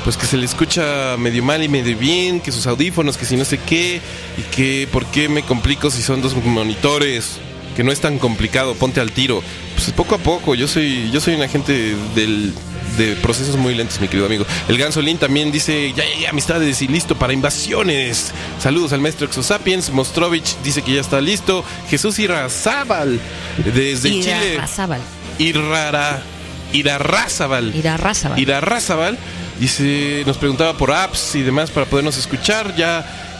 Speaker 1: pues que se le escucha medio mal y medio bien, que sus audífonos, que si no sé qué, y que por qué me complico si son 2 monitores, que no es tan complicado, ponte al tiro. Pues poco a poco, yo soy un agente de procesos muy lentos, mi querido amigo. El Gansolín también dice, ya, amistades y listo para invasiones. Saludos al maestro Exosapiens. Mostrovich dice que ya está listo. Jesús Irarrázaval desde Chile. Irarrázaval dice, nos preguntaba por apps y demás para podernos escuchar. Ya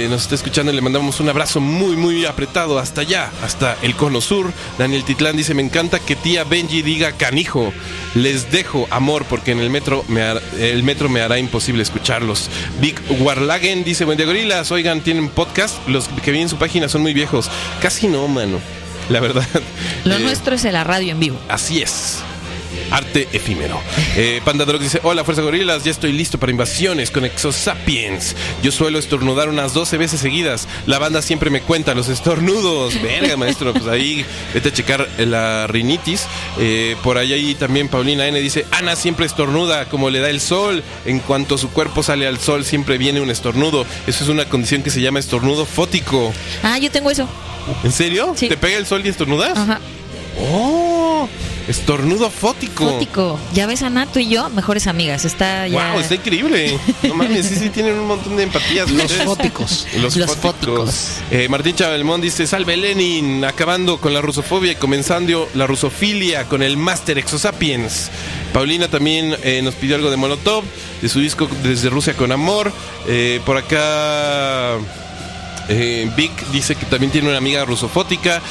Speaker 1: nos está escuchando y le mandamos un abrazo muy, muy apretado hasta allá, hasta el Cono Sur. Daniel Titlán dice, me encanta que tía Benji diga canijo. Les dejo amor porque en el metro me hará imposible escucharlos. Vic Warlagen dice, buen día gorilas, oigan, ¿tienen podcast? Los que vi en su página son muy viejos. Casi no, mano, la verdad.
Speaker 3: Lo nuestro es la radio en vivo.
Speaker 1: Así es. Arte efímero. Panda Drog dice, hola Fuerza Gorilas, ya estoy listo para invasiones con Exosapiens. Yo suelo estornudar unas 12 veces seguidas. La banda siempre me cuenta los estornudos. Verga, maestro, pues ahí vete a checar la rinitis. Por ahí también Paulina N dice, Ana siempre estornuda como le da el sol. En cuanto su cuerpo sale al sol siempre viene un estornudo. Eso es una condición que se llama estornudo fótico.
Speaker 3: Ah, yo tengo eso.
Speaker 1: ¿En serio?
Speaker 3: Sí.
Speaker 1: ¿Te pega el sol y estornudas?
Speaker 3: Ajá.
Speaker 1: ¡Oh! Estornudo fótico.
Speaker 3: Fótico. Ya ves, Ana, tú y yo, mejores amigas. Está ya.
Speaker 1: Wow, está increíble. No mames, sí tienen un montón de empatías.
Speaker 2: Los fóticos.
Speaker 1: Los fóticos. Martín Chavalmón dice, salve Lenin, acabando con la rusofobia y comenzando la rusofilia con el Master Exosapiens. Paulina también nos pidió algo de Molotov, de su disco Desde Rusia con Amor. Por acá Vic dice que también tiene una amiga rusofótica.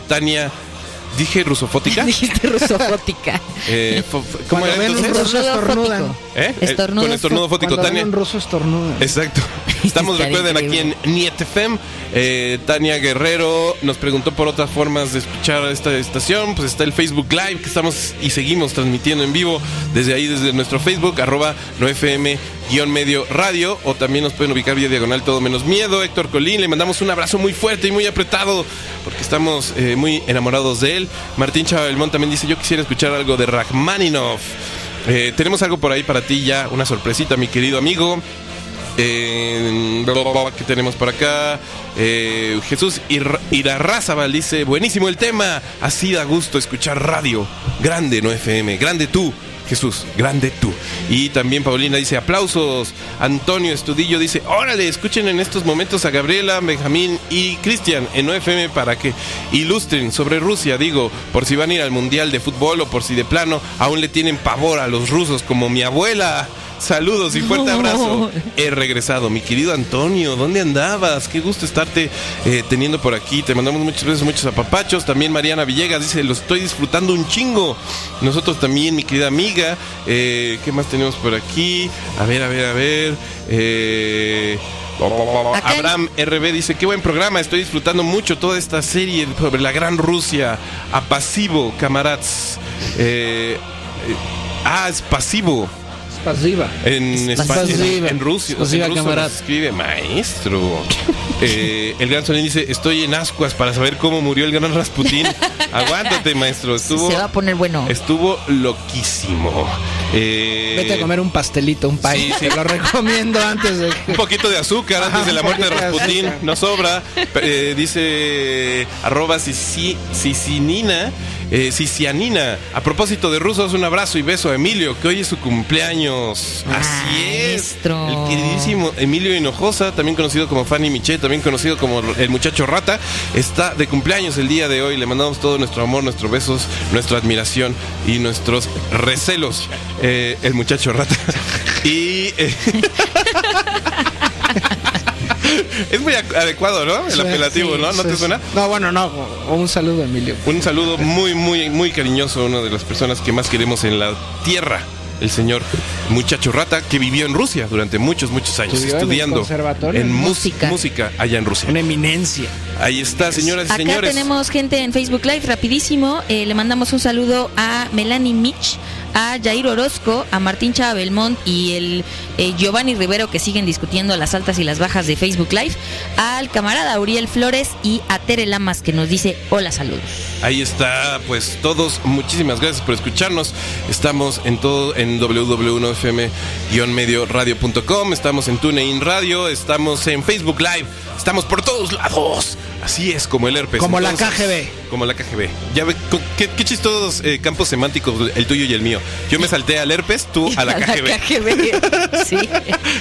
Speaker 1: Tania, ¿dije rusofótica?
Speaker 3: Dijiste rusofótica.
Speaker 1: ¿Cómo era entonces?
Speaker 2: ruso estornudan.
Speaker 1: Con estornudo fótico,
Speaker 2: Cuando
Speaker 1: Tania.
Speaker 2: ven un ruso estornudan.
Speaker 1: Exacto. Estamos,
Speaker 3: Estaría
Speaker 1: recuerden, aquí en
Speaker 3: increíble.
Speaker 1: Niet FM. Tania Guerrero nos preguntó por otras formas de escuchar esta estación. Pues está el Facebook Live, que estamos y seguimos transmitiendo en vivo desde ahí, desde nuestro Facebook, @9fm_medio radio. O también nos pueden ubicar vía diagonal Todo Menos Miedo. Héctor Colín, le mandamos un abrazo muy fuerte y muy apretado porque estamos muy enamorados de él. Martín Chavalmón también dice, yo quisiera escuchar algo de Rachmaninoff. Tenemos algo por ahí para ti ya, una sorpresita, mi querido amigo. ¿Qué tenemos por acá? Jesús Irarrázaval dice, buenísimo el tema, así da gusto escuchar radio. Grande, no FM, grande tú, Jesús, grande tú. Y también Paulina dice, aplausos. Antonio Estudillo dice, órale, escuchen en estos momentos a Gabriela, Benjamín y Cristian en OFM para que ilustren sobre Rusia, digo, por si van a ir al Mundial de Fútbol o por si de plano aún le tienen pavor a los rusos como mi abuela. Saludos y fuerte abrazo. He regresado, mi querido Antonio. ¿Dónde andabas? Qué gusto estarte teniendo por aquí. Te mandamos muchas veces, muchos apapachos. También Mariana Villegas dice, lo estoy disfrutando un chingo. Nosotros también, mi querida amiga. ¿Qué más tenemos por aquí? A ver. Abraham RB dice, qué buen programa, estoy disfrutando mucho toda esta serie sobre la gran Rusia. Apasivo, camaradas. Es pasivo.
Speaker 2: Pasiva.
Speaker 1: En España,
Speaker 2: pasiva.
Speaker 1: en Rusia,
Speaker 2: Pasiva,
Speaker 1: en ruso
Speaker 2: camarada.
Speaker 1: nos escribe maestro. El gran Solín dice, estoy en ascuas para saber cómo murió el gran Rasputín. Aguántate, maestro.
Speaker 3: Se va a poner bueno.
Speaker 1: Estuvo loquísimo.
Speaker 2: Vete a comer un pastelito, un pay.
Speaker 1: Sí.
Speaker 2: Te lo recomiendo antes de
Speaker 1: Un poquito de azúcar antes de la muerte de Rasputín. No sobra. Dice @Sicianina. A propósito de rusos, un abrazo y beso a Emilio, que hoy es su cumpleaños. Así es.
Speaker 3: Maestro.
Speaker 1: El queridísimo Emilio Hinojosa, también conocido como Fanny Miché, también conocido como el muchacho rata, está de cumpleaños el día de hoy. Le mandamos todo nuestro amor, nuestros besos, nuestra admiración y nuestros recelos. El muchacho rata. Y es muy adecuado, ¿no? El apelativo,
Speaker 2: sí,
Speaker 1: ¿no? ¿No
Speaker 2: sí,
Speaker 1: te suena?
Speaker 2: No, bueno, no. Un saludo, Emilio.
Speaker 1: Un saludo muy, muy, muy cariñoso a una de las personas que más queremos en la tierra. el señor muchacho rata que vivió en Rusia durante muchos años,
Speaker 2: Estudió
Speaker 1: estudiando
Speaker 2: en el conservatorio
Speaker 1: en
Speaker 2: en
Speaker 1: música allá en Rusia.
Speaker 2: Una eminencia.
Speaker 1: Ahí está, señoras y
Speaker 3: Acá
Speaker 1: señores.
Speaker 3: tenemos gente en Facebook Live, rapidísimo. Le mandamos un saludo a Melanie Mitch, a Jair Orozco, a Martín Chava Belmont y el Giovanni Rivero, que siguen discutiendo las altas y las bajas de Facebook Live, al camarada Uriel Flores y a Tere Lamas, que nos dice hola, saludos.
Speaker 1: Ahí está, pues todos, muchísimas gracias por escucharnos. Estamos en todo, en www.fm-medioradio.com, estamos en TuneIn Radio, estamos en Facebook Live, estamos por todos lados. Así es, como el herpes.
Speaker 2: Como
Speaker 1: entonces,
Speaker 2: la KGB.
Speaker 1: Como la KGB. Ya ve, qué chistosos campos semánticos, el tuyo y el mío. Yo me salté al herpes, tú a la KGB.
Speaker 3: Sí.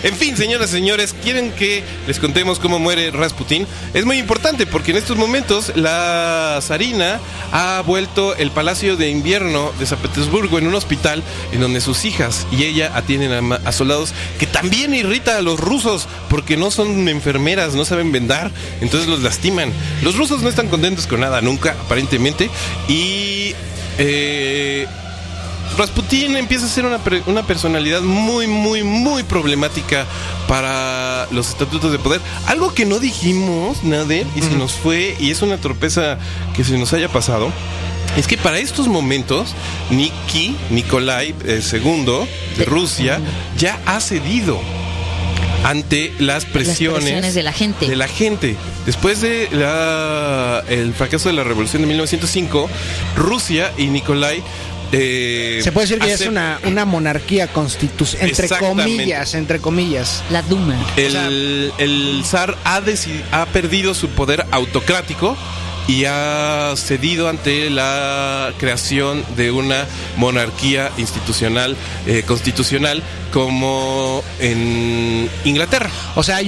Speaker 1: En fin, señoras y señores, ¿quieren que les contemos cómo muere Rasputín? Es muy importante porque en estos momentos la zarina ha vuelto el Palacio de Invierno de San Petersburgo en un hospital en donde sus hijas y ella atienden a soldados, que también irrita a los rusos porque no son enfermeras, no saben vendar, entonces los lastiman. Los rusos no están contentos con nada nunca, aparentemente, y Rasputín empieza a ser una personalidad muy problemática para los estatutos de poder. Algo que no dijimos, Nader, y se nos fue, y es una torpeza que se nos haya pasado, es que para estos momentos Nikolai II de Rusia ya ha cedido ante las presiones
Speaker 3: de la gente.
Speaker 1: Después de el fracaso de la revolución de 1905, Rusia y Nikolai
Speaker 2: se puede decir que ya es una monarquía constitucional, entre comillas.
Speaker 3: La Duma.
Speaker 1: El zar ha perdido su poder autocrático y ha cedido ante la creación de una monarquía institucional, constitucional, como en Inglaterra.
Speaker 2: O sea,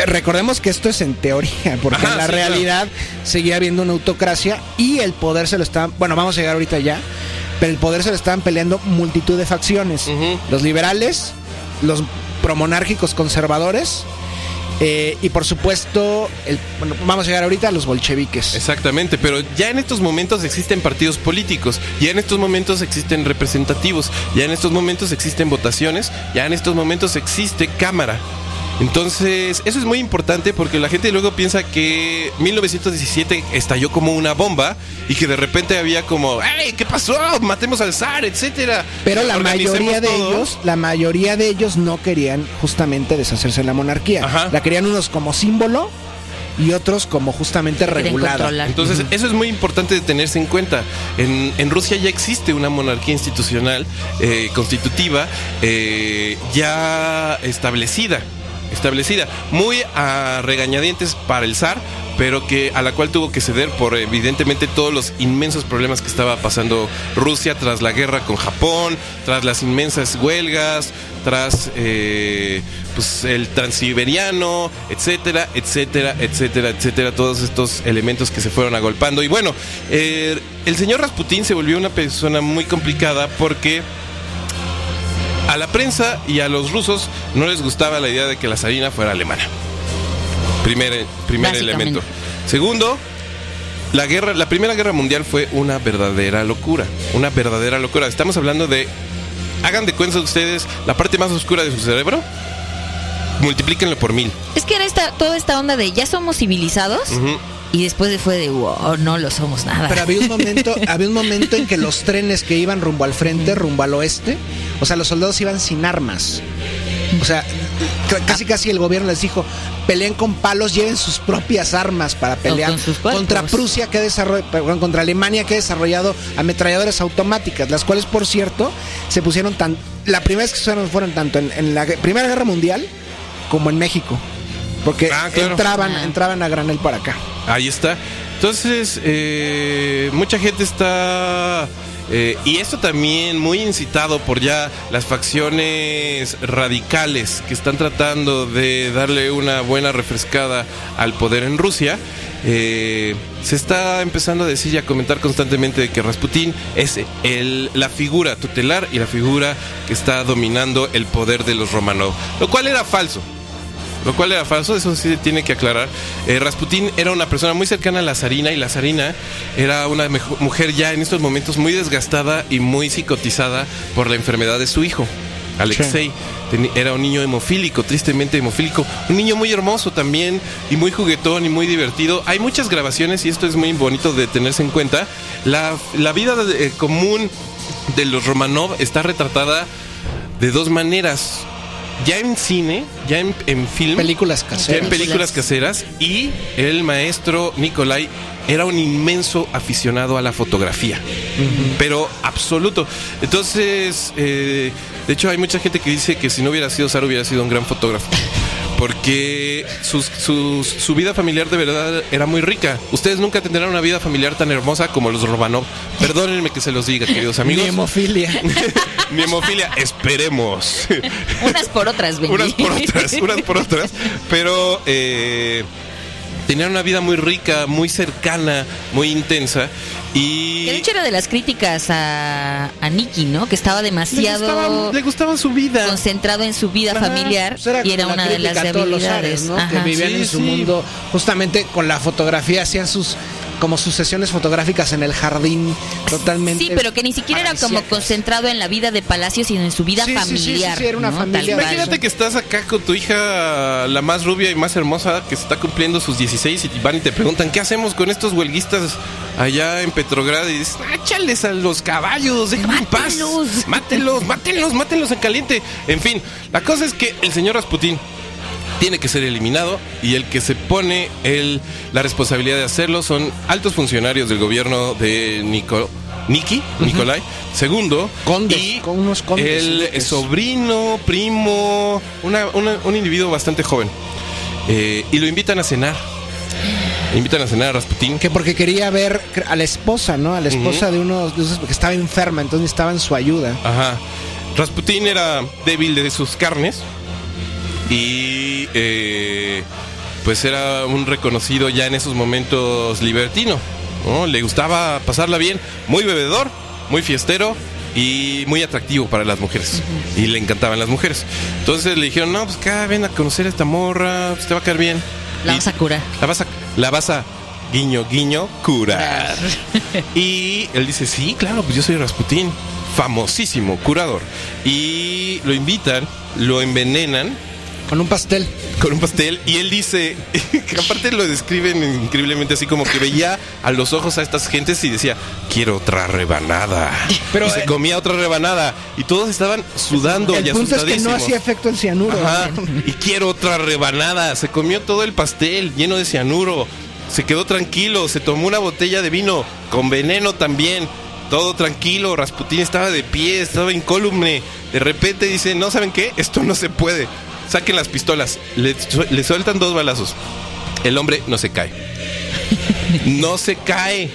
Speaker 2: recordemos que esto es en teoría, porque en la realidad seguía habiendo una autocracia y el poder se lo está... Bueno, vamos a llegar ahorita ya, pero el poder se lo estaban peleando multitud de facciones. Los liberales, los promonárquicos conservadores... y por supuesto, vamos a llegar ahorita a los bolcheviques.
Speaker 1: Exactamente, pero ya en estos momentos existen partidos políticos, ya en estos momentos existen representativos, ya en estos momentos existen votaciones, ya en estos momentos existe cámara. Entonces, eso es muy importante porque la gente luego piensa que 1917 estalló como una bomba y que de repente había como, ¡hey! ¿Qué pasó? Matemos al zar, etcétera.
Speaker 2: Pero la mayoría de ellos no querían justamente deshacerse de la monarquía. Ajá. La querían unos como símbolo y otros como justamente regulada.
Speaker 1: Entonces, eso es muy importante de tenerse en cuenta. En Rusia ya existe una monarquía institucional, constitutiva, ya establecida, muy a regañadientes para el zar, pero a la cual tuvo que ceder por evidentemente todos los inmensos problemas que estaba pasando Rusia tras la guerra con Japón, tras las inmensas huelgas, tras pues el transiberiano, etcétera, todos estos elementos que se fueron agolpando. Y bueno, el señor Rasputín se volvió una persona muy complicada porque a la prensa y a los rusos no les gustaba la idea de que la zarina fuera alemana. Primer elemento. Segundo, la Primera Guerra Mundial fue una verdadera locura. Estamos hablando de, hagan de cuenta ustedes, la parte más oscura de su cerebro, multiplíquenlo por 1000.
Speaker 3: Es que era toda esta onda de ya somos civilizados. Y después fue de, wow, no lo somos nada.
Speaker 2: Pero había un momento en que los trenes que iban rumbo al frente, rumbo al oeste, o sea, los soldados iban sin armas. O sea, casi el gobierno les dijo, peleen con palos, lleven sus propias armas para pelear contra Prusia, contra Alemania, que ha desarrollado ametralladoras automáticas, las cuales, por cierto, se pusieron la primera vez que se fueron tanto en la Primera Guerra Mundial como en México. Porque entraban a granel para acá.
Speaker 1: Ahí está. Entonces, mucha gente está... y esto también muy incitado por ya las facciones radicales que están tratando de darle una buena refrescada al poder en Rusia. Se está empezando a decir y a comentar constantemente de que Rasputín es la figura tutelar y la figura que está dominando el poder de los Romanov, lo cual era falso. lo cual era falso, eso sí se tiene que aclarar. Rasputín era una persona muy cercana a la zarina, y la zarina era una mujer ya en estos momentos muy desgastada y muy psicotizada por la enfermedad de su hijo, Alexei. Era un niño hemofílico, tristemente hemofílico, un niño muy hermoso también, y muy juguetón y muy divertido. Hay muchas grabaciones, y esto es muy bonito de tenerse en cuenta. La vida común de los Romanov está retratada de dos maneras: ya en cine, ya en film,
Speaker 2: Películas
Speaker 1: ya
Speaker 2: caseras.
Speaker 1: en películas caseras. Y el maestro Nikolai era un inmenso aficionado a la fotografía, pero absoluto. Entonces, de hecho, hay mucha gente que dice que si no hubiera sido zar, hubiera sido un gran fotógrafo, porque su vida familiar de verdad era muy rica. Ustedes nunca tendrán una vida familiar tan hermosa como los Romanov. Perdónenme que se los diga, queridos amigos.
Speaker 2: Ni hemofilia.
Speaker 1: Ni hemofilia, esperemos.
Speaker 3: Unas por otras, Benji.
Speaker 1: unas por otras. Pero tenían una vida muy rica, muy cercana, muy intensa. Y
Speaker 3: Que de hecho era de las críticas a Nicky, ¿no? Que estaba demasiado
Speaker 1: le gustaba su vida.
Speaker 3: concentrado en su vida
Speaker 2: Ajá,
Speaker 3: familiar,
Speaker 2: pues era
Speaker 3: y era
Speaker 2: como la
Speaker 3: una de las
Speaker 2: crítica a todos los
Speaker 3: debilidades,
Speaker 2: zares, ¿no?
Speaker 3: Ajá.
Speaker 2: Que vivían
Speaker 1: Sí,
Speaker 2: en su
Speaker 1: sí.
Speaker 2: mundo, justamente con la fotografía, hacían sus sesiones fotográficas en el jardín, totalmente.
Speaker 3: Sí, pero que ni siquiera era como
Speaker 2: paradisíacas.
Speaker 3: concentrado en la vida de Palacio, sino en su vida
Speaker 2: Sí, sí, sí,
Speaker 3: familiar.
Speaker 2: sí, era una
Speaker 3: ¿no?
Speaker 2: familia.
Speaker 3: Tal cual.
Speaker 1: Imagínate que estás acá con tu hija, la más rubia y más hermosa, que se está cumpliendo sus 16, y van y te preguntan: ¿qué hacemos con estos huelguistas allá en Petrogrado? Y dices: échales a los caballos, déjame en paz. Mátenlos en caliente. En fin, la cosa es que el señor Rasputín tiene que ser eliminado, y el que se pone la responsabilidad de hacerlo son altos funcionarios del gobierno de Nikolai II,
Speaker 2: Condes,
Speaker 1: y
Speaker 2: con unos condes,
Speaker 1: el
Speaker 2: duques.
Speaker 1: sobrino, primo, un individuo bastante joven, y lo invitan a cenar. A Rasputín.
Speaker 2: Que porque quería ver a la esposa, ¿no? A la esposa de uno de esos, porque estaba enferma, entonces necesitaban su ayuda.
Speaker 1: Ajá. Rasputín era débil de sus carnes, y pues era un reconocido ya en esos momentos libertino, ¿no? Le gustaba pasarla bien, muy bebedor, muy fiestero y muy atractivo para las mujeres. Y le encantaban las mujeres. Entonces le dijeron: no, pues acá ven a conocer a esta morra, pues te va a caer bien.
Speaker 3: La
Speaker 1: Y
Speaker 3: vas a curar.
Speaker 1: La vas a guiño, guiño, curar. Y él dice: sí, claro, pues yo soy Rasputín, famosísimo curador. Y lo invitan, lo envenenan
Speaker 2: Con un pastel.
Speaker 1: con un pastel, y él dice, que aparte lo describen increíblemente así, como que veía a los ojos a estas gentes y decía: quiero otra rebanada.
Speaker 2: Pero,
Speaker 1: y se comía otra rebanada, y todos estaban sudando
Speaker 2: El
Speaker 1: y
Speaker 2: punto es que no
Speaker 1: asustadísimos.
Speaker 2: hacía efecto el cianuro.
Speaker 1: Ajá, y quiero otra rebanada. Se comió todo el pastel lleno de cianuro, se quedó tranquilo, se tomó una botella de vino con veneno también, todo tranquilo. Rasputín estaba de pie, estaba incólume. De repente dice: no, ¿saben qué? Esto no se puede. Saquen las pistolas. Le sueltan 2 balazos. El hombre no se cae. No se cae.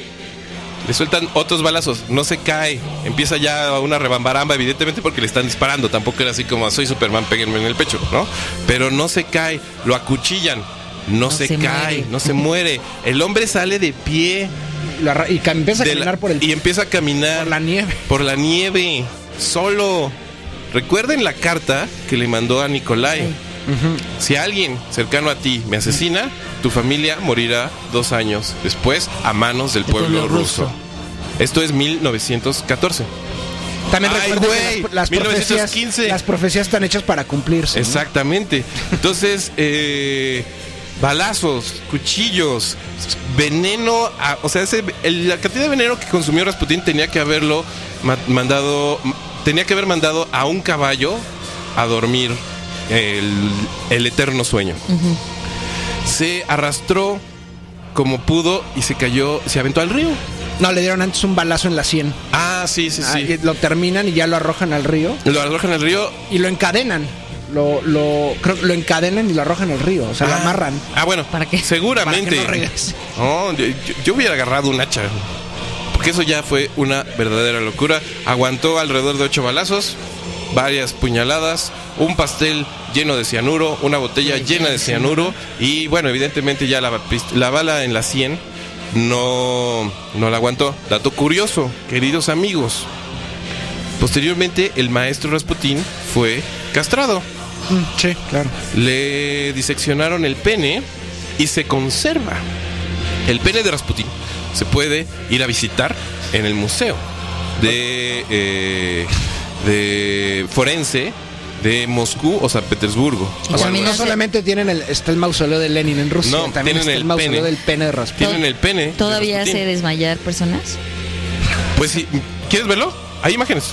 Speaker 1: Le sueltan otros balazos. No se cae. Empieza ya una rebambaramba, evidentemente porque le están disparando. Tampoco era así como: soy Superman, péguenme en el pecho, ¿no? Pero no se cae. Lo acuchillan. No se cae.
Speaker 3: muere.
Speaker 1: No se muere. El hombre sale de pie.
Speaker 2: Empieza a caminar por el
Speaker 1: Y empieza a caminar
Speaker 2: por la nieve.
Speaker 1: por la nieve, solo. Recuerden la carta que le mandó a Nikolai. Si alguien cercano a ti me asesina, tu familia morirá 2 años después a manos del pueblo ruso. Esto es 1914.
Speaker 2: También
Speaker 1: Ay,
Speaker 2: recuerda
Speaker 1: güey,
Speaker 2: que las profecías,
Speaker 1: 1915.
Speaker 2: las profecías están hechas para cumplirse, ¿no?
Speaker 1: Exactamente. Entonces, balazos, cuchillos, veneno. O sea, la cantidad de veneno que consumió Rasputín tenía que haberlo mandado. Tenía que haber mandado a un caballo a dormir el eterno sueño. Se arrastró como pudo y se cayó, se aventó al río.
Speaker 2: No, le dieron antes un balazo en la sien.
Speaker 1: Ah, sí.
Speaker 2: Y lo terminan y ya lo arrojan al río.
Speaker 1: Lo arrojan al río.
Speaker 2: Y lo encadenan. Creo que lo encadenan y lo arrojan al río. O sea, lo amarran.
Speaker 1: Ah, bueno.
Speaker 3: ¿Para qué?
Speaker 1: Seguramente.
Speaker 2: Para que no regrese.
Speaker 1: No, yo hubiera agarrado un hacha. Porque eso ya fue una verdadera locura. Aguantó alrededor de 8 balazos, varias puñaladas, un pastel lleno de cianuro, una botella llena de cianuro. Y bueno, evidentemente ya la bala en la sien no la aguantó. Dato curioso, queridos amigos. Posteriormente, el maestro Rasputín fue castrado.
Speaker 2: Sí, claro.
Speaker 1: Le diseccionaron el pene y se conserva. El pene de Rasputín se puede ir a visitar en el museo de forense de Moscú o San Petersburgo.
Speaker 3: Y
Speaker 2: O sea,
Speaker 3: también
Speaker 2: no
Speaker 3: hace-
Speaker 2: solamente tienen está el mausoleo de Lenin en Rusia,
Speaker 1: No,
Speaker 2: también
Speaker 1: tienen
Speaker 2: está el
Speaker 1: el
Speaker 2: mausoleo
Speaker 1: pene.
Speaker 2: del pene de Rasputin.
Speaker 1: Tienen el pene de
Speaker 3: ¿Todavía
Speaker 1: Rasputín.
Speaker 3: hace desmayar personas?
Speaker 1: Pues sí, ¿quieres verlo? Hay imágenes.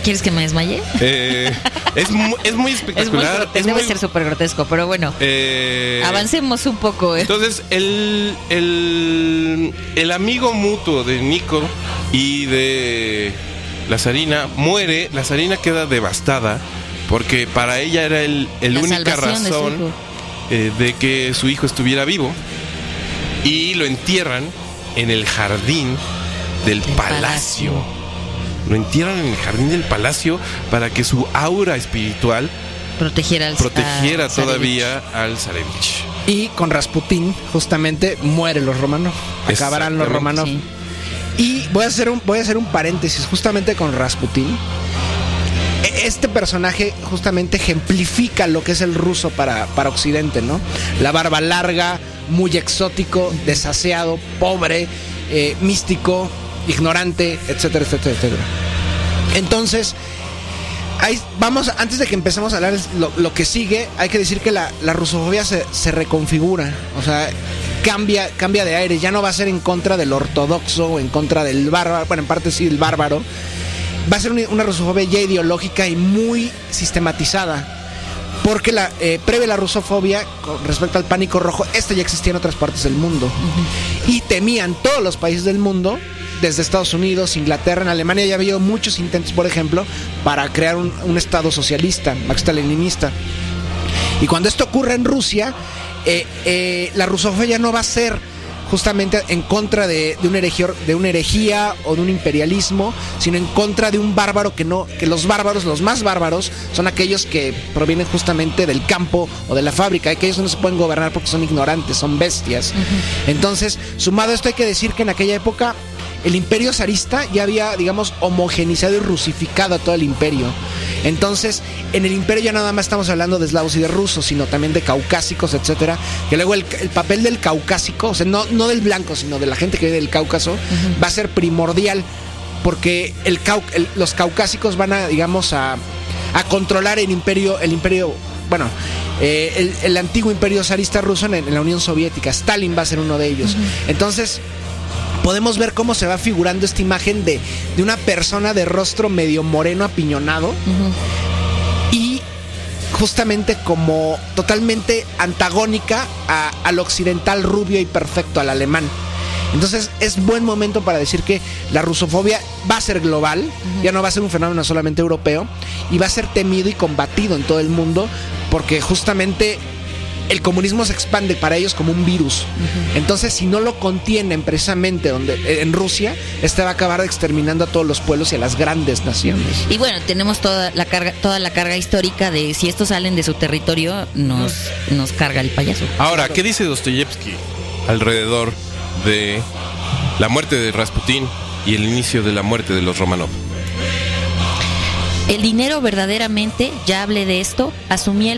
Speaker 3: ¿Quieres que me desmaye?
Speaker 1: Es muy
Speaker 3: Es muy
Speaker 1: espectacular.
Speaker 3: grotesco, debe ser súper grotesco, pero bueno, avancemos un poco.
Speaker 1: Entonces, el amigo mutuo de Nico y de la zarina muere. La zarina queda devastada porque para ella era el
Speaker 3: La
Speaker 1: única
Speaker 3: salvación de su
Speaker 1: razón
Speaker 3: hijo.
Speaker 1: de que su hijo estuviera vivo. Y lo entierran en el jardín del palacio. Lo entierran en el jardín del palacio para que su aura espiritual
Speaker 3: Protegiera
Speaker 1: protegiera
Speaker 3: a
Speaker 1: todavía al Zarevich.
Speaker 2: Y con Rasputín, justamente, mueren los Romanov. Acabarán los Romanov.
Speaker 3: Sí.
Speaker 2: Y voy a hacer un paréntesis justamente con Rasputín. Este personaje justamente ejemplifica lo que es el ruso para Occidente, ¿no? La barba larga, muy exótico, desaseado, pobre, místico, ignorante, etcétera, etcétera, etcétera. Entonces, ahí vamos, antes de que empecemos a hablar lo que sigue, hay que decir que la rusofobia se reconfigura, o sea, cambia de aire, ya no va a ser en contra del ortodoxo, en contra del bárbaro, bueno, en parte sí, del bárbaro. Va a ser una rusofobia ya ideológica y muy sistematizada. Porque previa a la rusofobia, con respecto al pánico rojo, esta ya existía en otras partes del mundo. Y temían todos los países del mundo, desde Estados Unidos, Inglaterra, en Alemania ya había muchos intentos, por ejemplo, para crear un estado socialista, marxista-leninista. Y cuando esto ocurre en Rusia, la rusofobia no va a ser justamente en contra de una herejía o de un imperialismo, sino en contra de un bárbaro que los bárbaros, los más bárbaros, son aquellos que provienen justamente del campo o de la fábrica, aquellos no se pueden gobernar porque son ignorantes, son bestias. Entonces, sumado a esto, hay que decir que en aquella época el imperio zarista ya había, digamos, homogenizado y rusificado a todo el imperio. Entonces, en el imperio ya nada más estamos hablando de eslavos y de rusos, sino también de caucásicos, etcétera. Que luego el papel del caucásico, o sea, no del blanco, sino de la gente que vive del Cáucaso, va a ser primordial, porque los caucásicos van a, digamos, a controlar el imperio, bueno, el antiguo imperio zarista ruso en la Unión Soviética. Stalin va a ser uno de ellos. Entonces, podemos ver cómo se va figurando esta imagen de una persona de rostro medio moreno apiñonado y justamente como totalmente antagónica al occidental rubio y perfecto, al alemán. Entonces es buen momento para decir que la rusofobia va a ser global, ya no va a ser un fenómeno solamente europeo, y va a ser temido y combatido en todo el mundo, porque justamente el comunismo se expande para ellos como un virus. Entonces, si no lo contienen precisamente en Rusia, va a acabar exterminando a todos los pueblos y a las grandes naciones.
Speaker 3: Y bueno, tenemos toda la carga histórica de si estos salen de su territorio, nos carga el payaso.
Speaker 1: Ahora, ¿qué dice Dostoyevsky alrededor de la muerte de Rasputín y el inicio de la muerte de los Romanov?
Speaker 3: El dinero verdaderamente, ya hablé de esto, asumía en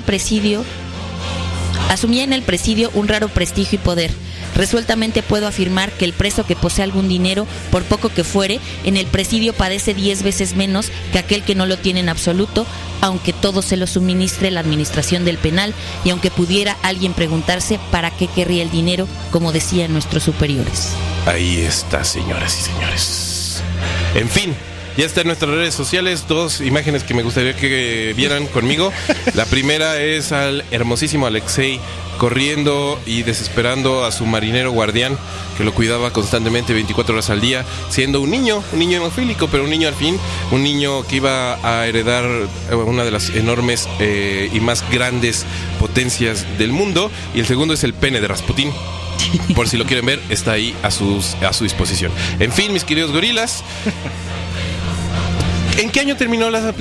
Speaker 3: el presidio un raro prestigio y poder. Resueltamente puedo afirmar que el preso que posee algún dinero, por poco que fuere, en el presidio padece 10 veces menos que aquel que no lo tiene en absoluto, aunque todo se lo suministre la administración del penal y aunque pudiera alguien preguntarse para qué querría el dinero, como decían nuestros superiores.
Speaker 1: Ahí está, señoras y señores. En fin, ya está en nuestras redes sociales 2 imágenes que me gustaría que vieran conmigo. La primera es al hermosísimo Alexei corriendo y desesperando a su marinero guardián que lo cuidaba constantemente 24 horas al día, siendo un niño hemofílico, pero un niño al fin, un niño que iba a heredar una de las enormes y más grandes potencias del mundo. Y el segundo es el pene de Rasputín. Por si lo quieren ver, está ahí a su disposición. En fin, mis queridos gorilas, ¿en qué año terminó la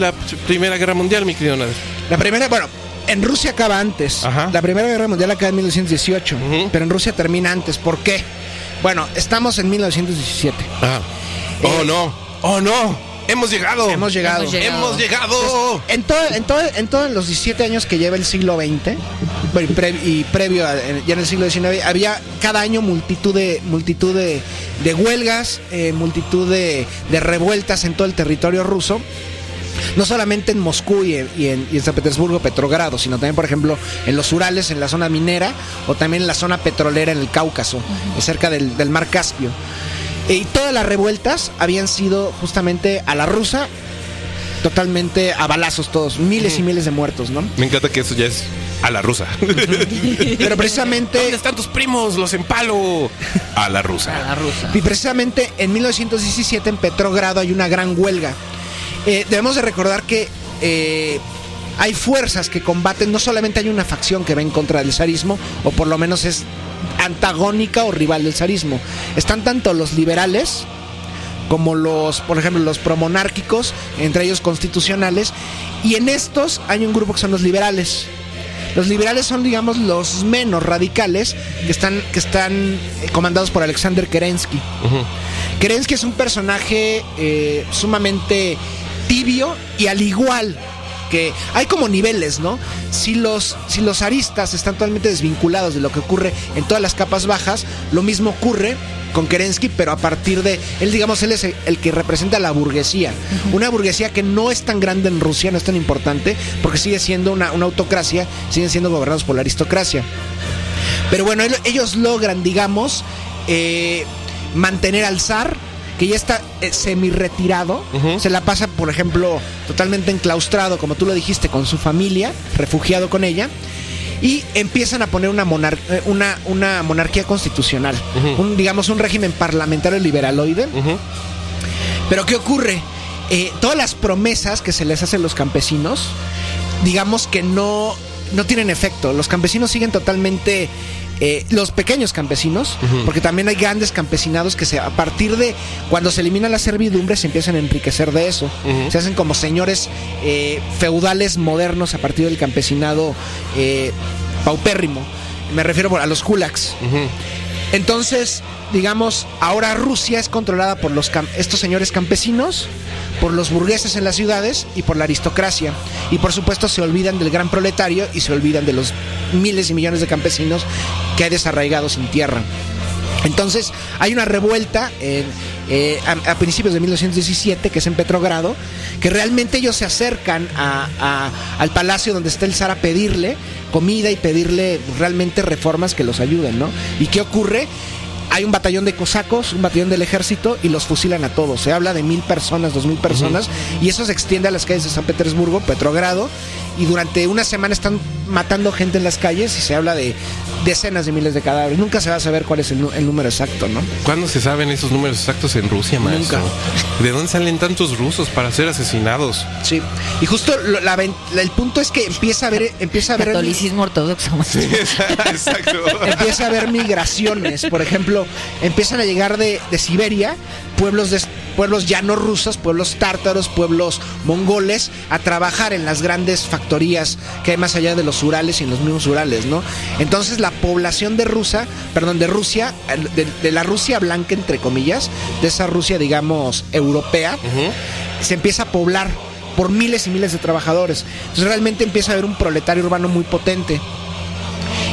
Speaker 1: Primera Guerra Mundial, mi querido Nader?
Speaker 2: La primera, bueno, en Rusia acaba antes.
Speaker 1: Ajá.
Speaker 2: La Primera Guerra Mundial acaba en 1918, pero en Rusia termina antes. ¿Por qué? Bueno, estamos en 1917.
Speaker 1: Ah. Oh, no. Hemos llegado.
Speaker 2: Hemos llegado.
Speaker 1: Hemos llegado.
Speaker 2: En todos los 17 años que lleva el siglo XX, bueno, y previo ya en el siglo XIX, había cada año multitud de huelgas, multitud de revueltas en todo el territorio ruso. No solamente en Moscú y en San Petersburgo, Petrogrado, sino también, por ejemplo, en los Urales, en la zona minera, o también en la zona petrolera en el Cáucaso, cerca del mar Caspio. Y todas las revueltas habían sido justamente a la rusa, totalmente a balazos todos, miles y miles de muertos, ¿no?
Speaker 1: Me encanta que eso ya es a la rusa.
Speaker 2: Pero precisamente...
Speaker 1: ¿Dónde están tus primos? Los empalo. A la rusa.
Speaker 3: A la rusa.
Speaker 2: Y precisamente en 1917 en Petrogrado hay una gran huelga. Debemos de recordar que hay fuerzas que combaten, no solamente hay una facción que va en contra del zarismo, o por lo menos es antagónica o rival del zarismo. Están tanto los liberales como por ejemplo, los promonárquicos, entre ellos constitucionales, y en estos hay un grupo que son los liberales. Los liberales son, digamos, los menos radicales, que están comandados por Alexander Kerensky. Kerensky es un personaje sumamente tibio, y al igual que hay como niveles, ¿no? Si los zaristas están totalmente desvinculados de lo que ocurre en todas las capas bajas, lo mismo ocurre con Kerensky, pero a partir de él, digamos, él es el que representa la burguesía. Una burguesía que no es tan grande en Rusia, no es tan importante, porque sigue siendo una autocracia, siguen siendo gobernados por la aristocracia. Pero bueno, ellos logran, digamos, mantener al zar, que ya está semi-retirado. Se la pasa, por ejemplo, totalmente enclaustrado, como tú lo dijiste, con su familia, refugiado con ella. Y empiezan a poner una monarquía constitucional, digamos un régimen parlamentario liberaloide. Pero ¿qué ocurre? Todas las promesas que se les hacen a los campesinos, digamos que no tienen efecto. Los campesinos siguen totalmente... los pequeños campesinos, porque también hay grandes campesinados que a partir de cuando se elimina la servidumbre se empiezan a enriquecer de eso. Se hacen como señores feudales modernos a partir del campesinado paupérrimo. Me refiero a los kulaks. Entonces, digamos, ahora Rusia es controlada por estos señores campesinos, por los burgueses en las ciudades y por la aristocracia. Y por supuesto se olvidan del gran proletario y se olvidan de los miles y millones de campesinos que hay desarraigados sin tierra. Entonces hay una revuelta a principios de 1917, que es en Petrogrado, que realmente ellos se acercan al palacio donde está el zar a pedirle comida y pedirle realmente reformas que los ayuden, ¿no? ¿Y qué ocurre? Hay un batallón de cosacos, un batallón del ejército, y los fusilan a todos. Se habla de 1,000 personas, 2,000 personas, y eso se extiende a las calles de San Petersburgo, Petrogrado, y durante una semana están matando gente en las calles, y se habla de decenas de miles de cadáveres. Nunca se va a saber cuál es el número exacto, ¿no?
Speaker 1: ¿Cuándo se saben esos números exactos en Rusia, maestro?
Speaker 2: Nunca.
Speaker 1: ¿De dónde salen tantos rusos para ser asesinados?
Speaker 2: Sí, y justo el punto es que empieza a haber
Speaker 3: catolicismo ortodoxo.
Speaker 1: Sí, exacto.
Speaker 2: Empieza a haber migraciones. Por ejemplo, empiezan a llegar de Siberia pueblos ya no rusos, pueblos tártaros, pueblos mongoles, a trabajar en las grandes factorías que hay más allá de los Urales y en los mismos Urales, ¿no? Entonces la población de Rusia, de la Rusia blanca, entre comillas, de esa Rusia, digamos, europea, se empieza a poblar por miles y miles de trabajadores. Entonces realmente empieza a haber un proletario urbano muy potente.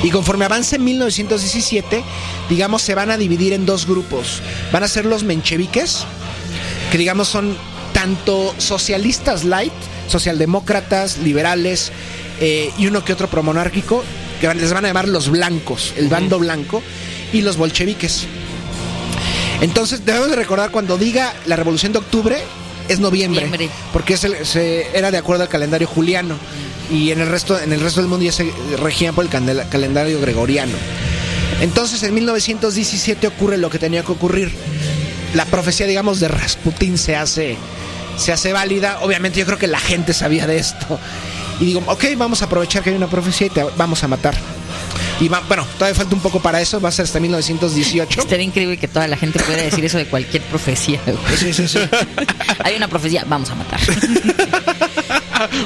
Speaker 2: Y conforme avance 1917, digamos, se van a dividir en dos grupos. Van a ser los mencheviques, que digamos son tanto socialistas light, socialdemócratas, liberales, y uno que otro promonárquico, que les van a llamar los blancos, el bando blanco, y los bolcheviques. Entonces debemos de recordar, cuando diga la Revolución de Octubre, es noviembre. Porque era de acuerdo al calendario juliano. Y en el resto del mundo ya se regían por el calendario gregoriano. Entonces en 1917 ocurre lo que tenía que ocurrir. La profecía, digamos, de Rasputín se hace válida. Obviamente yo creo que la gente sabía de esto. Y digo, ok, vamos a aprovechar que hay una profecía y te vamos a matar. Y bueno, todavía falta un poco para eso, va a ser hasta 1918.
Speaker 3: Estaría increíble que toda la gente pudiera decir eso de cualquier profecía.
Speaker 2: Sí.
Speaker 3: Hay una profecía, vamos a matar.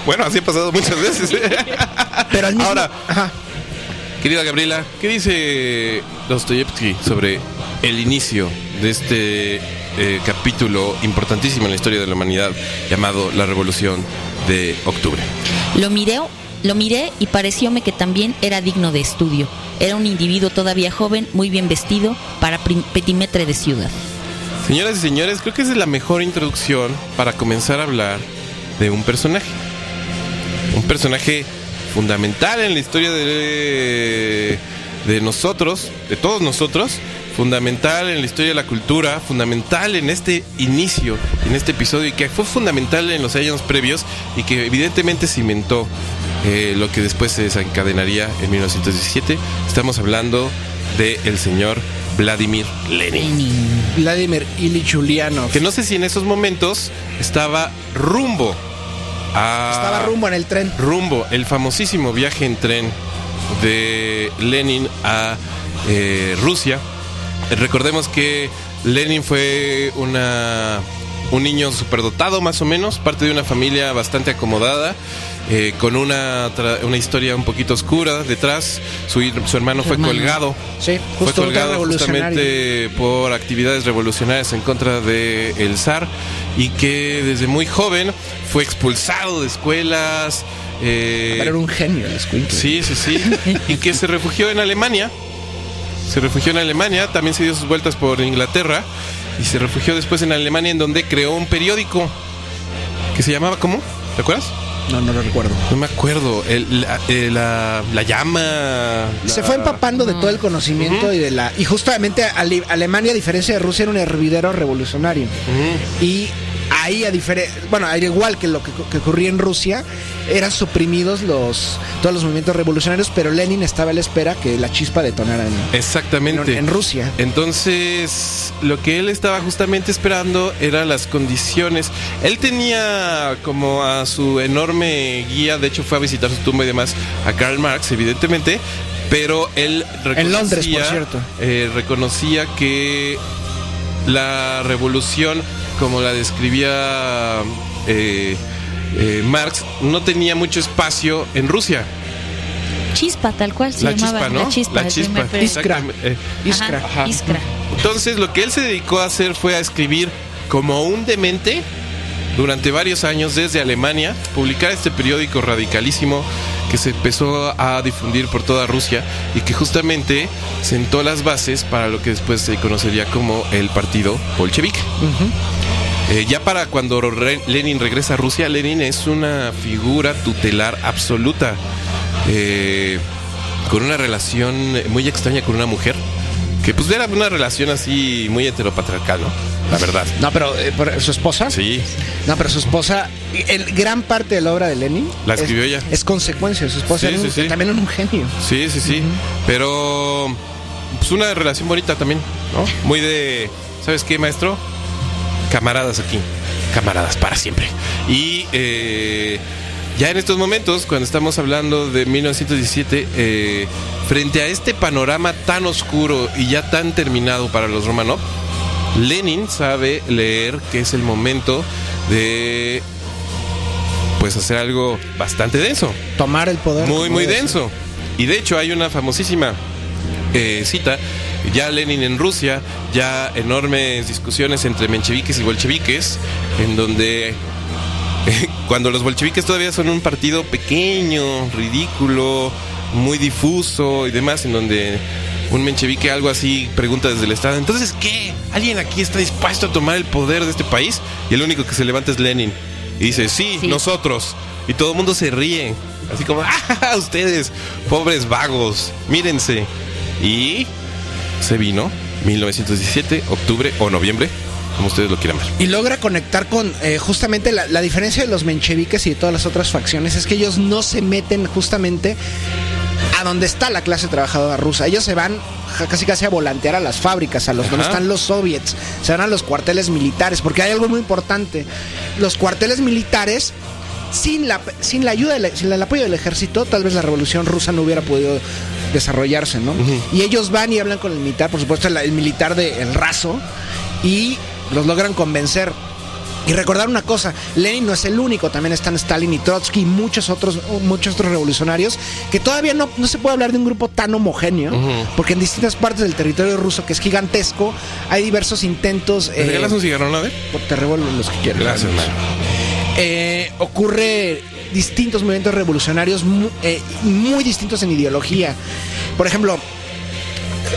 Speaker 1: Bueno, así ha pasado muchas veces.
Speaker 2: Pero al mismo...
Speaker 1: Ahora, querida Gabriela, ¿qué dice Dostoyevsky sobre el inicio de este capítulo importantísimo en la historia de la humanidad llamado la Revolución de Octubre.
Speaker 3: Lo miré y parecióme que también era digno de estudio. Era un individuo todavía joven, muy bien vestido, para petimetre de ciudad.
Speaker 1: Señoras y señores, creo que esa es la mejor introducción para comenzar a hablar de un personaje. Un personaje fundamental en la historia de nosotros, de todos nosotros, fundamental en la historia de la cultura, fundamental en este inicio, en este episodio, y que fue fundamental en los años previos y que evidentemente cimentó lo que después se desencadenaría en 1917. Estamos hablando del señor Vladimir Lenin.
Speaker 2: Vladimir Ilich Ulyanov.
Speaker 1: Que no sé si en esos momentos estaba rumbo
Speaker 2: en el tren.
Speaker 1: Rumbo, el famosísimo viaje en tren de Lenin a Rusia. Recordemos que Lenin fue un niño superdotado, más o menos, parte de una familia bastante acomodada, con una historia un poquito oscura detrás. Su hermano fue colgado.
Speaker 2: Sí,
Speaker 1: fue colgado justamente por actividades revolucionarias en contra del zar, y que desde muy joven fue expulsado de escuelas.
Speaker 2: Pero era un genio el escuincle.
Speaker 1: Sí. Y que se refugió en Alemania. También se dio sus vueltas por Inglaterra y se refugió después en Alemania, en donde creó un periódico que se llamaba, ¿cómo? ¿Te acuerdas?
Speaker 2: No lo recuerdo.
Speaker 1: No me acuerdo. La llama.
Speaker 2: Se fue empapando de todo el conocimiento y justamente Alemania, a diferencia de Rusia, era un hervidero revolucionario. Y ahí, al igual que lo que ocurría en Rusia, eran suprimidos todos los movimientos revolucionarios, pero Lenin estaba a la espera que la chispa detonara en Rusia.
Speaker 1: Entonces, lo que él estaba justamente esperando eran las condiciones. Él tenía como a su enorme guía, de hecho fue a visitar su tumba y demás, a Karl Marx, evidentemente, pero él reconocía,
Speaker 2: en Londres, por cierto,
Speaker 1: reconocía que la revolución, como la describía Marx, no tenía mucho espacio en Rusia.
Speaker 3: Chispa, tal cual se llamaba.
Speaker 1: Chispa, ¿no?
Speaker 3: La chispa.
Speaker 2: Iskra.
Speaker 1: Entonces, lo que él se dedicó a hacer fue a escribir como un demente durante varios años desde Alemania, publicar este periódico radicalísimo que se empezó a difundir por toda Rusia y que justamente sentó las bases para lo que después se conocería como el partido bolchevique. Ya para cuando Lenin regresa a Rusia, Lenin es una figura tutelar absoluta, con una relación muy extraña con una mujer, que pues era una relación así muy heteropatriarcal, ¿no? La verdad.
Speaker 2: No, pero ¿su esposa?
Speaker 1: Sí.
Speaker 2: No, pero su esposa, gran parte de la obra de Lenin
Speaker 1: la escribió ella.
Speaker 2: Es consecuencia. Su esposa también era un genio.
Speaker 1: Sí. Pero pues una relación bonita también, ¿no? Muy de, ¿sabes qué, maestro? Camaradas aquí, camaradas para siempre. Y ya en estos momentos, cuando estamos hablando de 1917, frente a este panorama tan oscuro y ya tan terminado para los Romanov, Lenin sabe leer que es el momento de pues hacer algo bastante denso,
Speaker 2: tomar el poder,
Speaker 1: muy denso. Y de hecho hay una famosísima cita, ya Lenin en Rusia, ya enormes discusiones entre mencheviques y bolcheviques, en donde cuando los bolcheviques todavía son un partido pequeño, ridículo, muy difuso y demás, en donde un menchevique algo así pregunta desde el Estado: entonces, ¿qué? ¿Alguien aquí está dispuesto a tomar el poder de este país? Y el único que se levanta es Lenin y dice, sí. Nosotros. Y todo el mundo se ríe, así como, ¡ah, ustedes, pobres vagos, mírense! Y se vino 1917, octubre o noviembre, como ustedes lo quieran ver.
Speaker 2: Y logra conectar con justamente la diferencia de los mencheviques y de todas las otras facciones es que ellos no se meten justamente a donde está la clase trabajadora rusa. Ellos se van casi a volantear a las fábricas, a los donde están los soviets, se van a los cuarteles militares, porque hay algo muy importante. Los cuarteles militares, sin la ayuda, sin el apoyo del ejército, tal vez la revolución rusa no hubiera podido desarrollarse, ¿no? Y ellos van y hablan con el militar, por supuesto el militar del raso, y los logran convencer. Y recordar una cosa, Lenin no es el único, también están Stalin y Trotsky y muchos otros revolucionarios, que todavía no se puede hablar de un grupo tan homogéneo, porque en distintas partes del territorio ruso, que es gigantesco, hay diversos intentos.
Speaker 1: ¿Me regalas un cigarrón, a ver?
Speaker 2: Te revuelvo los que quieras.
Speaker 1: Gracias, hermano.
Speaker 2: Ocurre distintos movimientos revolucionarios muy distintos en ideología. Por ejemplo,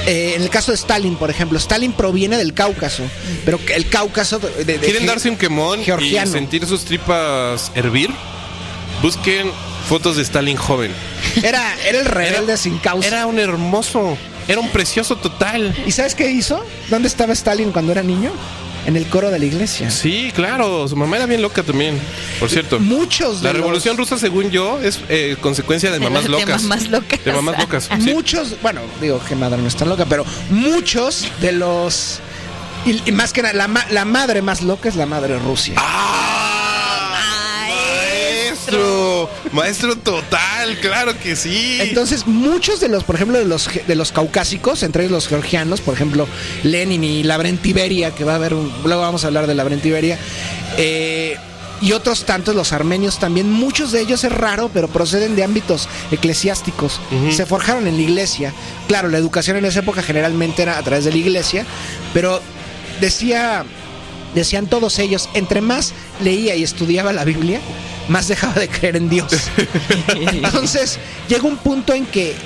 Speaker 2: en el caso de Stalin, por ejemplo, Stalin proviene del Cáucaso, pero el Cáucaso
Speaker 1: ¿Quieren darse un quemón
Speaker 2: georgiano.
Speaker 1: y sentir sus tripas hervir? Busquen fotos de Stalin joven.
Speaker 2: Era el rebelde sin causa.
Speaker 1: Era un hermoso, era un precioso total.
Speaker 2: ¿Y sabes qué hizo? ¿Dónde estaba Stalin cuando era niño? En el coro de la iglesia.
Speaker 1: Sí, claro, su mamá era bien loca también, por cierto.
Speaker 2: Muchos de
Speaker 1: La revolución rusa, según yo, es consecuencia de mamás locas.
Speaker 3: De mamás locas.
Speaker 1: De mamás locas. Sí.
Speaker 2: Muchos, bueno, digo que madre no está loca, pero muchos de los... Y más que nada, la madre más loca es la madre Rusia.
Speaker 1: Maestro total, claro que sí.
Speaker 2: Entonces, muchos de los, por ejemplo, de los caucásicos, entre ellos los georgianos, por ejemplo, Lenin y Lavrenti Beria, que va a haber luego vamos a hablar de Lavrenti Beria, y otros tantos, los armenios también, muchos de ellos es raro, pero proceden de ámbitos eclesiásticos. Se forjaron en la iglesia. Claro, la educación en esa época generalmente era a través de la iglesia, pero decían todos ellos, entre más leía y estudiaba la Biblia, más dejaba de creer en Dios. Entonces, llega un punto en que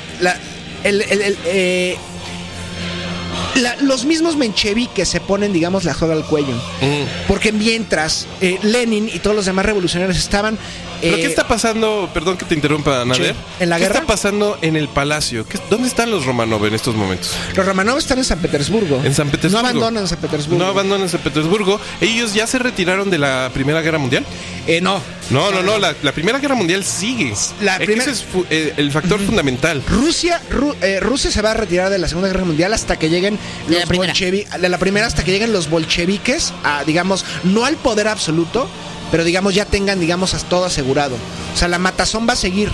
Speaker 2: los mismos mencheviques se ponen, digamos, la soga al cuello. Porque mientras Lenin y todos los demás revolucionarios estaban...
Speaker 1: ¿Pero qué está pasando? Perdón que te interrumpa, Nader.
Speaker 2: ¿En la guerra?
Speaker 1: ¿Qué está pasando en el palacio? ¿Dónde están los Romanov en estos momentos?
Speaker 2: Los Romanov están en San Petersburgo.
Speaker 1: En San Petersburgo.
Speaker 2: No abandonan San Petersburgo.
Speaker 1: No abandonan San Petersburgo. ¿Ellos ya se retiraron de la Primera Guerra Mundial?
Speaker 2: No.
Speaker 1: No. La Primera Guerra Mundial sigue. Ese es el factor fundamental.
Speaker 2: Rusia se va a retirar de la Segunda Guerra Mundial hasta que lleguen los bolcheviques. De la primera hasta que lleguen los bolcheviques a, digamos, no al poder absoluto, pero digamos ya tengan, digamos, todo asegurado. O sea, la matazón va a seguir.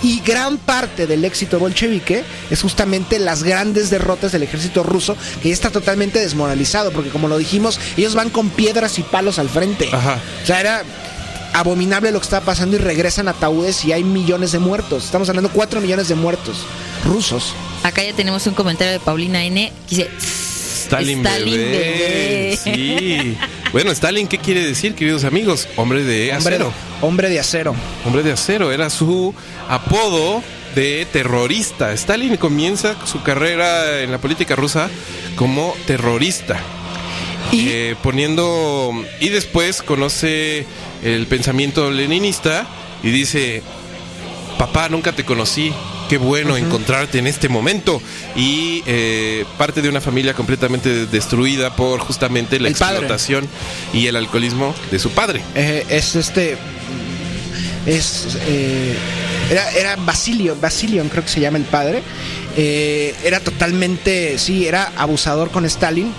Speaker 2: Y gran parte del éxito bolchevique es justamente las grandes derrotas del ejército ruso, que ya está totalmente desmoralizado, porque como lo dijimos, ellos van con piedras y palos al frente.
Speaker 1: Ajá.
Speaker 2: O sea, era abominable lo que estaba pasando y regresan ataúdes y hay millones de muertos. Estamos hablando de 4 millones de muertos rusos.
Speaker 3: Acá ya tenemos un comentario de Paulina N. Que dice...
Speaker 1: Stalin bebé. Sí. Bueno, Stalin, ¿qué quiere decir, queridos amigos? Hombre de acero.
Speaker 2: Hombre de acero.
Speaker 1: Hombre de acero. Era su apodo de terrorista. Stalin comienza su carrera en la política rusa como terrorista. Y después conoce el pensamiento leninista y dice: papá, nunca te conocí. Qué bueno encontrarte en este momento. Y parte de una familia completamente destruida por justamente la explotación y el alcoholismo de su padre.
Speaker 2: Era Basilion, creo que se llama el padre. Era totalmente, era abusador con Stalin.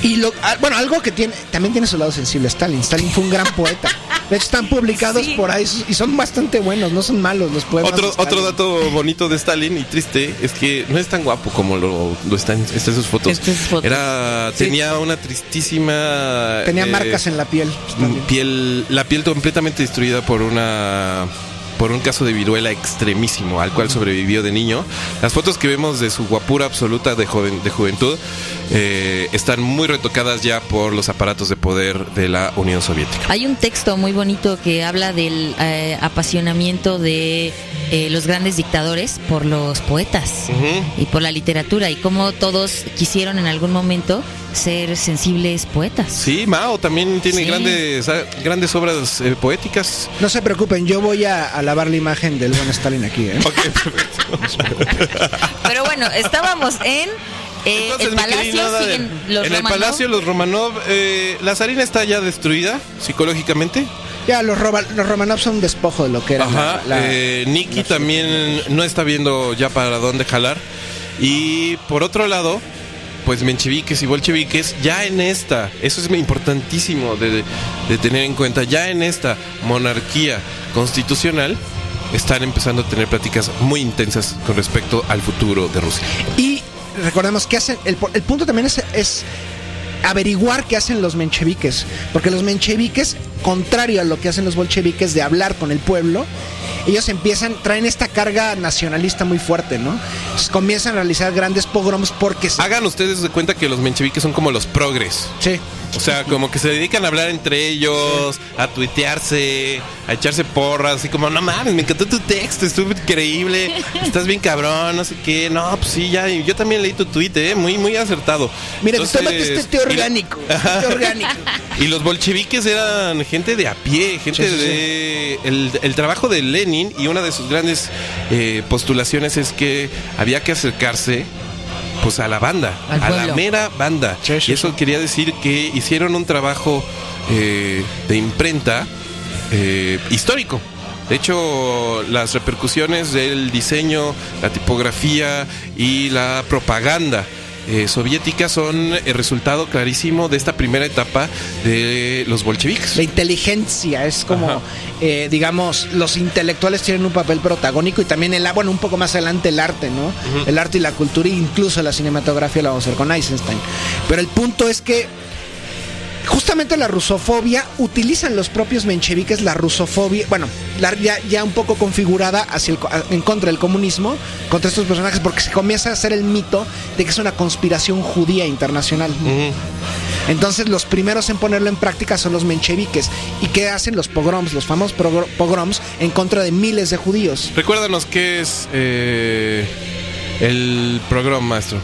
Speaker 2: Y algo que también tiene su lado sensible, Stalin. Stalin fue un gran poeta. De hecho, están publicados por ahí y son bastante buenos, no son malos los poemas.
Speaker 1: Otro dato bonito de Stalin y triste es que no es tan guapo como lo está en sus fotos. Tenía una tristísima...
Speaker 2: Tenía marcas en la piel.
Speaker 1: La piel completamente destruida por un caso de viruela extremísimo al cual sobrevivió de niño. Las fotos que vemos de su guapura absoluta de juventud están muy retocadas ya por los aparatos de poder de la Unión Soviética.
Speaker 3: Hay un texto muy bonito que habla del apasionamiento de los grandes dictadores por los poetas y por la literatura, y cómo todos quisieron en algún momento ser sensibles poetas.
Speaker 1: Sí, Mao también tiene grandes obras poéticas.
Speaker 2: No se preocupen, yo voy a lavar la imagen del buen Stalin aquí.
Speaker 1: Ok, perfecto.
Speaker 3: Pero bueno, estábamos en el palacio. Siguen los Romanov.
Speaker 1: En el palacio los Romanov. La zarina está ya destruida psicológicamente.
Speaker 2: Ya, los Romanov son un despojo de lo que era.
Speaker 1: Nikki también no está viendo ya para dónde jalar. Y por otro lado, pues mencheviques y bolcheviques, ya en esta, eso es importantísimo de tener en cuenta, ya en esta monarquía constitucional están empezando a tener pláticas muy intensas con respecto al futuro de Rusia.
Speaker 2: Y recordemos que hacen el punto también es averiguar qué hacen los mencheviques, porque los mencheviques, contrario a lo que hacen los bolcheviques de hablar con el pueblo, ellos traen esta carga nacionalista muy fuerte, ¿no? Entonces comienzan a realizar grandes pogroms porque...
Speaker 1: Hagan ustedes de cuenta que los mencheviques son como los progres.
Speaker 2: Sí.
Speaker 1: O sea, como que se dedican a hablar entre ellos, a tuitearse, a echarse porras, así como, no mames, me encantó tu texto, estuvo increíble, estás bien cabrón, no sé qué. No, pues sí, ya, yo también leí tu tuit, muy, muy acertado.
Speaker 2: Mira, tómate este té orgánico,
Speaker 1: Y los bolcheviques eran gente de a pie, gente de... El trabajo de Lenin, y una de sus grandes postulaciones es que había que acercarse pues a la banda, a la mera banda. Y eso quería decir que hicieron un trabajo de imprenta histórico. De hecho, las repercusiones del diseño, la tipografía y la propaganda soviética son el resultado clarísimo de esta primera etapa de los bolcheviques.
Speaker 2: La inteligencia es como, digamos, los intelectuales tienen un papel protagónico, y también un poco más adelante el arte, ¿no? El arte y la cultura, e incluso la cinematografía la vamos a ver con Eisenstein. Pero el punto es que justamente la rusofobia, utilizan los propios mencheviques la rusofobia, ya un poco configurada en contra del comunismo, contra estos personajes, porque se comienza a hacer el mito de que es una conspiración judía internacional. Entonces los primeros en ponerlo en práctica son los mencheviques. ¿Y qué hacen? Los pogroms, los famosos pogroms en contra de miles de judíos.
Speaker 1: Recuérdanos qué es el pogrom, maestro.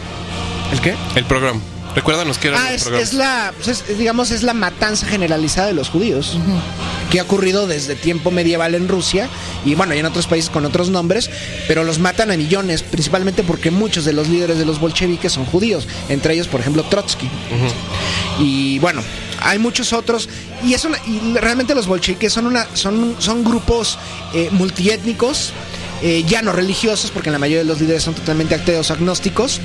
Speaker 2: ¿El qué?
Speaker 1: El pogrom. Recuérdanos que era
Speaker 2: es la matanza generalizada de los judíos, que ha ocurrido desde tiempo medieval en Rusia y y en otros países con otros nombres, pero los matan a millones, principalmente porque muchos de los líderes de los bolcheviques son judíos, entre ellos, por ejemplo, Trotsky. Y hay muchos otros, y realmente los bolcheviques son grupos multiétnicos, ya no religiosos, porque la mayoría de los líderes son totalmente ateos, agnósticos,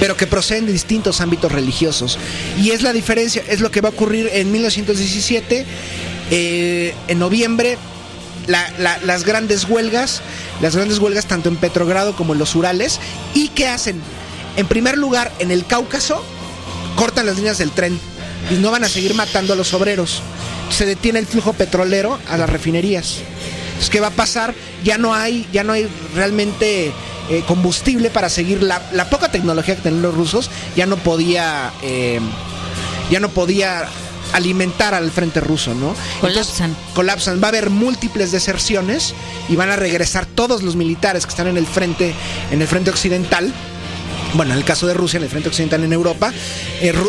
Speaker 2: pero que proceden de distintos ámbitos religiosos. Y es la diferencia, es lo que va a ocurrir en 1917, en noviembre, las grandes huelgas tanto en Petrogrado como en los Urales. ¿Y qué hacen? En primer lugar, en el Cáucaso, cortan las líneas del tren y no van a seguir matando a los obreros. Se detiene el flujo petrolero a las refinerías. Entonces, ¿qué va a pasar? Ya no hay realmente combustible para seguir la poca tecnología que tenían los rusos. Ya no podía alimentar al frente ruso, ¿no? Colapsan. Va a haber múltiples deserciones y van a regresar todos los militares que están en el frente occidental. En el caso de Rusia, en el frente occidental en Europa,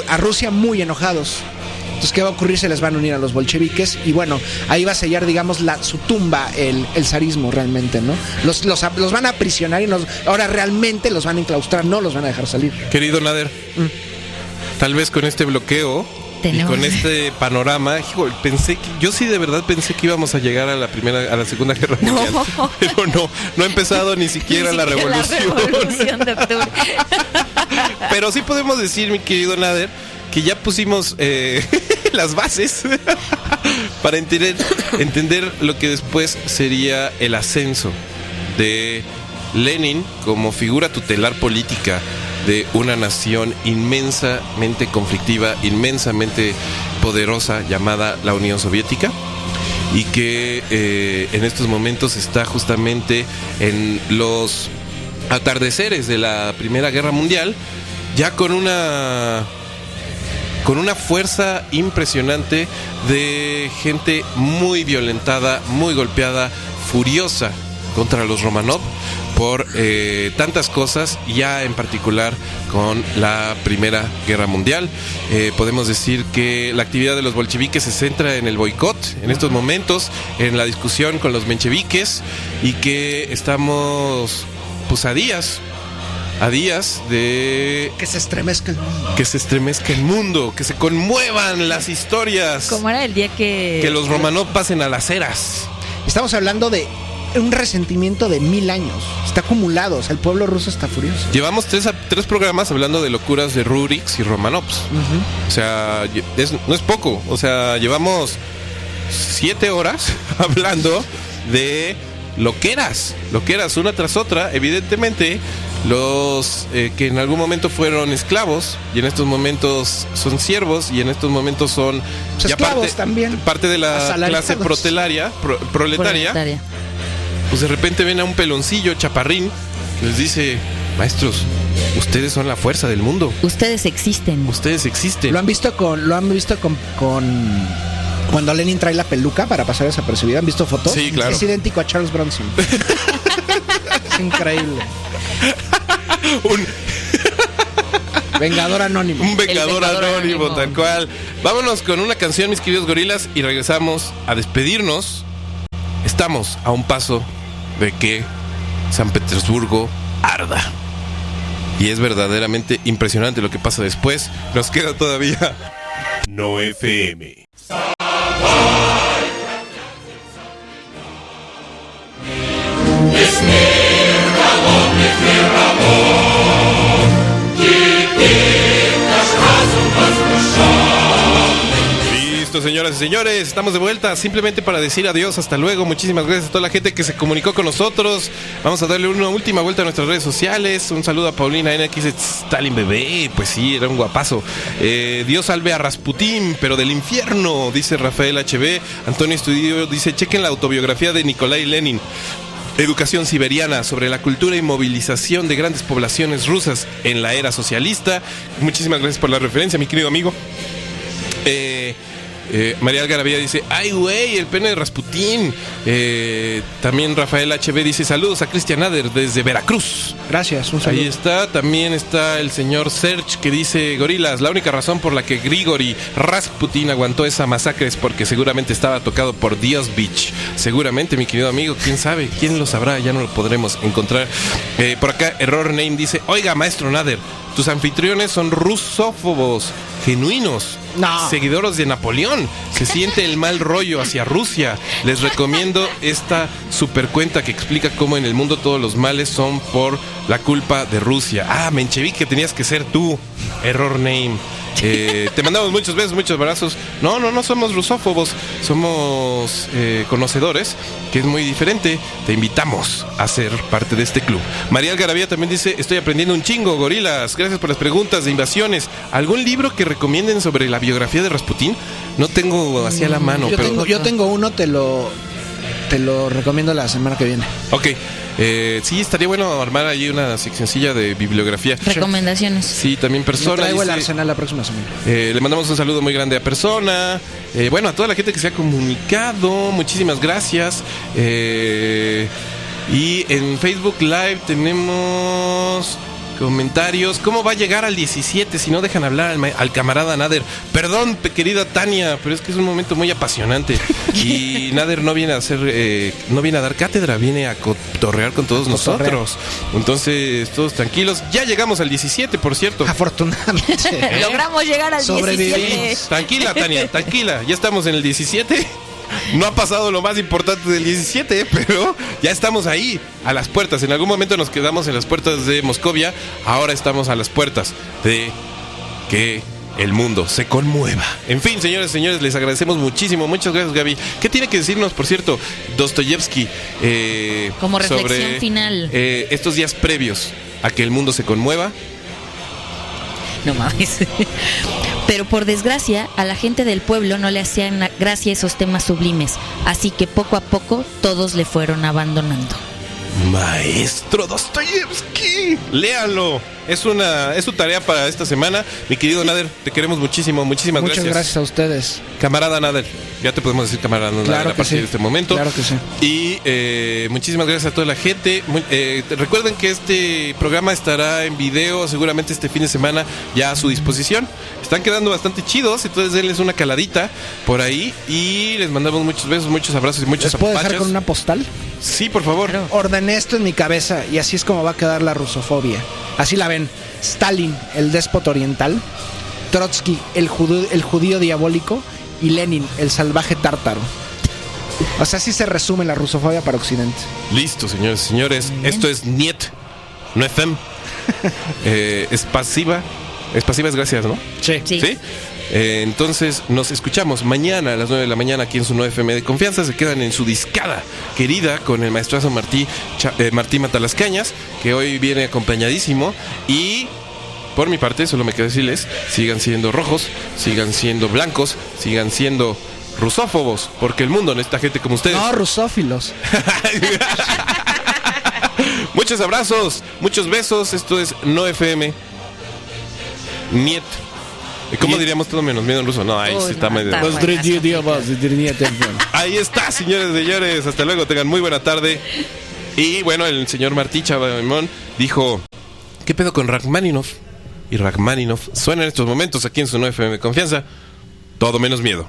Speaker 2: a Rusia muy enojados. Entonces, ¿qué va a ocurrir? Se les van a unir a los bolcheviques y ahí va a sellar, digamos, su tumba el zarismo realmente, ¿no? Los van a aprisionar y ahora realmente los van a enclaustrar, no los van a dejar salir.
Speaker 1: Querido Nader, tal vez con este bloqueo y con este panorama, yo sí de verdad pensé que íbamos a llegar a la Segunda Guerra Mundial. Pero no ha empezado ni siquiera la revolución
Speaker 3: de octubre.
Speaker 1: Pero sí podemos decir, mi querido Nader, que ya pusimos las bases para entender lo que después sería el ascenso de Lenin como figura tutelar política de una nación inmensamente conflictiva, inmensamente poderosa, llamada la Unión Soviética, y que en estos momentos está justamente en los atardeceres de la Primera Guerra Mundial, ya con una fuerza impresionante de gente muy violentada, muy golpeada, furiosa contra los Romanov por tantas cosas, ya en particular con la Primera Guerra Mundial. Podemos decir que la actividad de los bolcheviques se centra en el boicot en estos momentos, en la discusión con los mencheviques, y que estamos a días de
Speaker 2: que se estremezca
Speaker 1: el mundo, que se conmuevan las historias.
Speaker 3: Como era el día que
Speaker 1: los Romanov pasen a las eras.
Speaker 2: Estamos hablando de un resentimiento de 1000 años. Está acumulado, el pueblo ruso está furioso.
Speaker 1: Llevamos tres programas hablando de locuras de Ruriks y Romanovs. O sea, no es poco. O sea, llevamos 7 horas hablando de loqueras una tras otra, evidentemente los que en algún momento fueron esclavos y en estos momentos son siervos y en estos momentos son
Speaker 2: Pues esclavos también.
Speaker 1: parte de la
Speaker 2: Asalariados.
Speaker 1: clase proletaria. Pues de repente ven a un peloncillo chaparrín, les dice: maestros, ustedes son la fuerza del mundo.
Speaker 3: Ustedes existen.
Speaker 1: Ustedes existen.
Speaker 2: Lo han visto con cuando Lenin trae la peluca para pasar desapercibido. ¿Han visto fotos?
Speaker 1: Sí, claro.
Speaker 2: Es idéntico a Charles Bronson. Es increíble.
Speaker 1: Un
Speaker 2: Vengador anónimo.
Speaker 1: vengador anónimo, tal cual. Vámonos con una canción, mis queridos gorilas, y regresamos a despedirnos. Estamos a un paso de que San Petersburgo arda. Y es verdaderamente impresionante lo que pasa después. Nos queda todavía No FM. Listo, señoras y señores, estamos de vuelta simplemente para decir adiós, hasta luego. Muchísimas gracias a toda la gente que se comunicó con nosotros. Vamos a darle una última vuelta a nuestras redes sociales. Un saludo a Paulina N, que dice: Stalin bebé, pues sí, era un guapazo. Dios salve a Rasputín, pero del infierno, dice Rafael HB. Antonio Estudio dice: chequen la autobiografía de Nikolai Lenin, Educación siberiana, sobre la cultura y movilización de grandes poblaciones rusas en la era socialista. Muchísimas gracias por la referencia, mi querido amigo. María Algarabía dice: ay güey, el pene de Rasputín. También Rafael HB dice: saludos a Cristian Ader desde Veracruz.
Speaker 2: Gracias, un saludo.
Speaker 1: Ahí está, también está el señor Serge, que dice: gorilas, la única razón por la que Grigori Rasputin aguantó esa masacre es porque seguramente estaba tocado por Dios Beach. Seguramente, mi querido amigo, quién sabe, quién lo sabrá, ya no lo podremos encontrar. Por acá Error Name dice: oiga, maestro Nader, tus anfitriones son rusófobos genuinos,
Speaker 2: no,
Speaker 1: seguidores de Napoleón. Se siente el mal rollo hacia Rusia. Les recomiendo esta super cuenta que explica cómo en el mundo todos los males son por la culpa de Rusia. Ah, mencheví, que tenías que ser tú. Error Name. Te mandamos muchos besos, muchos abrazos. No somos rusófobos, somos conocedores, que es muy diferente. Te invitamos a ser parte de este club. María Algarabía también dice: estoy aprendiendo un chingo, gorilas. Gracias por las preguntas de invasiones. ¿Algún libro que recomienden sobre la biografía de Rasputín? No tengo así a la mano.
Speaker 2: Yo tengo uno, te lo recomiendo la semana que viene.
Speaker 1: Ok. Sí, estaría bueno armar ahí una seccioncilla de bibliografía.
Speaker 3: Recomendaciones.
Speaker 1: Sí, también Persona.
Speaker 2: Traigo el
Speaker 1: dice,
Speaker 2: arsenal la próxima semana.
Speaker 1: le mandamos un saludo muy grande a Persona. Bueno, a toda la gente que se ha comunicado, muchísimas gracias. Y en Facebook Live tenemos comentarios. ¿Cómo va a llegar al 17 si no dejan hablar al camarada Nader? Perdón, querida Tania, pero es que es un momento muy apasionante. Y Nader no viene a hacer, no viene a dar cátedra, viene a cotorrear con todos nosotros. Entonces, todos tranquilos. Ya llegamos al 17, por cierto.
Speaker 2: Afortunadamente.
Speaker 3: Logramos llegar al 17.
Speaker 1: Tranquila, Tania, tranquila. Ya estamos en el 17. No ha pasado lo más importante del 17, pero ya estamos ahí, a las puertas. En algún momento nos quedamos en las puertas de Moscovia. Ahora estamos a las puertas de que el mundo se conmueva. En fin, señores y señores, les agradecemos muchísimo. Muchas gracias, Gaby. ¿Qué tiene que decirnos, por cierto, Dostoyevsky
Speaker 3: como reflexión
Speaker 1: sobre
Speaker 3: final?
Speaker 1: Estos días previos a que el mundo se conmueva?
Speaker 3: No mames. Pero por desgracia, a la gente del pueblo no le hacían gracia esos temas sublimes, así que poco a poco todos le fueron abandonando.
Speaker 1: Maestro Dostoyevsky, léanlo. Es su tarea para esta semana. Mi querido Nader, te queremos muchísimo. Muchísimas gracias.
Speaker 2: Muchas gracias a ustedes.
Speaker 1: Camarada Nader, ya te podemos decir camarada Nader,
Speaker 2: claro,
Speaker 1: a partir de este momento.
Speaker 2: Claro que sí.
Speaker 1: Y muchísimas gracias a toda la gente. Recuerden que este programa estará en video seguramente este fin de semana ya a su disposición. Están quedando bastante chidos, entonces denles una caladita por ahí. Y les mandamos muchos besos, muchos abrazos y muchos
Speaker 2: apapachos. ¿Les puedo dejar
Speaker 1: apapachos.
Speaker 2: con una postal?
Speaker 1: Sí, por favor.
Speaker 3: Claro.
Speaker 2: Ordené esto en mi cabeza y así es como va a quedar la rusofobia. Así la ven: Stalin, el déspota oriental; Trotsky, el judío diabólico; y Lenin, el salvaje tártaro. O sea, así se resume la rusofobia para Occidente.
Speaker 1: Listo, señores y señores. Esto es Niet, no FM. Es pasiva, Es pasivas gracias, ¿no?
Speaker 2: Sí.
Speaker 3: Sí.
Speaker 1: Entonces nos escuchamos mañana a las 9 de la mañana aquí en su 9FM de confianza. Se quedan en su discada querida con el maestrazo Martí Matalascañas, que hoy viene acompañadísimo. Y por mi parte solo me queda decirles: sigan siendo rojos, sigan siendo blancos, sigan siendo rusófobos, porque el mundo necesita gente como ustedes.
Speaker 2: No, rusófilos.
Speaker 1: Muchos abrazos, muchos besos. Esto es No FM. Niet. ¿Cómo diríamos todo menos miedo en ruso? No, ahí
Speaker 3: Uy,
Speaker 1: sí está
Speaker 3: no,
Speaker 1: medio.
Speaker 3: está
Speaker 1: Ahí está, señores y señores. Hasta luego, tengan muy buena tarde. Y bueno, el señor Martí Chabamón dijo: ¿qué pedo con Rachmaninoff? Y Rachmaninoff suena en estos momentos aquí en su 9FM de confianza. Todo menos miedo.